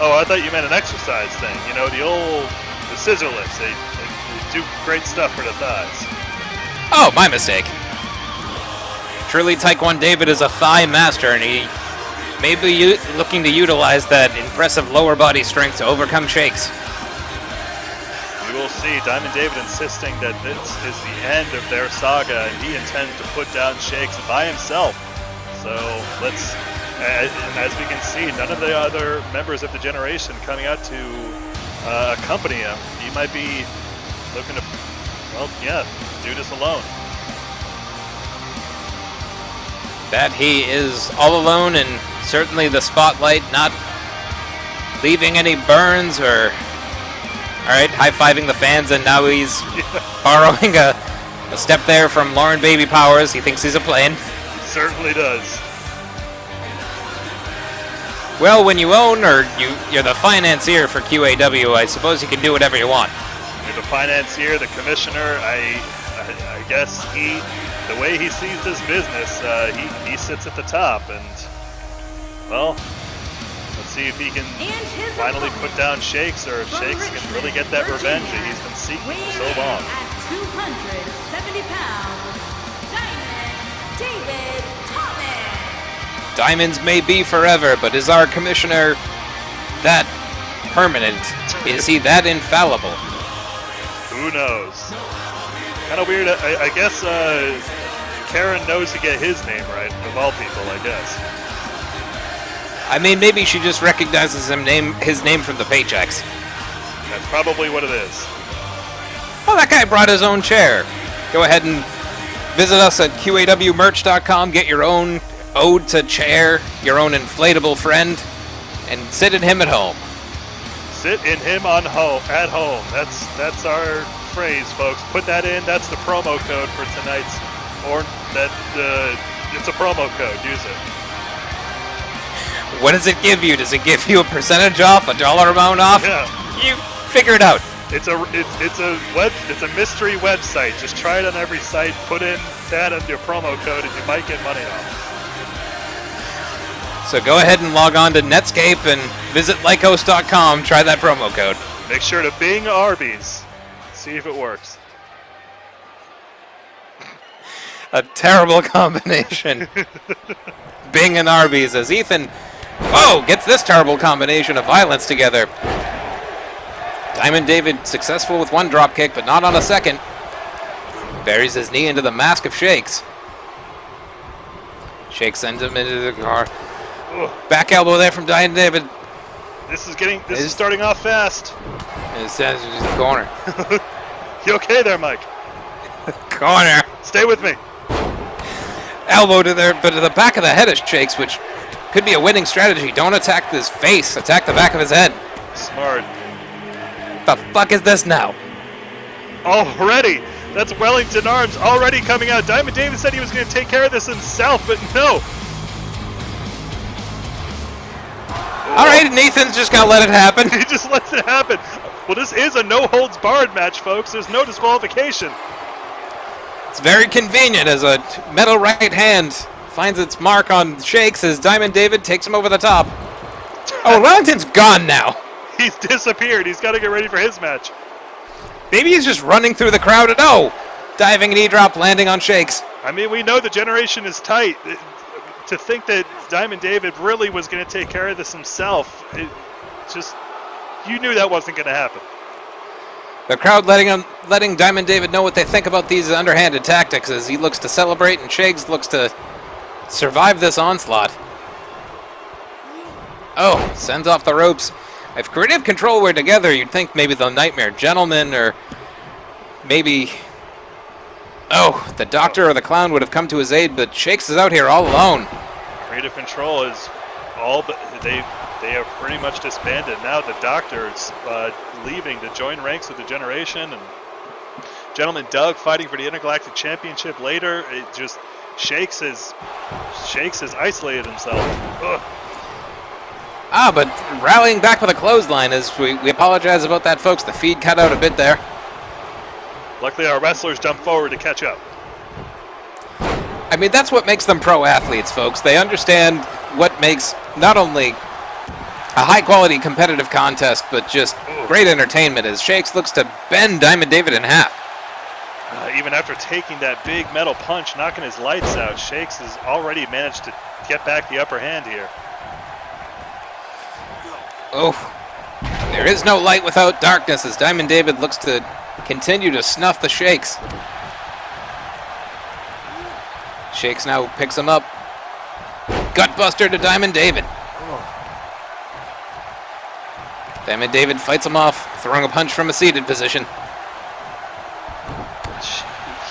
Oh, I thought you meant an exercise thing. You know, the scissor lifts. They do great stuff for the thighs. Oh, my mistake. Truly, Taekwon David is a thigh master, and he may be looking to utilize that impressive lower body strength to overcome Shakes. We will see. Diamond David insisting that this is the end of their saga, and he intends to put down Shakes by himself. So let's, as we can see, none of the other members of the Generation coming out to accompany him. He might be looking to, well, yeah, do this alone. That he is all alone, and certainly the spotlight not leaving any burns or... Alright, high-fiving the fans, and now he's borrowing a step there from Lauren Baby Powers. He thinks he's a plane. Certainly does. Well, when you own, or you're the financier for QAW, I suppose you can do whatever you want. You're the financier, the commissioner. I guess the way he sees this business, he sits at the top, and well, Let's see if he can finally put down Shakes, or if Shakes can really get that revenge that he's been seeking for so long. At 270 pounds, Diamond David Thomas. Diamonds may be forever, but is our commissioner that permanent? Is he that infallible? Who knows? Kind of weird. I guess Karen knows to get his name right, of all people, I guess. I mean, maybe she just recognizes his name from the paychecks. That's probably what it is. Oh, that guy brought his own chair. Go ahead and visit us at qawmerch.com. Get your own ode to chair, your own inflatable friend, and sit in him at home. Sit in him at home. That's our phrase, folks. Put that in. That's the promo code for tonight's. Or that it's a promo code. Use it. What does it give you? Does it give you a percentage off, a dollar amount off? Yeah. You figure it out. It's a mystery website. Just try it on every site. Put in that as your promo code, and you might get money off. So go ahead and log on to Netscape and visit Lycos.com. Try that promo code. Make sure to Bing Arby's. See if it works. A terrible combination. Bing and Arby's as Ethan, gets this terrible combination of violence together. Diamond David successful with one drop kick, but not on a second. Buries his knee into the mask of Shakes. Shakes sends him into the car. Back elbow there from Diamond David. This is starting off fast. It says in the corner. You okay there, Mike? Corner. Stay with me. Elbow to the back of the head of Shakes, which could be a winning strategy. Don't attack his face. Attack the back of his head. Smart. The fuck is this now? Already. That's Wellington Arms already coming out. Diamond David said he was going to take care of this himself, but no. All right, Nathan's just going to let it happen. He just lets it happen. Well, this is a no-holds-barred match, folks. There's no disqualification. It's very convenient as a metal right hand finds its mark on Shakes as Diamond David takes him over the top. Oh, Wellington's gone now. He's disappeared. He's got to get ready for his match. Maybe he's just running through the crowd and diving knee drop, landing on Shakes. I mean, we know the generation is tight. To think that Diamond David really was going to take care of this himself, you knew that wasn't going to happen. The crowd letting Diamond David know what they think about these underhanded tactics as he looks to celebrate and Shakes looks to survive this onslaught. Sends off the ropes. If Creative Control were together, you'd think maybe the Nightmare Gentleman or maybe... the Doctor or the Clown would have come to his aid, but Shakes is out here all alone. Creative Control is all but... They are pretty much disbanded. Now the Doctor is leaving to join ranks with the Generation, and Gentleman Doug fighting for the Intergalactic Championship later. It just... Shakes has isolated himself. Ugh. But rallying back with a clothesline as we apologize about that, folks. The feed cut out a bit there. Luckily, our wrestlers jumped forward to catch up. I mean, that's what makes them pro athletes, folks. They understand what makes not only a high-quality competitive contest, but just great entertainment as Shakes looks to bend Diamond David in half. Even after taking that big metal punch, knocking his lights out, Shakes has already managed to get back the upper hand here. There is no light without darkness as Diamond David looks to continue to snuff the Shakes. Shakes now picks him up. Gutbuster to Diamond David. Diamond David fights him off, throwing a punch from a seated position.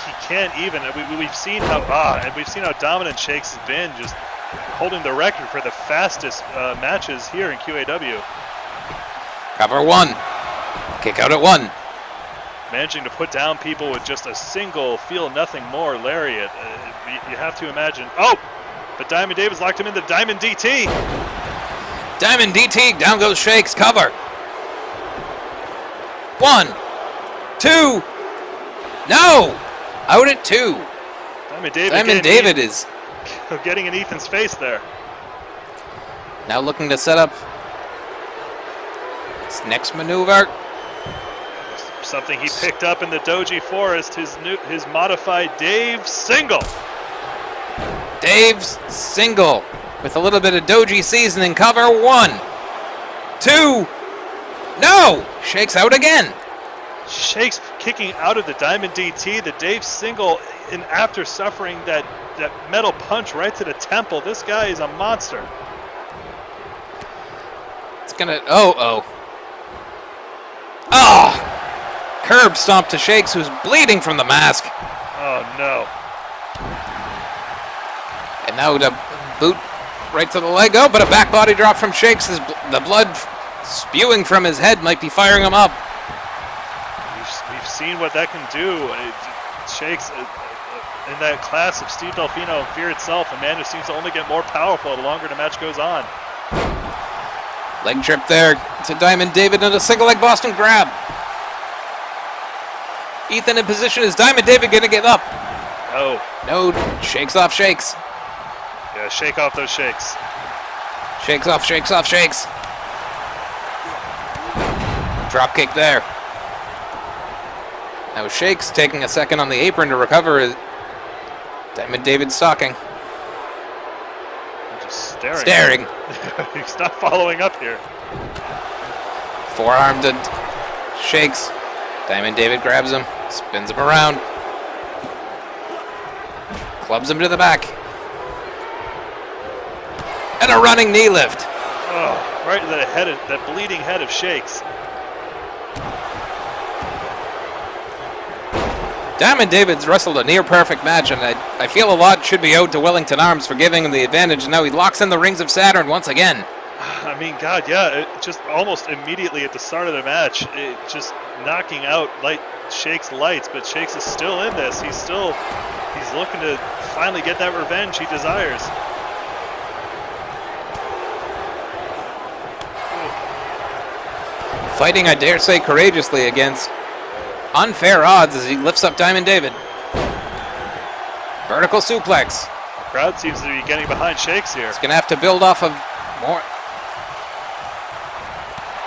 He can't even. We've seen how dominant Shakes has been, just holding the record for the fastest matches here in QAW. Cover one. Kick out at one. Managing to put down people with just a single feel nothing more lariat. You have to imagine. But Diamond David's locked him in the Diamond DT. Diamond DT, down goes Shakes, cover. 1, 2, no! Out at 2. Diamond David is getting in Ethan's face there. now looking to set up His next maneuver. Something he picked up in the Doji Forest, his modified Dave single. Dave's single with a little bit of Doji seasoning cover. 1, 2, no! Shakes out again. Shakes kicking out of the Diamond DT, the Dave single, and after suffering that metal punch right to the temple, this guy is a monster. It's gonna, oh. Curb stomp to Shakes, who's bleeding from the mask. Oh no. And now the boot right to the leg. Oh, but a back body drop from Shakes. The blood spewing from his head might be firing him up. We've seen what that can do. Shakes in that class of Steve Delfino and Fear itself, a man who seems to only get more powerful the longer the match goes on. Leg trip there to Diamond David and a single leg Boston grab. Ethan in position. Is Diamond David going to give up? No. No. Shakes off Shakes. Yeah, shake off those shakes. Shakes off, shakes off, shakes. Drop kick there. Now Shakes taking a second on the apron to recover. Diamond David stalking. Just staring. Staring. He's not following up here. Forearm to Shakes. Diamond David grabs him, spins him around. Clubs him to the back. And a running knee lift. Oh, right to that bleeding head of Shakes. Diamond David's wrestled a near-perfect match, and I feel a lot should be owed to Wellington Arms for giving him the advantage, and now he locks in the rings of Saturn once again. I mean, God, yeah, just almost immediately at the start of the match, just knocking out Shakes' lights, but Shakes is still in this. He's looking to finally get that revenge he desires. Fighting, I dare say, courageously against unfair odds as he lifts up Diamond David. Vertical suplex. Crowd seems to be getting behind Shakes here. He's going to have to build off of more.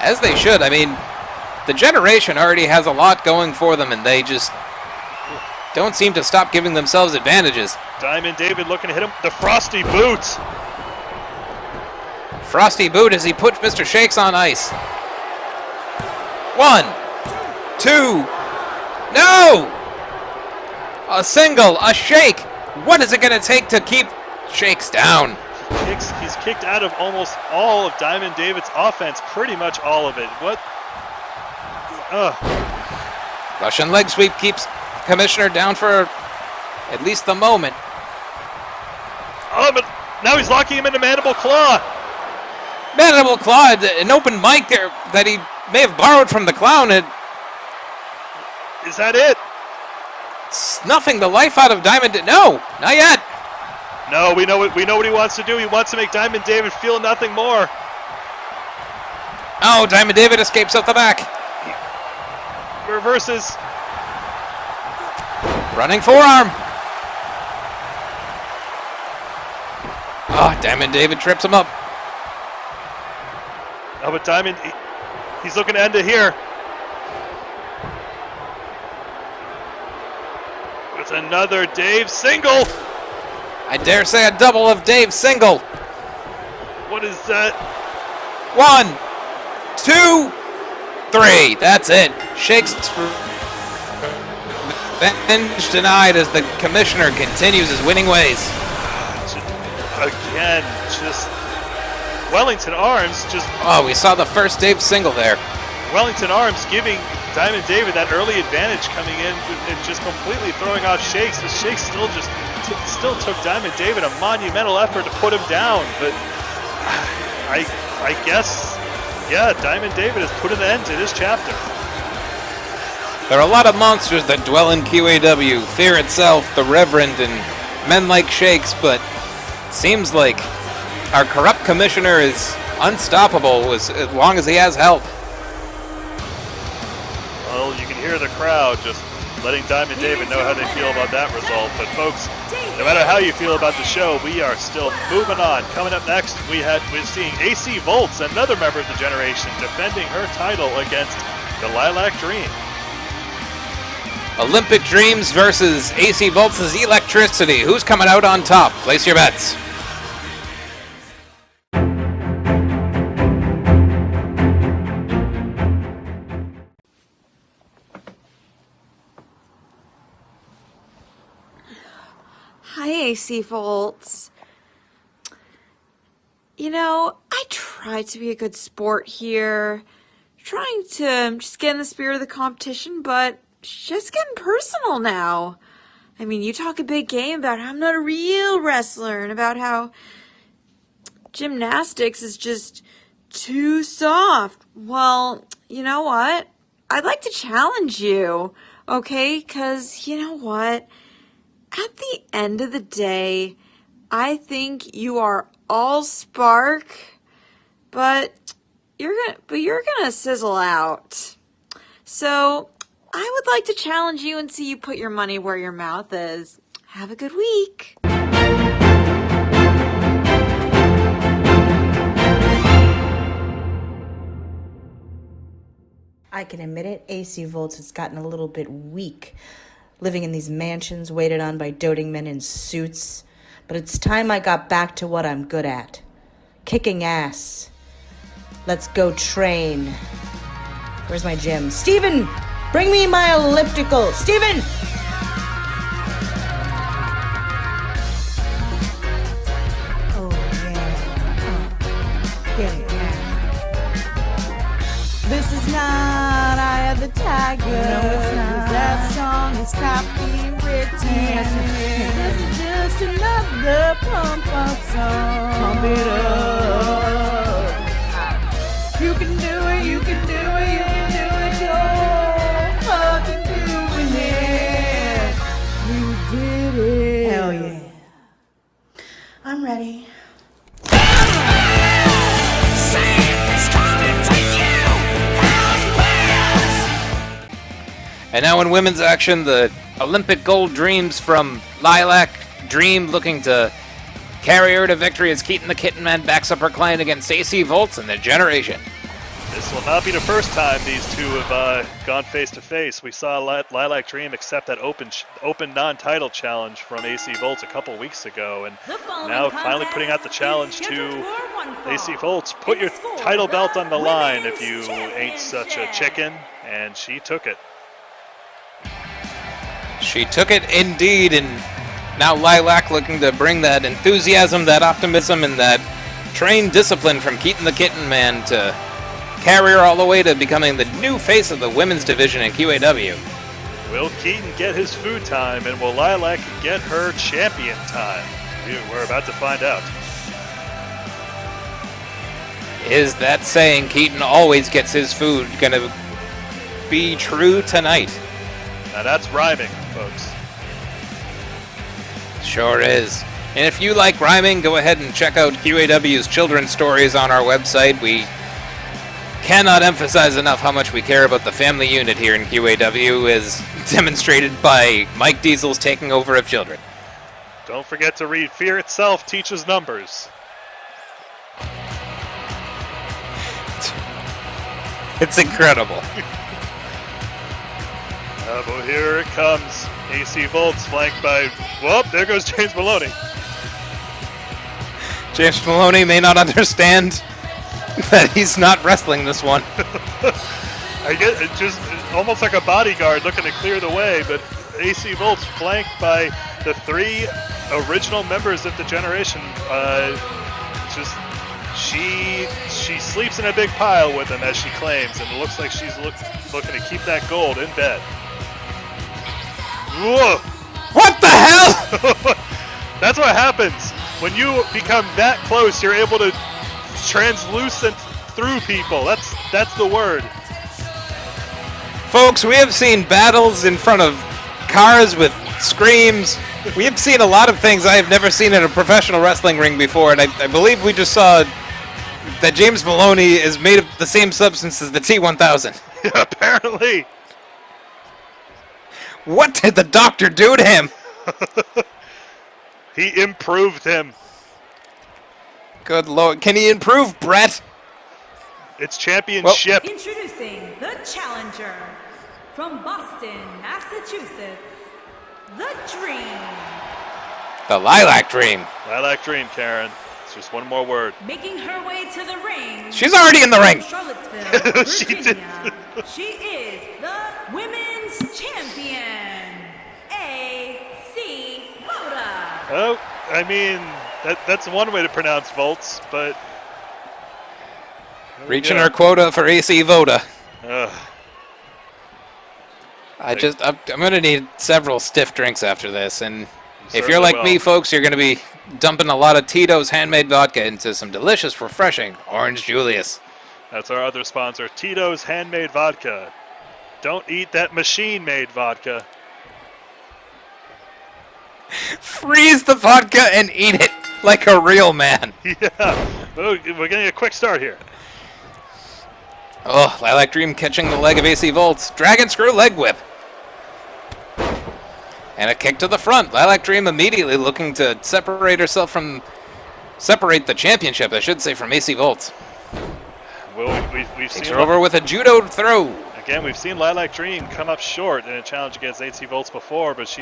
As they should. I mean, the generation already has a lot going for them, and they just don't seem to stop giving themselves advantages. Diamond David looking to hit him. The Frosty Boot. Frosty Boot as he puts Mr. Shakes on ice. 1, 2, no! A single, a shake. What is it going to take to keep Shakes down? He's kicked out of almost all of Diamond David's offense, pretty much all of it. What? Russian leg sweep keeps Commissioner down for at least the moment. Oh, but now he's locking him into Mandible Claw. Mandible Claw, an open mic there that he may have borrowed from the Clown. Is that it? Snuffing the life out of Diamond. No, not yet. No, we know what he wants to do. He wants to make Diamond David feel nothing more. Oh, Diamond David escapes out the back. He reverses. Running forearm. Oh, Diamond David trips him up. Oh, but Diamond, he's looking to end it here. With another Dave single. I dare say a double of Dave single. What is that? 1, 2, 3. That's it. Shakes revenge denied as the Commissioner continues his winning ways. Again, just Wellington Arms just... Oh, we saw the first Dave single there. Wellington Arms giving Diamond David that early advantage coming in and just completely throwing off Shakes. The Shakes still took Diamond David a monumental effort to put him down, but I guess, yeah, Diamond David has put an end to this chapter. There are a lot of monsters that dwell in QAW. Fear itself, the Reverend, and men like Shakes, but it seems like our corrupt Commissioner is unstoppable as long as he has help. Well, you can hear the crowd just letting Diamond David know how they feel about that result. But folks, no matter how you feel about the show, we are still moving on. Coming up next, we're seeing AC Voltz, another member of the generation, defending her title against the Lilac Dream. Olympic Dreams versus AC Voltz's Electricity. Who's coming out on top? Place your bets. Hi, AC Voltz. You know, I tried to be a good sport here, trying to just get in the spirit of the competition, but it's just getting personal now. I mean, you talk a big game about how I'm not a real wrestler and about how gymnastics is just too soft. Well, you know what? I'd like to challenge you, okay? 'Cause you know what? At the end of the day, I think you are all spark, but you're gonna sizzle out. So I would like to challenge you and see you put your money where your mouth is. Have a good week. I can admit it, AC Voltz has gotten a little bit weak, living in these mansions waited on by doting men in suits. But it's time I got back to what I'm good at. Kicking ass. Let's go train. Where's my gym? Steven! Bring me my elliptical! Steven! Oh, yeah. This is not Eye of the Tiger. No, it's not. That song is copywritten. This is just another pump-up song. Pump it up. You can do it, you can do it, you can do it. You're fucking doing it. You did it. Hell yeah. I'm ready. And now in women's action, the Olympic gold dreams from Lilac Dream looking to carry her to victory as Keaton the Kitten Man backs up her client against AC Voltz and the Generation. This will not be the first time these two have gone face-to-face. We saw Lilac Dream accept that open non-title challenge from AC Voltz a couple weeks ago, and now finally putting out the challenge to AC Voltz. Put your title belt on the line if you ain't such a chicken, and she took it. She took it indeed, and now Lilac looking to bring that enthusiasm, that optimism, and that trained discipline from Keaton the Kitten Man to carry her all the way to becoming the new face of the women's division in QAW. Will Keaton get his food time, and will Lilac get her champion time? We're about to find out. Is that saying Keaton always gets his food gonna be true tonight? Now that's rhyming, folks. Sure is. And if you like rhyming, go ahead and check out QAW's children's stories on our website. We cannot emphasize enough how much we care about the family unit here in QAW, as demonstrated by Mike Diesel's taking over of children. Don't forget to read Fear Itself Teaches Numbers. It's incredible. But here it comes. AC Voltz flanked by, well, there goes James Melloni. James Melloni may not understand that he's not wrestling this one. I get it, just almost like a bodyguard looking to clear the way, but AC Voltz flanked by the three original members of the generation. She sleeps in a big pile with them, as she claims, and it looks like she's looking to keep that gold in bed. Whoa! What the hell? That's what happens when you become that close. You're able to translucent through people. That's the word. Folks, we have seen battles in front of cars with screams. We have seen a lot of things I have never seen in a professional wrestling ring before, and I believe we just saw that James Melloni is made of the same substance as the T-1000. Apparently. What did the doctor do to him? He improved him. Good lord. Can he improve Brett? It's championship. Introducing the challenger from Boston, Massachusetts, the Dream. The Lilac Dream. Lilac Dream, Karen. It's just one more word. Making her way to the ring. She's already in the ring. Charlottesville, She Virginia. She is the women's champion, AC Voda. Oh, I mean, that's one way to pronounce Voltz, but... Reaching her quota for AC Voda. Ugh. I'm going to need several stiff drinks after this, and if certainly you're like will. me, folks, you're going to be dumping a lot of Tito's handmade vodka into some delicious, refreshing Orange Julius. That's our other sponsor, Tito's Handmade Vodka. Don't eat that machine-made vodka. Freeze the vodka and eat it like a real man. Yeah, oh, we're getting a quick start here. Oh, Lilac Dream catching the leg of AC Voltz. Dragon Screw leg whip. And a kick to the front. Lilac Dream immediately looking to separate the championship, I should say, from AC Voltz. Well, we've Takes seen her over with a judo throw. Again, we've seen Lilac Dream come up short in a challenge against AC Voltz before, but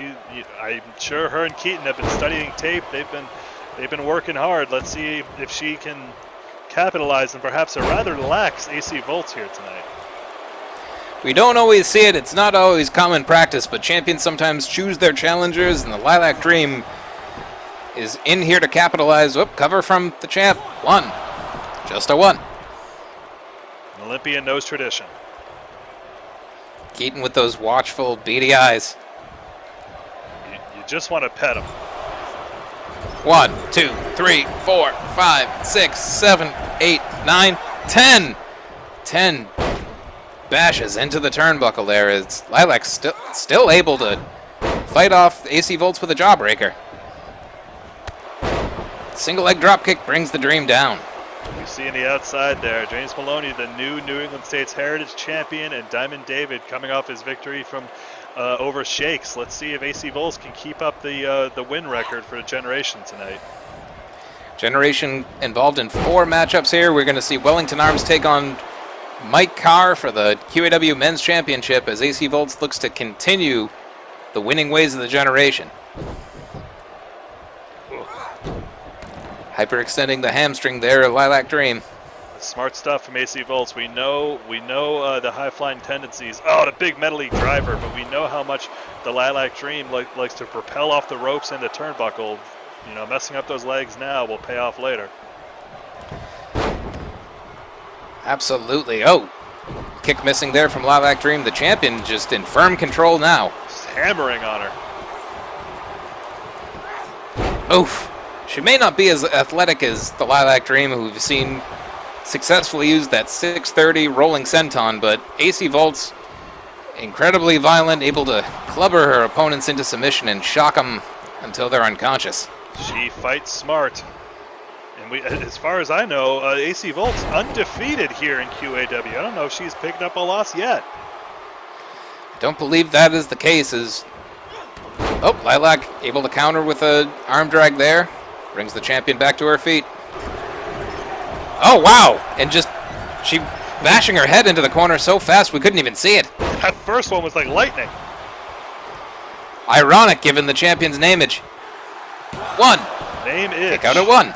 I'm sure her and Keaton have been studying tape. They've been working hard. Let's see if she can capitalize on perhaps a rather lax AC Voltz here tonight. We don't always see it. It's not always common practice, but champions sometimes choose their challengers, and the Lilac Dream is in here to capitalize. Whoop, cover from the champ. One. Just a one. An Olympian knows tradition. Keaton with those watchful, beady eyes. You just want to pet him. 1, 2, 3, 4, 5, 6, 7, 8, 9, 10. 10 bashes into the turnbuckle there. It's Lilac still able to fight off AC Voltz with a jawbreaker. Single leg dropkick brings the Dream down. You see on the outside there, James Melloni, the new New England States Heritage Champion, and Diamond David coming off his victory from over Shakes. Let's see if AC Voltz can keep up the win record for Generation tonight. Generation involved in 4 matchups here. We're going to see Wellington Arms take on Mike Carr for the QAW Men's Championship as AC Voltz looks to continue the winning ways of the Generation. Hyperextending the hamstring there, Lilac Dream. Smart stuff from AC Voltz. We know the high-flying tendencies. Oh, the big metally driver, but we know how much the Lilac Dream likes to propel off the ropes and the turnbuckle. You know, messing up those legs now will pay off later. Absolutely. Oh, kick missing there from Lilac Dream. The champion just in firm control now. Just hammering on her. Oof. She may not be as athletic as the Lilac Dream, who we've seen successfully use that 630 rolling senton, but AC Voltz, incredibly violent, able to clubber her opponents into submission and shock them until they're unconscious. She fights smart. And as far as I know, AC Voltz undefeated here in QAW. I don't know if she's picked up a loss yet. I don't believe that is the case. Oh, Lilac able to counter with an arm drag there. Brings the champion back to her feet. Oh, wow! And she bashing her head into the corner so fast we couldn't even see it. That first one was like lightning. Ironic given the champion's nameage. 1. Name-age. Kick out at 1.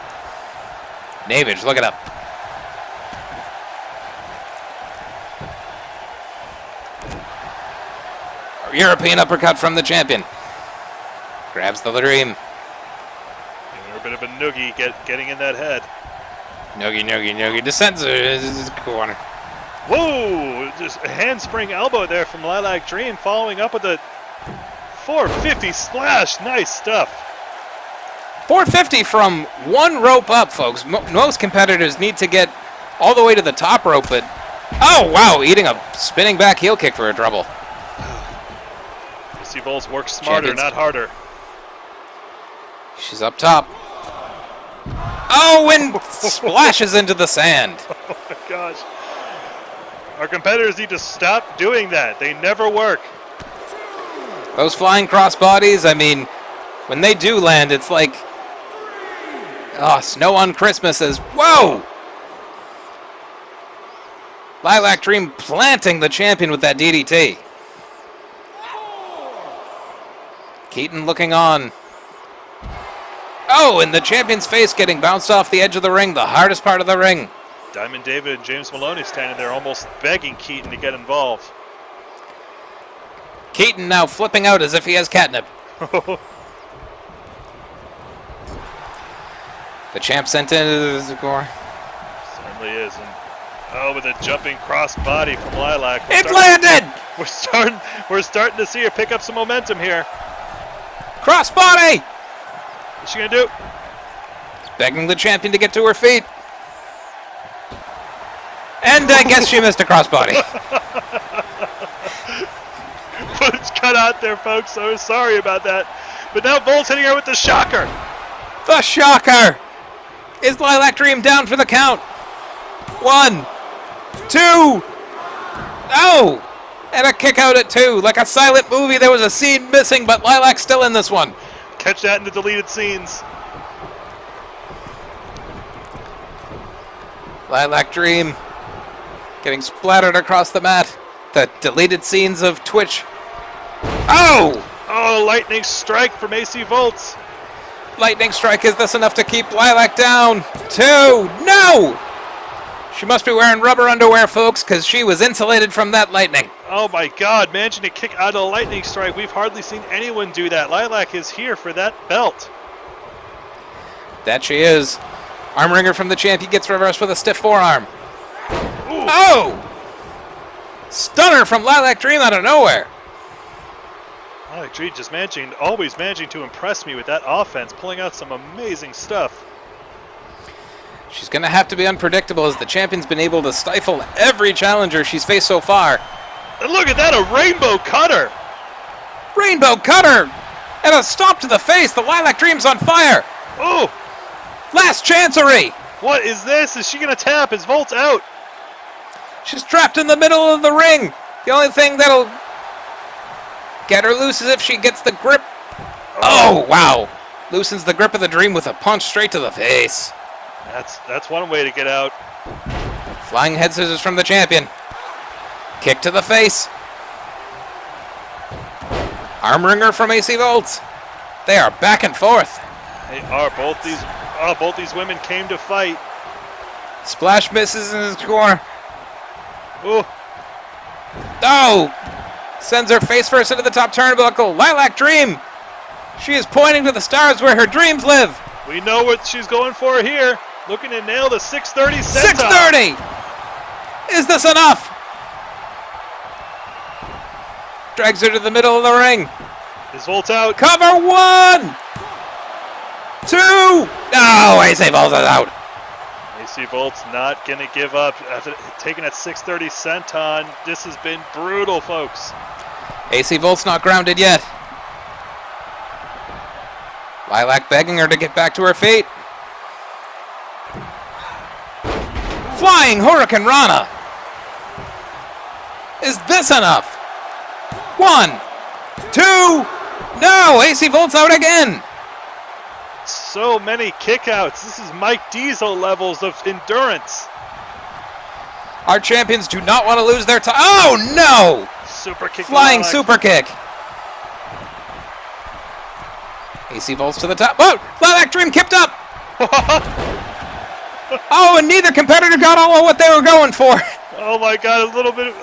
Nameage, look it up. European uppercut from the champion. Grabs the Dream. A bit of a noogie getting in that head. Noogie. Descends his corner. Whoa! Just a handspring elbow there from Lilac Dream, following up with a 450 splash. Nice stuff. 450 from 1 rope up, folks. Most competitors need to get all the way to the top rope, but oh wow, eating a spinning back heel kick for a trouble. AC Voltz works smarter, not harder. She's up top. Oh, and splashes into the sand. Oh my gosh. Our competitors need to stop doing that. They never work. Those flying crossbodies, I mean, when they do land, it's like, snow on Christmas is, whoa! Lilac Dream planting the champion with that DDT. Keaton looking on. Oh, and the champion's face getting bounced off the edge of the ring, the hardest part of the ring. Diamond David and James Melloni standing there almost begging Keaton to get involved. Keaton now flipping out as if he has catnip. The champ sent into the score. Certainly is. And, with a jumping cross body from Lilac. Landed! We're starting to see her pick up some momentum here. Cross body! What's she gonna do? She's begging the champion to get to her feet. And I guess she missed a crossbody. It's cut out there, folks. So sorry about that. But now Voltz hitting her with the shocker. The shocker! Is Lilac Dream down for the count? 1, 2. Oh! And a kick out at 2. Like a silent movie, there was a scene missing, but Lilac's still in this one. Catch that in the deleted scenes. Lilac Dream getting splattered across the mat. The deleted scenes of Twitch. Oh! Oh, lightning strike from AC Voltz. Lightning strike, is this enough to keep Lilac down? 2, no! She must be wearing rubber underwear, folks, because she was insulated from that lightning. Oh my god, managing to kick out of the lightning strike. We've hardly seen anyone do that. Lilac is here for that belt. That she is. Arm wringer from the champ. He gets reversed with a stiff forearm. Ooh. Oh! Stunner from Lilac Dream out of nowhere. Lilac Dream just always managing to impress me with that offense, pulling out some amazing stuff. She's going to have to be unpredictable as the champion's been able to stifle every challenger she's faced so far. And look at that, a rainbow cutter! Rainbow cutter! And a stop to the face. The Lilac Dream's on fire. Oh! Last chancery! What is this? Is she going to tap? Is Voltz out? She's trapped in the middle of the ring. The only thing that'll get her loose is if she gets the grip. Oh, wow. Loosens the grip of the Dream with a punch straight to the face. That's one way to get out. Flying head scissors from the champion. Kick to the face. Arm wringer from AC Voltz. They are back and forth. They are. Both these women came to fight. Splash misses in his corner. Ooh. Oh! Sends her face first into the top turnbuckle. Lilac Dream. She is pointing to the stars where her dreams live. We know what she's going for here. Looking to nail the 630 senton. 630! Is this enough? Drags her to the middle of the ring. Is Voltz out? Cover 1! 2! No, AC Voltz is out. AC Voltz not going to give up after taking that 630 senton. This has been brutal, folks. AC Voltz not grounded yet. Lilac begging her to get back to her feet. Flying Hurricane Rana. Is this enough? 1, 2, no! AC Voltz out again. So many kickouts. This is Mike Diesel levels of endurance. Our champions do not want to lose their time. Oh no! Super kick. Flying super kick. AC Voltz to the top. Whoa! Lilac Dream kicked up. Oh, and neither competitor got all of what they were going for. Oh my god, a little bit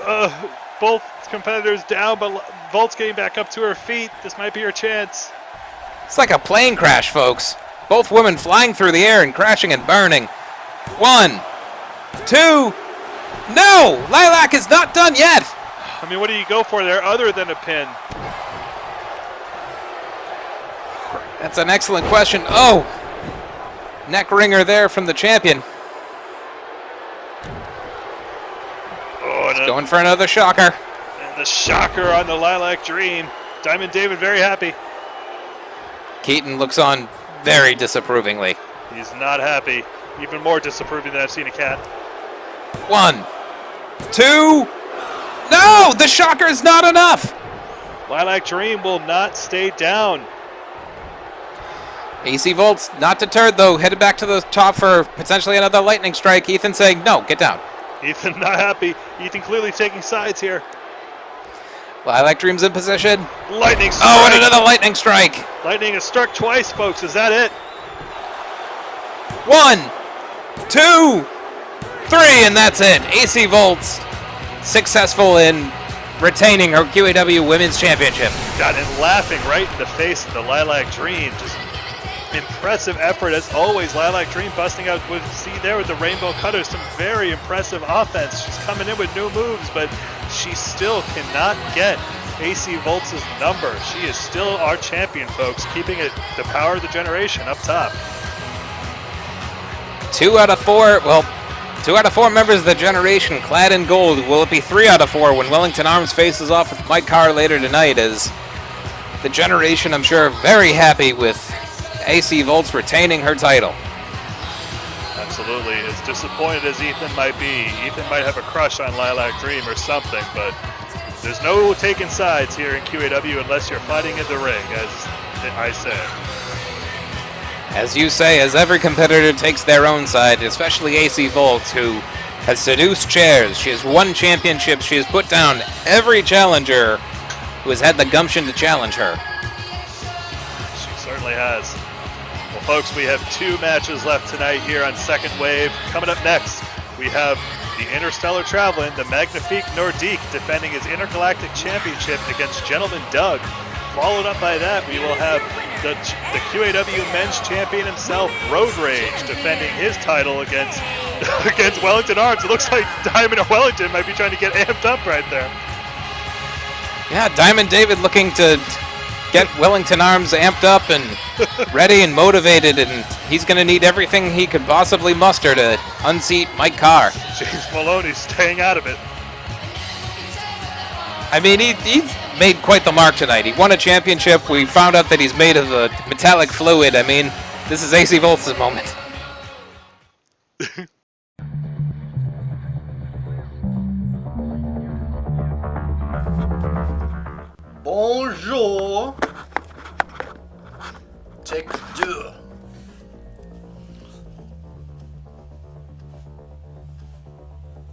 both competitors down, but Voltz getting back up to her feet. This might be her chance. It's like a plane crash, folks. Both women flying through the air and crashing and burning. 1, 2, no! Lilac is not done yet. I mean, what do you go for there other than a pin? That's an excellent question. Oh! Neck ringer there from the champion. Oh, going for another shocker. And the shocker on the Lilac Dream. Diamond David very happy. Keaton looks on very disapprovingly. He's not happy. Even more disapproving than I've seen a cat. 1, 2, no! The shocker is not enough! Lilac Dream will not stay down. AC Voltz, not deterred though, headed back to the top for potentially another lightning strike. Ethan saying, no, get down. Ethan not happy. Ethan clearly taking sides here. Lilac Dream's in position. Lightning strike. Oh, and another lightning strike. Lightning has struck twice, folks. Is that it? 1, 2, 3, and that's it. AC Voltz successful in retaining her QAW Women's Championship. Got in laughing right in the face of the Lilac Dream. Just impressive effort as always. Lilac Dream busting out with, see there with the Rainbow Cutter, some very impressive offense. She's coming in with new moves, but she still cannot get AC Voltz's number. She is still our champion, folks, keeping it the power of the generation up top. 2 out of 4 members of the generation clad in gold. Will it be 3 out of 4 when Wellington Arms faces off with Mike Carr later tonight? As the generation, I'm sure, very happy with AC Voltz retaining her title. Absolutely. As disappointed as Ethan might be, Ethan might have a crush on Lilac Dream or something, but there's no taking sides here in QAW unless you're fighting in the ring, as I say. As you say, as every competitor takes their own side, especially AC Voltz, who has seduced chairs. She has won championships. She has put down every challenger who has had the gumption to challenge her. She certainly has. Well, folks, we have 2 matches left tonight here on Second Wave. Coming up next, we have the Interstellar Traveling, the Magnifique Nordique, defending his Intergalactic Championship against Gentleman Doug. Followed up by that, we will have the QAW Men's Champion himself, Road Rage, defending his title against Wellington Arms. It looks like Diamond and Wellington might be trying to get amped up right there. Yeah, Diamond David looking to get Wellington Arms amped up and ready and motivated, and he's going to need everything he could possibly muster to unseat Mike Carr. James Melloni staying out of it. I mean, he's made quite the mark tonight. He won a championship. We found out that he's made of a metallic fluid. I mean, this is AC Voltz's moment. Bonjour. Take 2.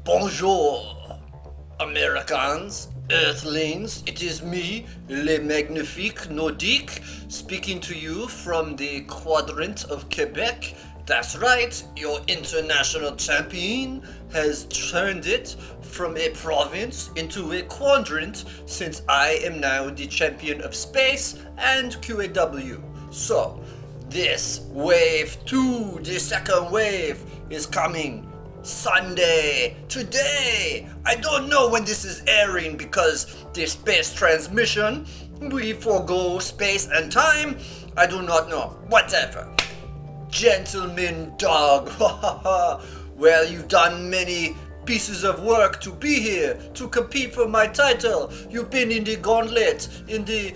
Bonjour, Americans, Earthlings. It is me, Le Magnifique Nordique, speaking to you from the quadrant of Quebec. That's right, your international champion has turned it from a province into a quadrant, since I am now the champion of space and QAW. So, this wave 2, the second wave, is coming Sunday, today. I don't know when this is airing because the space transmission, we forego space and time. I do not know. Whatever. Gentleman Dog. Well, you've done many pieces of work to be here, to compete for my title. You've been in the gauntlet, in the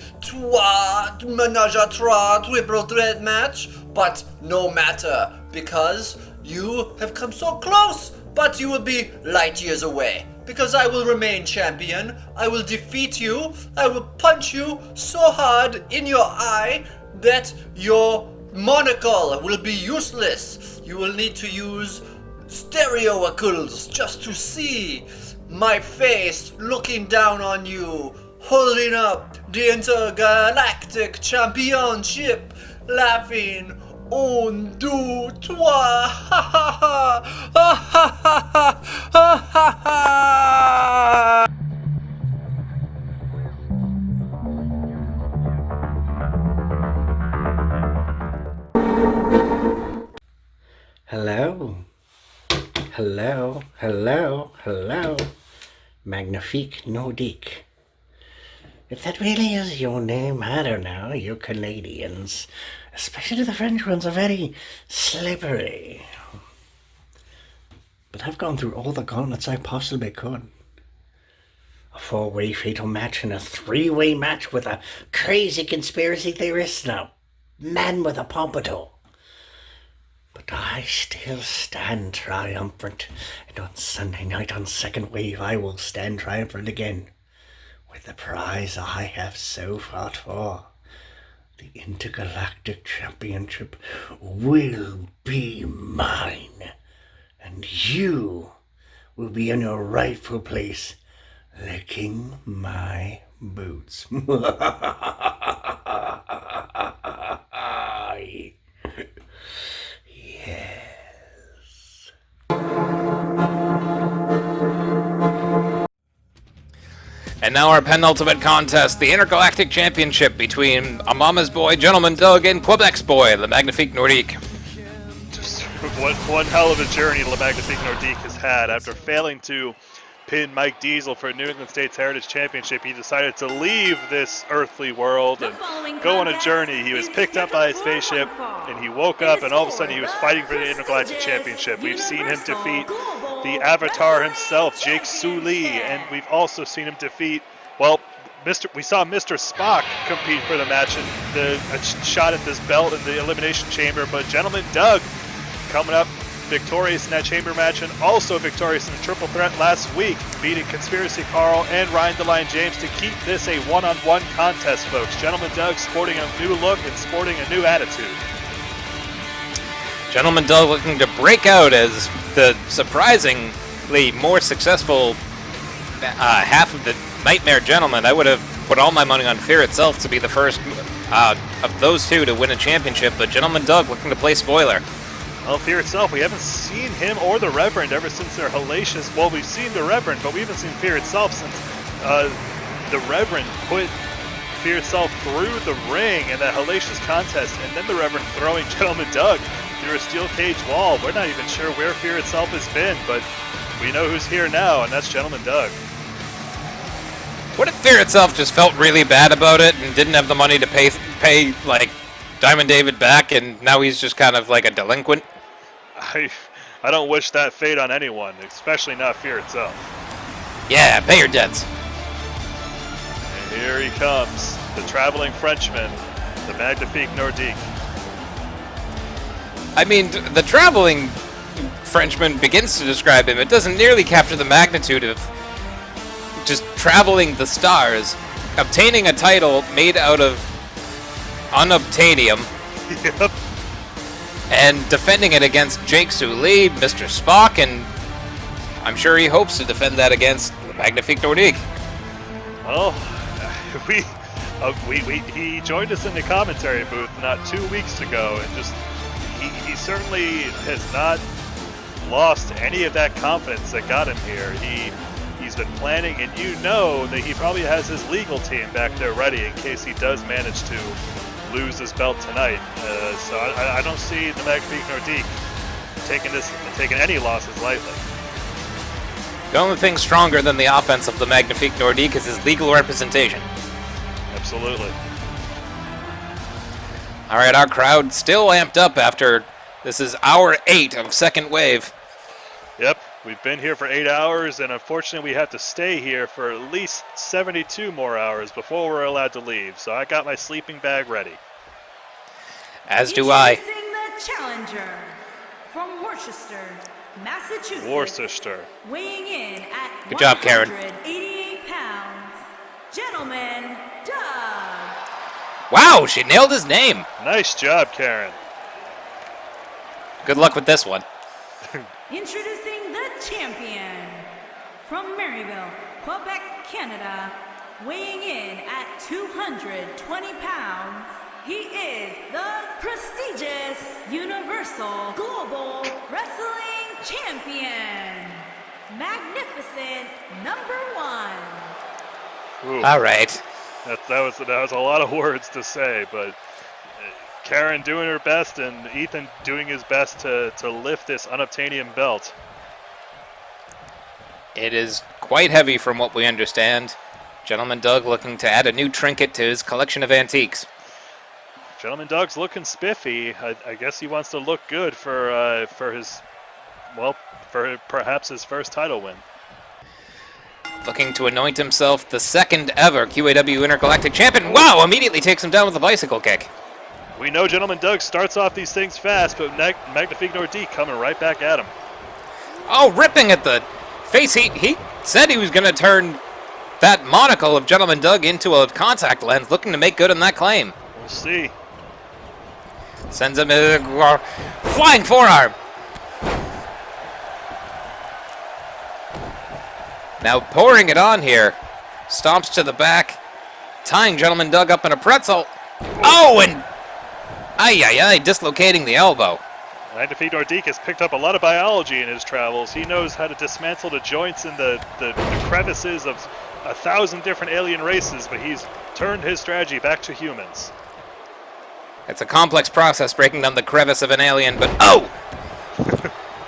menage a trois triple threat match, but no matter, because you have come so close, but you will be light years away. Because I will remain champion, I will defeat you, I will punch you so hard in your eye that your monocle will be useless. You will need to use stereoacles just to see my face looking down on you, holding up the Intergalactic Championship, laughing. 1, 2, 3, ha ha ha ha ha ha ha ha ha. Hello. Hello, hello, hello. Magnifique Nordique. If that really is your name, I don't know. You Canadians, especially the French ones, are very slippery. But I've gone through all the gauntlets I possibly could. A 4-way fatal match and a 3-way match with a crazy conspiracy theorist and a man with a pompadour. But I still stand triumphant, and on Sunday night on Second Wave I will stand triumphant again. with the prize I have so fought for. The Intergalactic Championship will be mine, and you will be in your rightful place, licking my boots. And now our penultimate contest, the Intergalactic Championship between a Mama's Boy, Gentleman Doug, and Quebec's Boy, Le Magnifique Nordique. Just one hell of a journey Le Magnifique Nordique has had. After failing to pin Mike Diesel for New England States Heritage Championship, he decided to leave this earthly world and go on a journey. He was picked up by a spaceship, and he woke up, and all of a sudden he was fighting for the Intergalactic Championship. We've seen him defeat the Avatar himself, Jake Sully, and we've also seen him defeat, well, we saw Mr. Spock compete for the match and a shot at this belt in the Elimination Chamber, but Gentleman Doug coming up victorious in that chamber match and also victorious in the triple threat last week, beating Conspiracy Carl and Ryan DeLine James to keep this a one-on-one contest, folks. Gentleman Doug sporting a new look and sporting a new attitude. Gentleman Doug looking to break out as the surprisingly more successful half of the Nightmare Gentleman. I would have put all my money on Fear itself to be the first of those two to win a championship, but Gentleman Doug looking to play spoiler. Well, Fear itself, we haven't seen him or the Reverend ever since their hellacious... Well, we've seen the Reverend, but we haven't seen Fear itself since the Reverend put Fear itself through the ring in that hellacious contest, and then the Reverend throwing Gentleman Doug through a steel cage wall. We're not even sure where Fear itself has been, but we know who's here now, and that's Gentleman Doug. What if Fear itself just felt really bad about it and didn't have the money to pay like Diamond David back, and now he's just kind of like a delinquent? I don't wish that fate on anyone, especially not Fear itself. Yeah, pay your debts. And here he comes, the traveling Frenchman, the Magnifique Nordique. I mean, the traveling Frenchman begins to describe him. It doesn't nearly capture the magnitude of just traveling the stars, obtaining a title made out of unobtainium, yep, and defending it against Jake Sully, Mr. Spock, and I'm sure he hopes to defend that against the Magnifique Nordique. Well, he joined us in the commentary booth not 2 weeks ago, and just he certainly has not lost any of that confidence that got him here. He's been planning, and you know that he probably has his legal team back there ready in case he does manage to lose his belt tonight. So I don't see the Magnifique Nordique taking any losses lightly. The only thing stronger than the offense of the Magnifique Nordique is his legal representation. Absolutely. All right, our crowd still amped up after this is hour 8 of Second Wave. Yep, we've been here for 8 hours, and unfortunately we have to stay here for at least 72 more hours before we're allowed to leave. So I got my sleeping bag ready. As do I. Introducing the challenger from Worcester, Massachusetts. Worcester. Weighing in at Good job, Karen. 188 pounds, Gentleman Doug. Wow, she nailed his name. Nice job, Karen. Good luck with this one. Introducing the champion from Maryville, Quebec, Canada, weighing in at 220 pounds. He is the prestigious Universal Global Wrestling Champion, Magnificent #1. Ooh. All right. That was a lot of words to say, but Karen doing her best and Ethan doing his best to lift this unobtainium belt. It is quite heavy from what we understand. Gentleman Doug looking to add a new trinket to his collection of antiques. Gentleman Doug's looking spiffy. I guess he wants to look good for perhaps his first title win. Looking to anoint himself the second ever QAW Intergalactic Champion. Wow, immediately takes him down with a bicycle kick. We know Gentleman Doug starts off these things fast, but Magnifique Nordique coming right back at him. Oh, ripping at the face. He said he was going to turn that monocle of Gentleman Doug into a contact lens, looking to make good on that claim. We'll see. Sends him a flying forearm. Now pouring it on here. Stomps to the back, tying Gentleman Doug up in a pretzel. Oh, and dislocating the elbow. Magnifique Nordique has picked up a lot of biology in his travels. He knows how to dismantle the joints and the crevices of 1,000 different alien races, but he's turned his strategy back to humans. It's a complex process breaking down the crevice of an alien, but oh!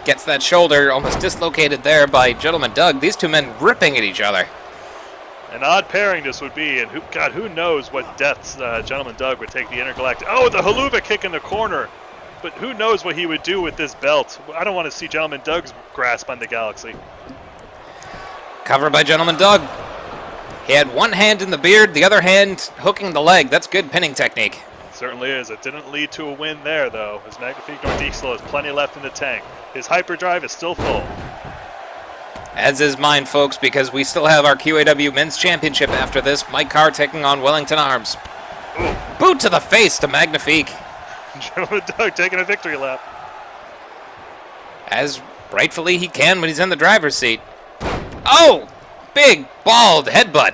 Gets that shoulder almost dislocated there by Gentleman Doug. These two men ripping at each other. An odd pairing this would be, and who knows what deaths Gentleman Doug would take the Intergalactic. Oh, the haluva kick in the corner. But who knows what he would do with this belt. I don't want to see Gentleman Doug's grasp on the galaxy. Covered by Gentleman Doug. He had one hand in the beard, the other hand hooking the leg. That's good pinning technique. It certainly is. It didn't lead to a win there, though, as Magnifique Nordique still has plenty left in the tank. His hyperdrive is still full. As is mine, folks, because we still have our QAW Men's Championship after this. Mike Carr taking on Wellington Arms. Ooh. Boot to the face to Magnifique. Gentleman Doug taking a victory lap. As rightfully he can when he's in the driver's seat. Oh! Big, bald headbutt.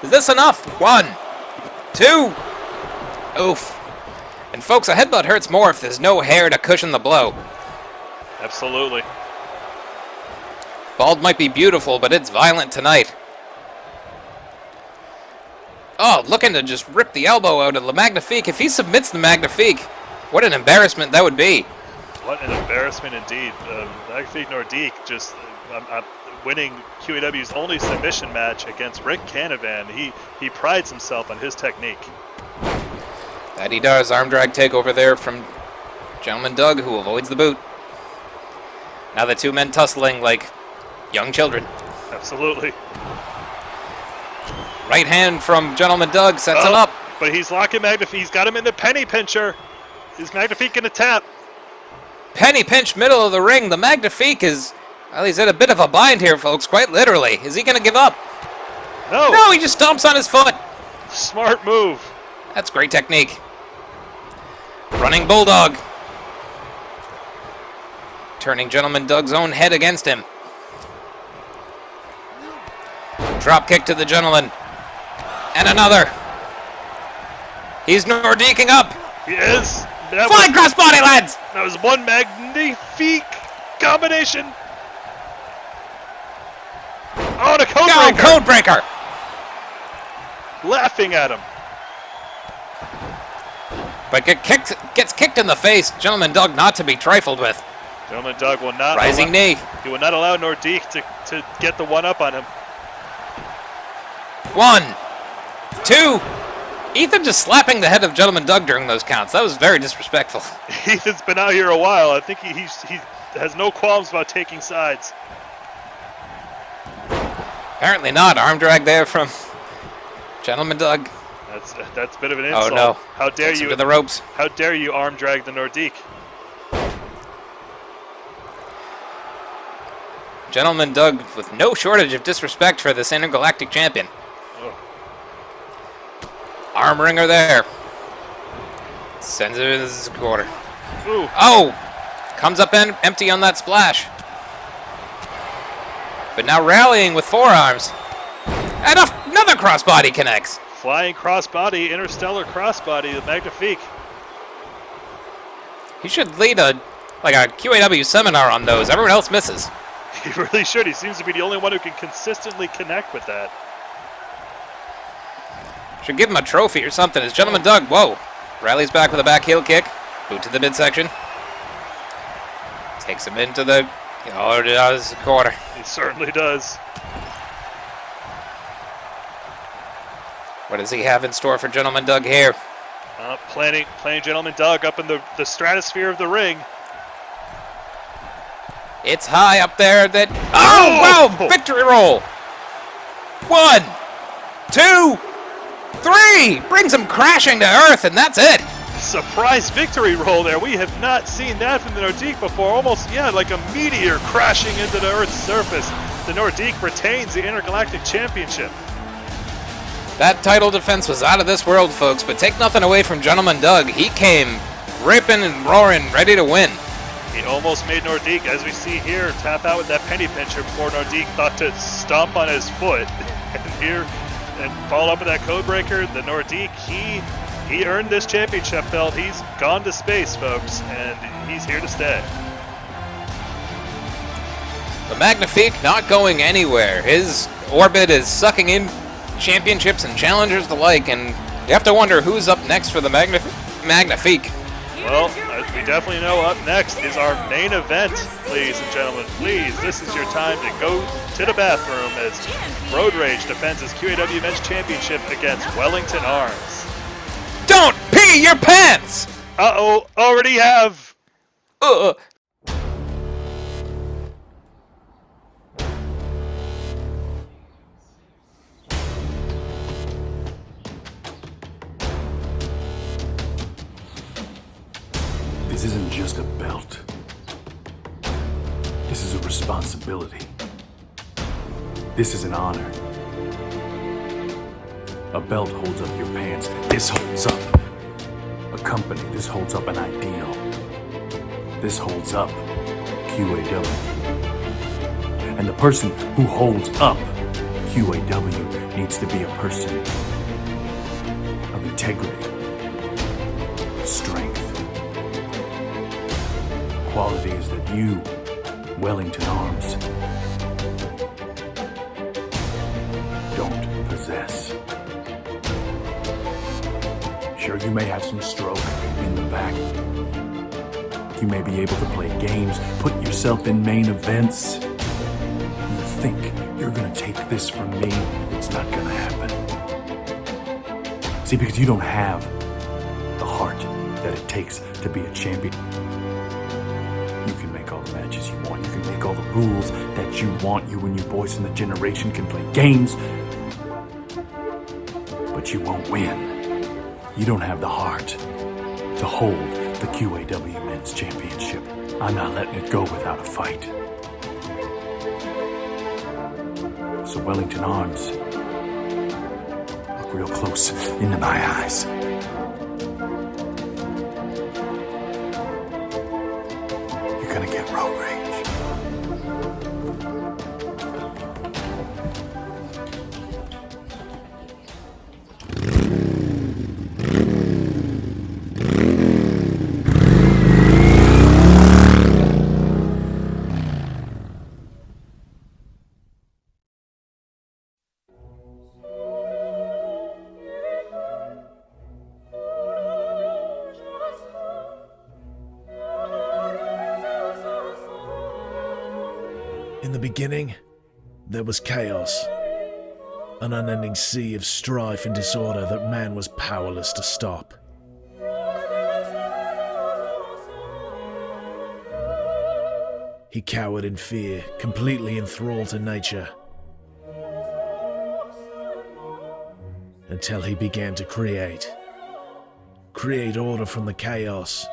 Is this enough? 1, 2. Oof. And folks, a headbutt hurts more if there's no hair to cushion the blow. Absolutely. Bald might be beautiful, but it's violent tonight. Oh, looking to just rip the elbow out of the Magnifique. If he submits the Magnifique, what an embarrassment that would be. What an embarrassment indeed. Magnifique Nordique just winning QAW's only submission match against Rick Canavan. He prides himself on his technique. That he does. Arm drag takeover there from Gentleman Doug, who avoids the boot. Now the two men tussling like young children. Absolutely. Right hand from Gentleman Doug sets him up. But he's locking Magnifique. He's got him in the penny pincher. Is Magnifique going to tap? Penny pinch, middle of the ring. The Magnifique is, well, he's in a bit of a bind here, folks, quite literally. Is he going to give up? No. No, he just stomps on his foot. Smart move. That's great technique. Running Bulldog. Turning Gentleman Doug's own head against him. Drop kick to the gentleman. And another. He's Nordiquing up. He is. Flying crossbody, lads. That was one Magnifique combination. Oh, and a codebreaker. Codebreaker. Laughing at him. But gets kicked in the face. Gentleman Doug not to be trifled with. Gentleman Doug will not. Rising knee. He will not allow Nordique to get the one up on him. 1, 2. Ethan just slapping the head of Gentleman Doug during those counts. That was very disrespectful. Ethan's been out here a while. I think he has no qualms about taking sides. Apparently not. Arm drag there from Gentleman Doug. That's a bit of an insult. Oh no! How dare Takes you? him to the ropes. How dare you arm drag the Nordique? Gentleman Doug with no shortage of disrespect for this intergalactic champion. Oh. Arm ringer there. Sends it in his quarter. Ooh. Oh! Comes up empty on that splash. But now rallying with forearms. And another crossbody connects. Flying crossbody, interstellar crossbody, the Magnifique. He should lead a QAW seminar on those. Everyone else misses. He really should. He seems to be the only one who can consistently connect with that. Should give him a trophy or something. As Gentleman Doug, whoa, rallies back with a back heel kick. Boot to the midsection. Takes him into the quarter. He certainly does. What does he have in store for Gentleman Doug here? Planning Gentleman Doug up in the stratosphere of the ring. It's high up there that... Oh, wow! Victory roll! 1, 2, 3! Brings him crashing to earth, and that's it! surprise victory roll there. We have not seen that from the Nordique before. Almost, yeah, like a meteor crashing into the Earth's surface. The Nordique retains the Intergalactic Championship. That title defense was out of this world, folks, but take nothing away from Gentleman Doug. He came ripping and roaring, ready to win. He almost made Nordique, as we see here, tap out with that penny pincher before Nordique thought to stomp on his foot. And here, and follow up with that code breaker, the Nordique, he earned this championship belt. He's gone to space, folks, and he's here to stay. The Magnifique not going anywhere. His orbit is sucking in championships and challengers alike, and you have to wonder who's up next for the Magnifique. Well, we definitely know up next is our main event, ladies and gentlemen. Please, this is your time to go to the bathroom as Road Rage defends his QAW Men's Championship against Wellington Arms. Don't pee your pants! Uh-oh, already have. This isn't just a belt. This is a responsibility. This is an honor. A belt holds up your pants. This holds up a company. This holds up an ideal. This holds up QAW. And the person who holds up QAW needs to be a person of integrity, of strength. Qualities that you, Wellington Arms, don't possess. Sure, you may have some stroke in the back. You may be able to play games, put yourself in main events. You think you're gonna take this from me? It's not gonna happen. See, because you don't have the heart that it takes to be a champion. You can make all the matches you want. You can make all the rules that you want. You and your boys in the generation can play games. But you won't win. You don't have the heart to hold the QAW Men's Championship. I'm not letting it go without a fight. So Wellington Arms, look real close into my eyes. You're gonna get road rage. In the beginning, there was chaos, an unending sea of strife and disorder that man was powerless to stop. He cowered in fear, completely enthralled to nature, until he began to create order from the chaos.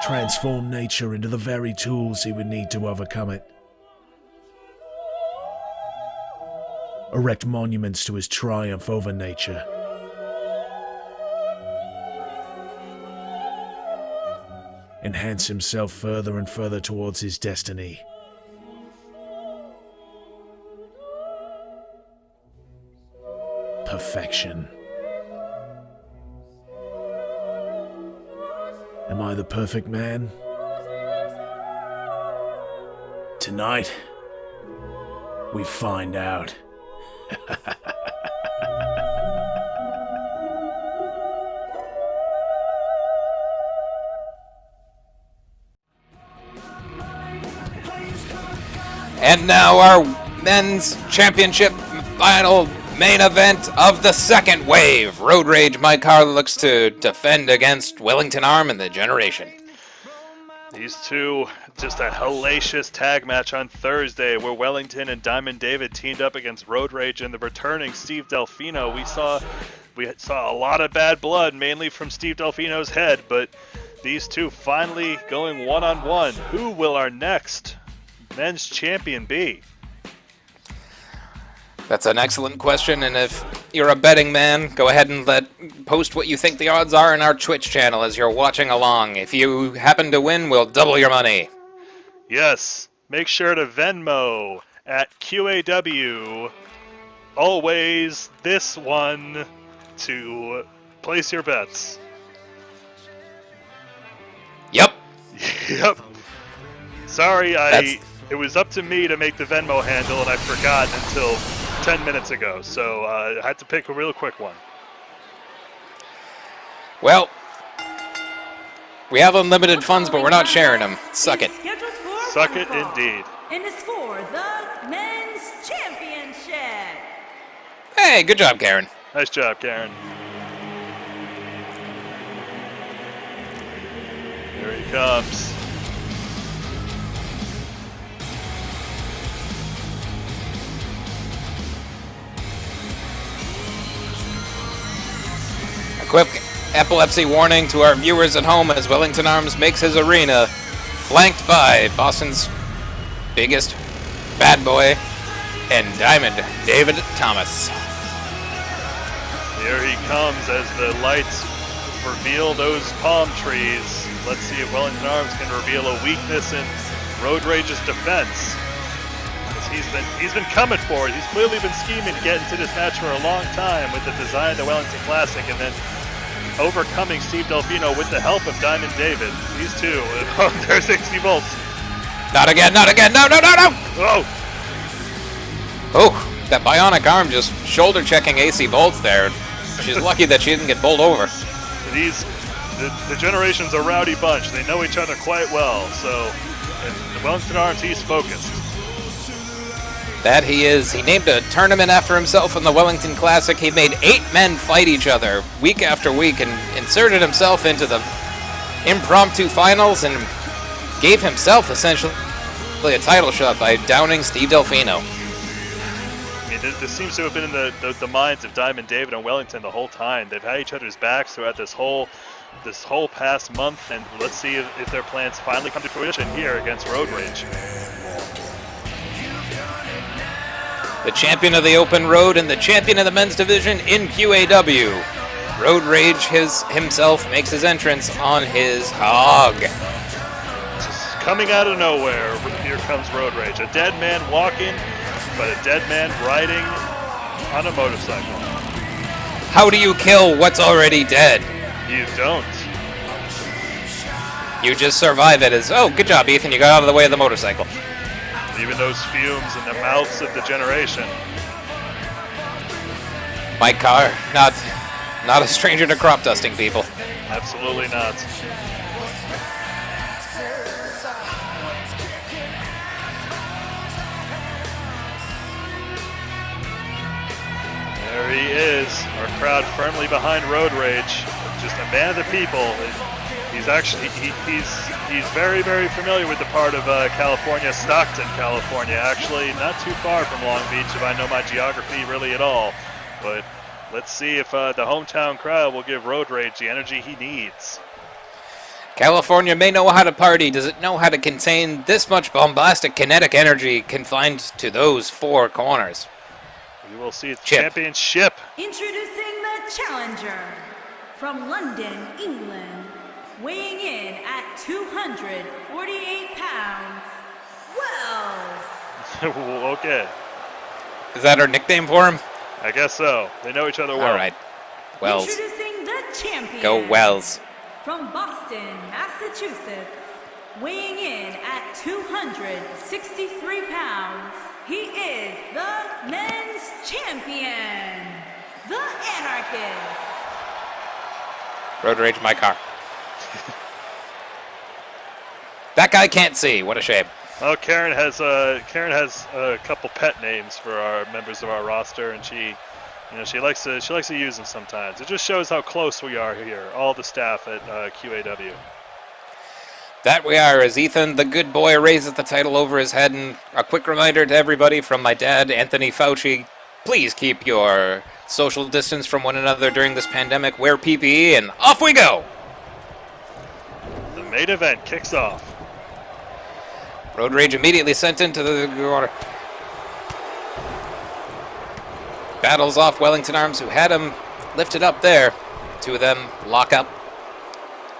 Transform nature into the very tools he would need to overcome it. Erect monuments to his triumph over nature. Enhance himself further and further towards his destiny. Perfection. Am I the perfect man? Tonight, we find out. And now our men's championship final main event of the second wave. Road Rage Mike Harlow looks to defend against Wellington Arm and the Generation. These two, just a hellacious tag match on Thursday where Wellington and Diamond David teamed up against Road Rage and the returning Steve Delfino. We saw a lot of bad blood, mainly from Steve Delfino's head, but these two finally going one-on-one. Who will our next men's champion be? That's an excellent question, and if you're a betting man, go ahead and post what you think the odds are in our Twitch channel as you're watching along. If you happen to win, we'll double your money. Yes, make sure to Venmo at QAW always this one to place your bets. Yep. Yep. Sorry, it was up to me to make the Venmo handle, and I forgot until 10 minutes ago, so I had to pick a real quick one. Well, we have unlimited funds, but we're not sharing them. Suck it. Suck it indeed. And it's for the men's championship. Hey, good job, Karen. Nice job, Karen. Here he comes. A quick epilepsy warning to our viewers at home as Wellington Arms makes his arena, flanked by Boston's biggest bad boy and Diamond David Thomas. Here he comes as the lights reveal those palm trees. Let's see if Wellington Arms can reveal a weakness in Road Rage's defense. He's been coming for it. He's clearly been scheming to get into this match for a long time with the design of the Wellington Classic, and then overcoming Steve Delfino with the help of Diamond David. These two, oh, there's 60 volts. Not again, not again, no! Oh! Oh, that bionic arm just shoulder checking AC Voltz there. She's lucky that she didn't get bowled over. The Generation's a rowdy bunch. They know each other quite well, so in the Wellington Arms, he's focused. That he is. He named a tournament after himself in the Wellington Classic. He made 8 men fight each other week after week and inserted himself into the impromptu finals and gave himself essentially a title shot by downing Steve Delfino. I mean, this seems to have been in the minds of Diamond David and Wellington the whole time. They've had each other's backs throughout this whole past month, and let's see if their plans finally come to fruition here against Road Rage. The champion of the open road and the champion of the men's division in QAW. Road Rage himself makes his entrance on his hog. Just coming out of nowhere, here comes Road Rage. A dead man walking, but a dead man riding on a motorcycle. How do you kill what's already dead? You don't. You just survive it as, oh, good job, Ethan, you got out of the way of the motorcycle. Even those fumes in the mouths of the Generation. Mike Carr, not a stranger to crop dusting, people. Absolutely not. There he is, our crowd firmly behind Road Rage. Just a man of the people. He's actually he's very, very familiar with the part of California, Stockton, California. Actually, not too far from Long Beach, if I know my geography really at all. But let's see if the hometown crowd will give Road Rage the energy he needs. California may know how to party. Does it know how to contain this much bombastic kinetic energy confined to those 4 corners? We will see its championship. Introducing the challenger from London, England, weighing in at 248 pounds, Wells. Okay. Is that our nickname for him? I guess so. They know each other well. All right. Wells. Introducing the champion. Go Wells. From Boston, Massachusetts, weighing in at 263 pounds, he is the men's champion, the Anarchist. Road Rage, my car. That guy can't see. What a shame. Well, Karen has a couple pet names for our members of our roster, and she likes to use them sometimes. It just shows how close we are here, all the staff at QAW. That we are, as Ethan, the good boy, raises the title over his head. And a quick reminder to everybody from my dad, Anthony Fauci, please keep your social distance from one another during this pandemic. Wear PPE, and off we go! The main event kicks off. Road Rage immediately sent into the order. Battles off Wellington Arms, who had him lifted up there. Two of them lock up.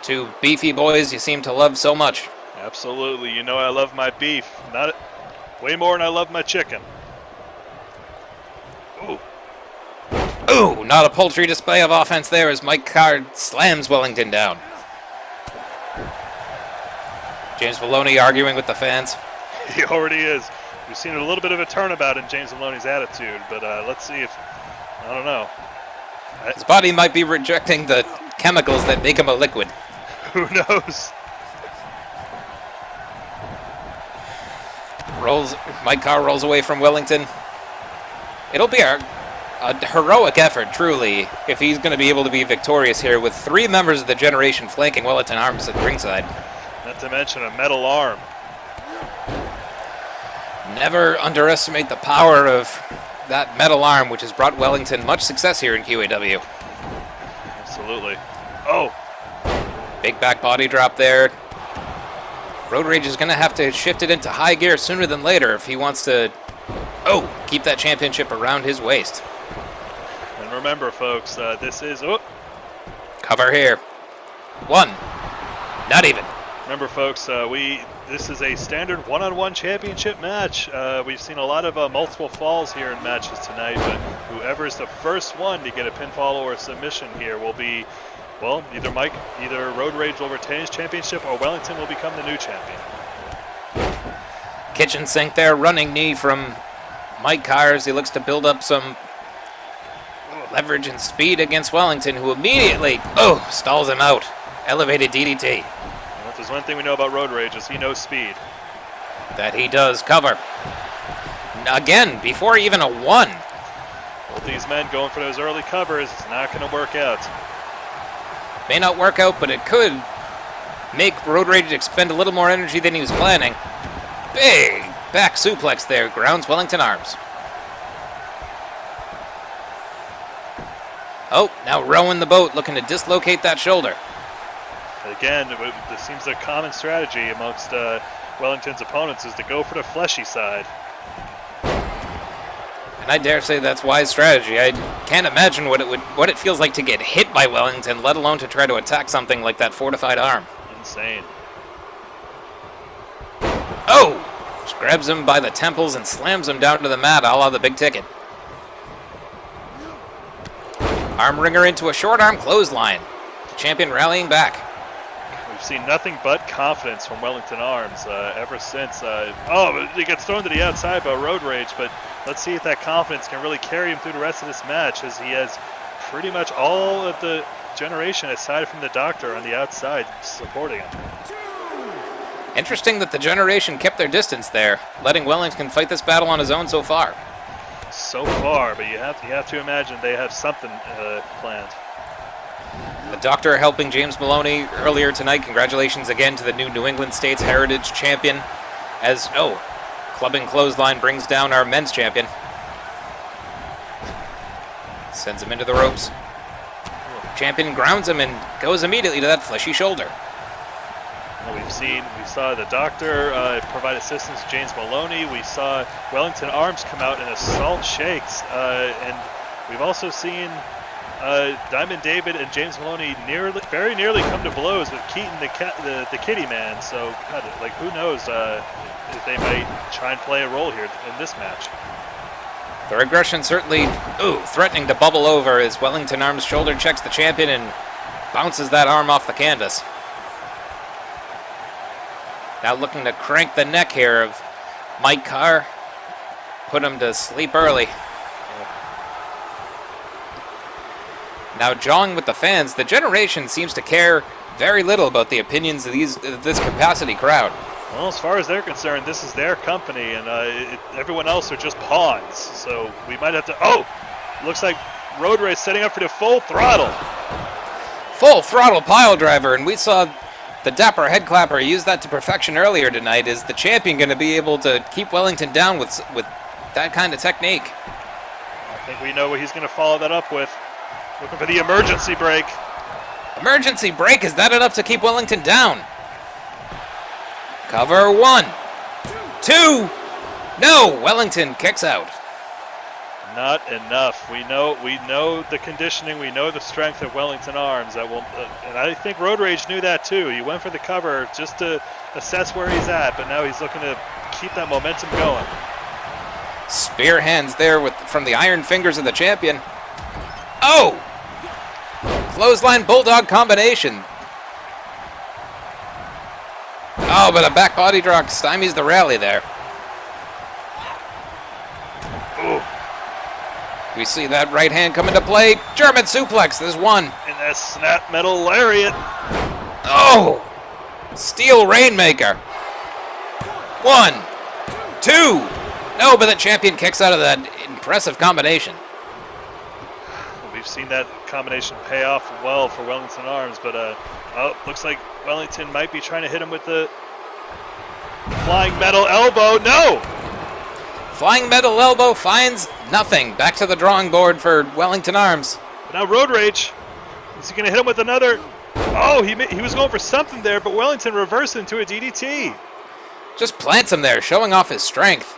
Two beefy boys you seem to love so much. Absolutely. You know I love my beef. Not way more than I love my chicken. Ooh. Ooh, not a paltry display of offense there as Mike Card slams Wellington down. James Melloni arguing with the fans. He already is. We've seen a little bit of a turnabout in James Melloni's attitude, but let's see if... I don't know. His body might be rejecting the chemicals that make him a liquid. Who knows? Mike Carr rolls away from Wellington. It'll be a heroic effort, truly, if he's going to be able to be victorious here with three members of the generation flanking Wellington Arms at ringside. Not to mention a metal arm. Never underestimate the power of that metal arm, which has brought Wellington much success here in QAW. Absolutely. Oh! Big back body drop there. Road Rage is going to have to shift it into high gear sooner than later if he wants to, keep that championship around his waist. And remember, folks, this is... Oh. Cover here. One. Not even. Remember, folks, this is a standard one-on-one championship match. We've seen a lot of multiple falls here in matches tonight, but whoever is the first one to get a pinfall or a submission here will be, well, either Road Rage will retain his championship or Wellington will become the new champion. Kitchen sink there, running knee from Mike Carr as he looks to build up some leverage and speed against Wellington, who immediately, stalls him out. Elevated DDT. Well, if there's one thing we know about Road Rage is he knows speed. That he does. Cover. Again, before even a one. Both these men going for those early covers. It's not going to work out. May not work out, but it could make Road Rage expend a little more energy than he was planning. Big back suplex there. Grounds Wellington Arms. Oh, now rowing the boat, looking to dislocate that shoulder. Again, this seems a common strategy amongst Wellington's opponents is to go for the fleshy side. And I dare say that's wise strategy. I can't imagine what it feels like to get hit by Wellington, let alone to try to attack something like that fortified arm. Insane. Oh! Just grabs him by the temples and slams him down to the mat, a la the big ticket. Arm wringer into a short arm clothesline. Champion rallying back. We've seen nothing but confidence from Wellington Arms ever since. He gets thrown to the outside by Road Rage, but let's see if that confidence can really carry him through the rest of this match, as he has pretty much all of the generation, aside from the Doctor, on the outside supporting him. Interesting that the generation kept their distance there, letting Wellington fight this battle on his own so far. So far, but you have to imagine they have something planned. The Doctor helping James Melloni earlier tonight. Congratulations again to the New England States Heritage Champion. As, clubbing clothesline brings down our men's champion. Sends him into the ropes. Champion grounds him and goes immediately to that fleshy shoulder. We saw the Doctor provide assistance to James Melloni. We saw Wellington Arms come out and assault Shakes. And we've also seen Diamond David and James Melloni very nearly come to blows with Keaton the Kitty Man. So, who knows if they might try and play a role here in this match. The regression certainly, threatening to bubble over as Wellington Arms shoulder checks the champion and bounces that arm off the canvas. Now looking to crank the neck here of Mike Carr. Put him to sleep early. Now jawing with the fans, the generation seems to care very little about the opinions of this capacity crowd. Well, as far as they're concerned, this is their company, and everyone else are just pawns. So we might have to... looks like Road Rage setting up for the full throttle. Full throttle pile driver, and we saw the Dapper head clapper used that to perfection earlier tonight. Is the champion going to be able to keep Wellington down with that kind of technique? I think we know what he's going to follow that up with. Looking for the emergency break. Emergency break, is that enough to keep Wellington down? Cover 1, 2, no, Wellington kicks out. Not enough. We know the conditioning, we know the strength of Wellington Arms. That will, and I think Road Rage knew that too. He went for the cover just to assess where he's at, but now he's looking to keep that momentum going. Spear hands there from the iron fingers of the champion. Oh! Clothesline bulldog combination. Oh, but a back body drop stymies the rally there. Ooh. We see that right hand come into play. German suplex, there's one. And that snap metal lariat. Oh! Steel Rainmaker. 1, 2. No, but the champion kicks out of that impressive combination. We've seen that combination pay off well for Wellington Arms, but looks like Wellington might be trying to hit him with the flying metal elbow. No! Flying metal elbow finds nothing. Back to the drawing board for Wellington Arms. But now Road Rage. Is he going to hit him with another? Oh, he was going for something there, but Wellington reversed into a DDT. Just plants him there, showing off his strength.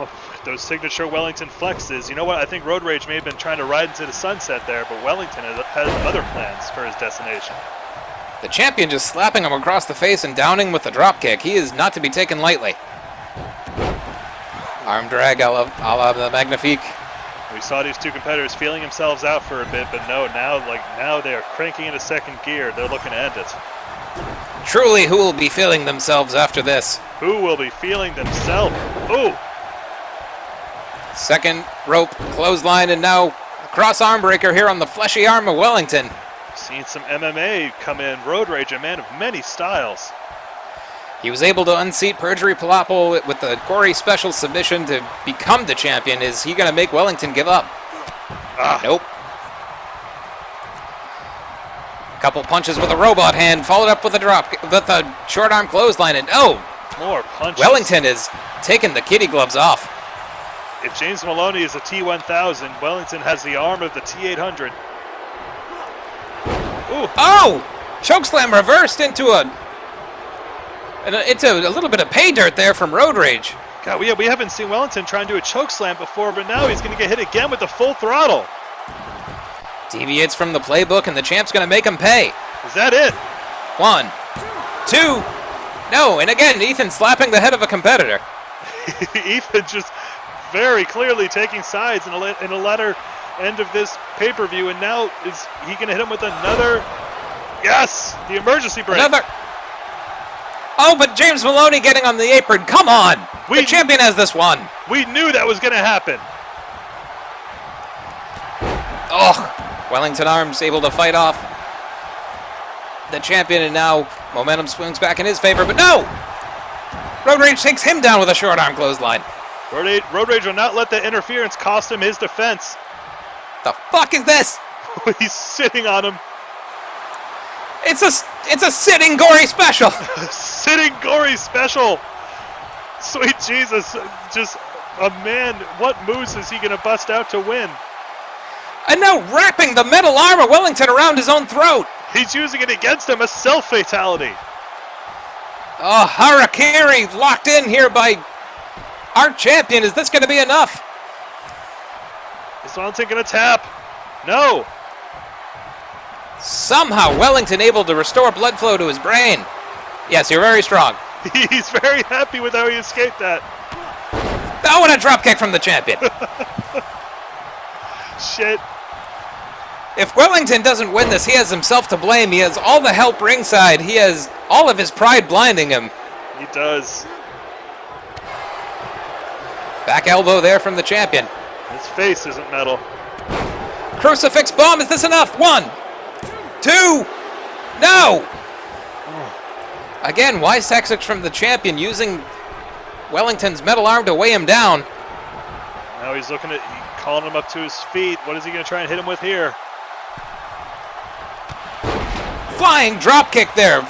Oh, those signature Wellington flexes. You know what? I think Road Rage may have been trying to ride into the sunset there, but Wellington has other plans for his destination. The champion just slapping him across the face and downing with the dropkick. He is not to be taken lightly. Arm drag a la the Magnifique. We saw these two competitors feeling themselves out for a bit, but now they are cranking into second gear. They're looking to end it. Truly, who will be feeling themselves after this? Who will be feeling themselves? Ooh! Second rope clothesline, and now a cross arm breaker here on the fleshy arm of Wellington. Seen some MMA come in. Road Rage, a man of many styles. He was able to unseat Perjury Palapple with the gory special submission to become the champion. Is he going to make Wellington give up? Nope. Couple punches with a robot hand, followed up with a short arm clothesline, and more punches. Wellington is taking the kitty gloves off. If James Melloni is a T1000, Wellington has the arm of the T800. Ooh. Oh! Chokeslam reversed into a little bit of pay dirt there from Road Rage. God, we haven't seen Wellington try and do a chokeslam before, but now he's going to get hit again with the full throttle. Deviates from the playbook, and the champ's going to make him pay. Is that it? 1, 2, no, and again, Ethan slapping the head of a competitor. Ethan just very clearly taking sides in the latter end of this pay-per-view, and now is he going to hit him with another? Yes, the emergency break. Another. Oh, but James Melloni getting on the apron. Come on, the champion has this one. We knew that was going to happen. Oh, Wellington Arms able to fight off the champion, and now momentum swings back in his favor, but no! Road Rage takes him down with a short arm clothesline. Road Rage will not let the interference cost him his defense. The fuck is this? He's sitting on him. It's a sitting gory special. Sitting gory special. Sweet Jesus, just a man. What moves is he going to bust out to win? And now wrapping the metal arm of Wellington around his own throat. He's using it against him, a self-fatality. Oh, Harakiri locked in here by our champion. Is this going to be enough? Is Wellington going to tap? No. Somehow Wellington able to restore blood flow to his brain. Yes, you're very strong. He's very happy with how he escaped that. Oh, and a dropkick from the champion. Shit. If Wellington doesn't win this, he has himself to blame. He has all the help ringside. He has all of his pride blinding him. He does. Back elbow there from the champion. His face isn't metal. Crucifix bomb, is this enough? 1, 2, no! Again, wise tactics from the champion, using Wellington's metal arm to weigh him down. Now he's looking at, calling him up to his feet. What is he going to try and hit him with here? Flying dropkick there.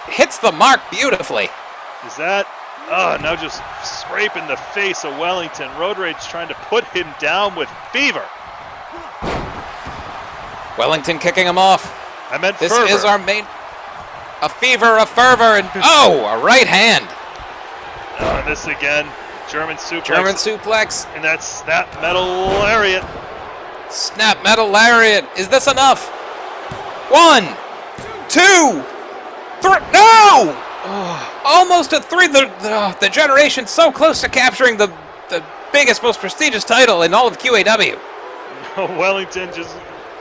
Hits the mark beautifully. Is that... Oh, now just scraping the face of Wellington. Road Rage trying to put him down with fever. Wellington kicking him off. I meant this fervor. Is our main... A fever, a fervor, and... Oh, a right hand. And this again. German suplex. German suplex. And that snap metal lariat. Snap metal lariat. Is this enough? 1, 2, 3. No! Almost a 3. The Generation's so close to capturing the biggest, most prestigious title in all of QAW. Wellington just,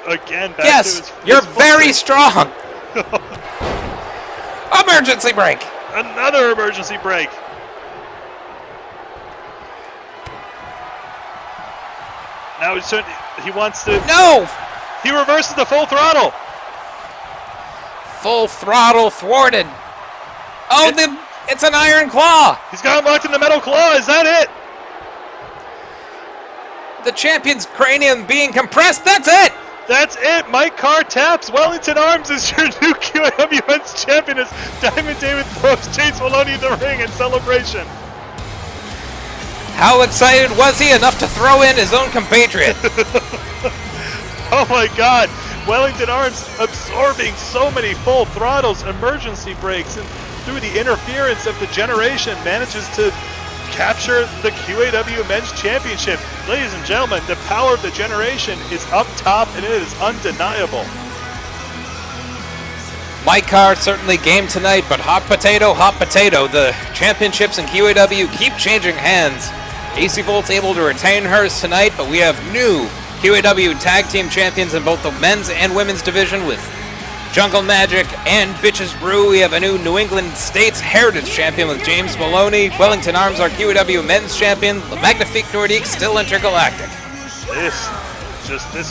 again, back yes, to his you're very strong. Emergency break. Another emergency break. Now he wants to... No! He reverses the full throttle. Full throttle thwarted. Oh, it's an iron claw. He's got him locked in the metal claw. Is that it? The champion's cranium being compressed. That's it. That's it. Mike Carr taps. Wellington Arms is your new QAW Men's Champion as Diamond David throws Chase Melloni in the ring in celebration. How excited was he enough to throw in his own compatriot? Oh my God. Wellington Arms absorbing so many full throttles, emergency brakes, and through the interference of the Generation manages to capture the QAW Men's Championship. Ladies and gentlemen, the power of the Generation is up top and it is undeniable. Mike Carr certainly game tonight, but hot potato. The championships in QAW keep changing hands. AC Voltz able to retain hers tonight, but we have new QAW Tag Team Champions in both the men's and women's division with Jungle Magic and Bitches Brew. We have a new New England States Heritage Champion with James Melloni. Wellington Arms, our QAW Men's Champion. The Magnifique Nordique still intergalactic. This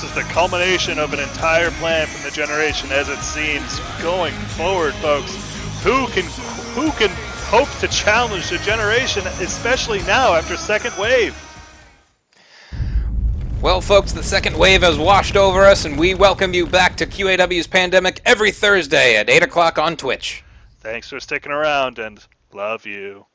is the culmination of an entire plan from the Generation, as it seems. Going forward, folks, who can hope to challenge the Generation, especially now after Second Wave? Well, folks, the second wave has washed over us, and we welcome you back to QAW's Pandemic every Thursday at 8 o'clock on Twitch. Thanks for sticking around, and love you.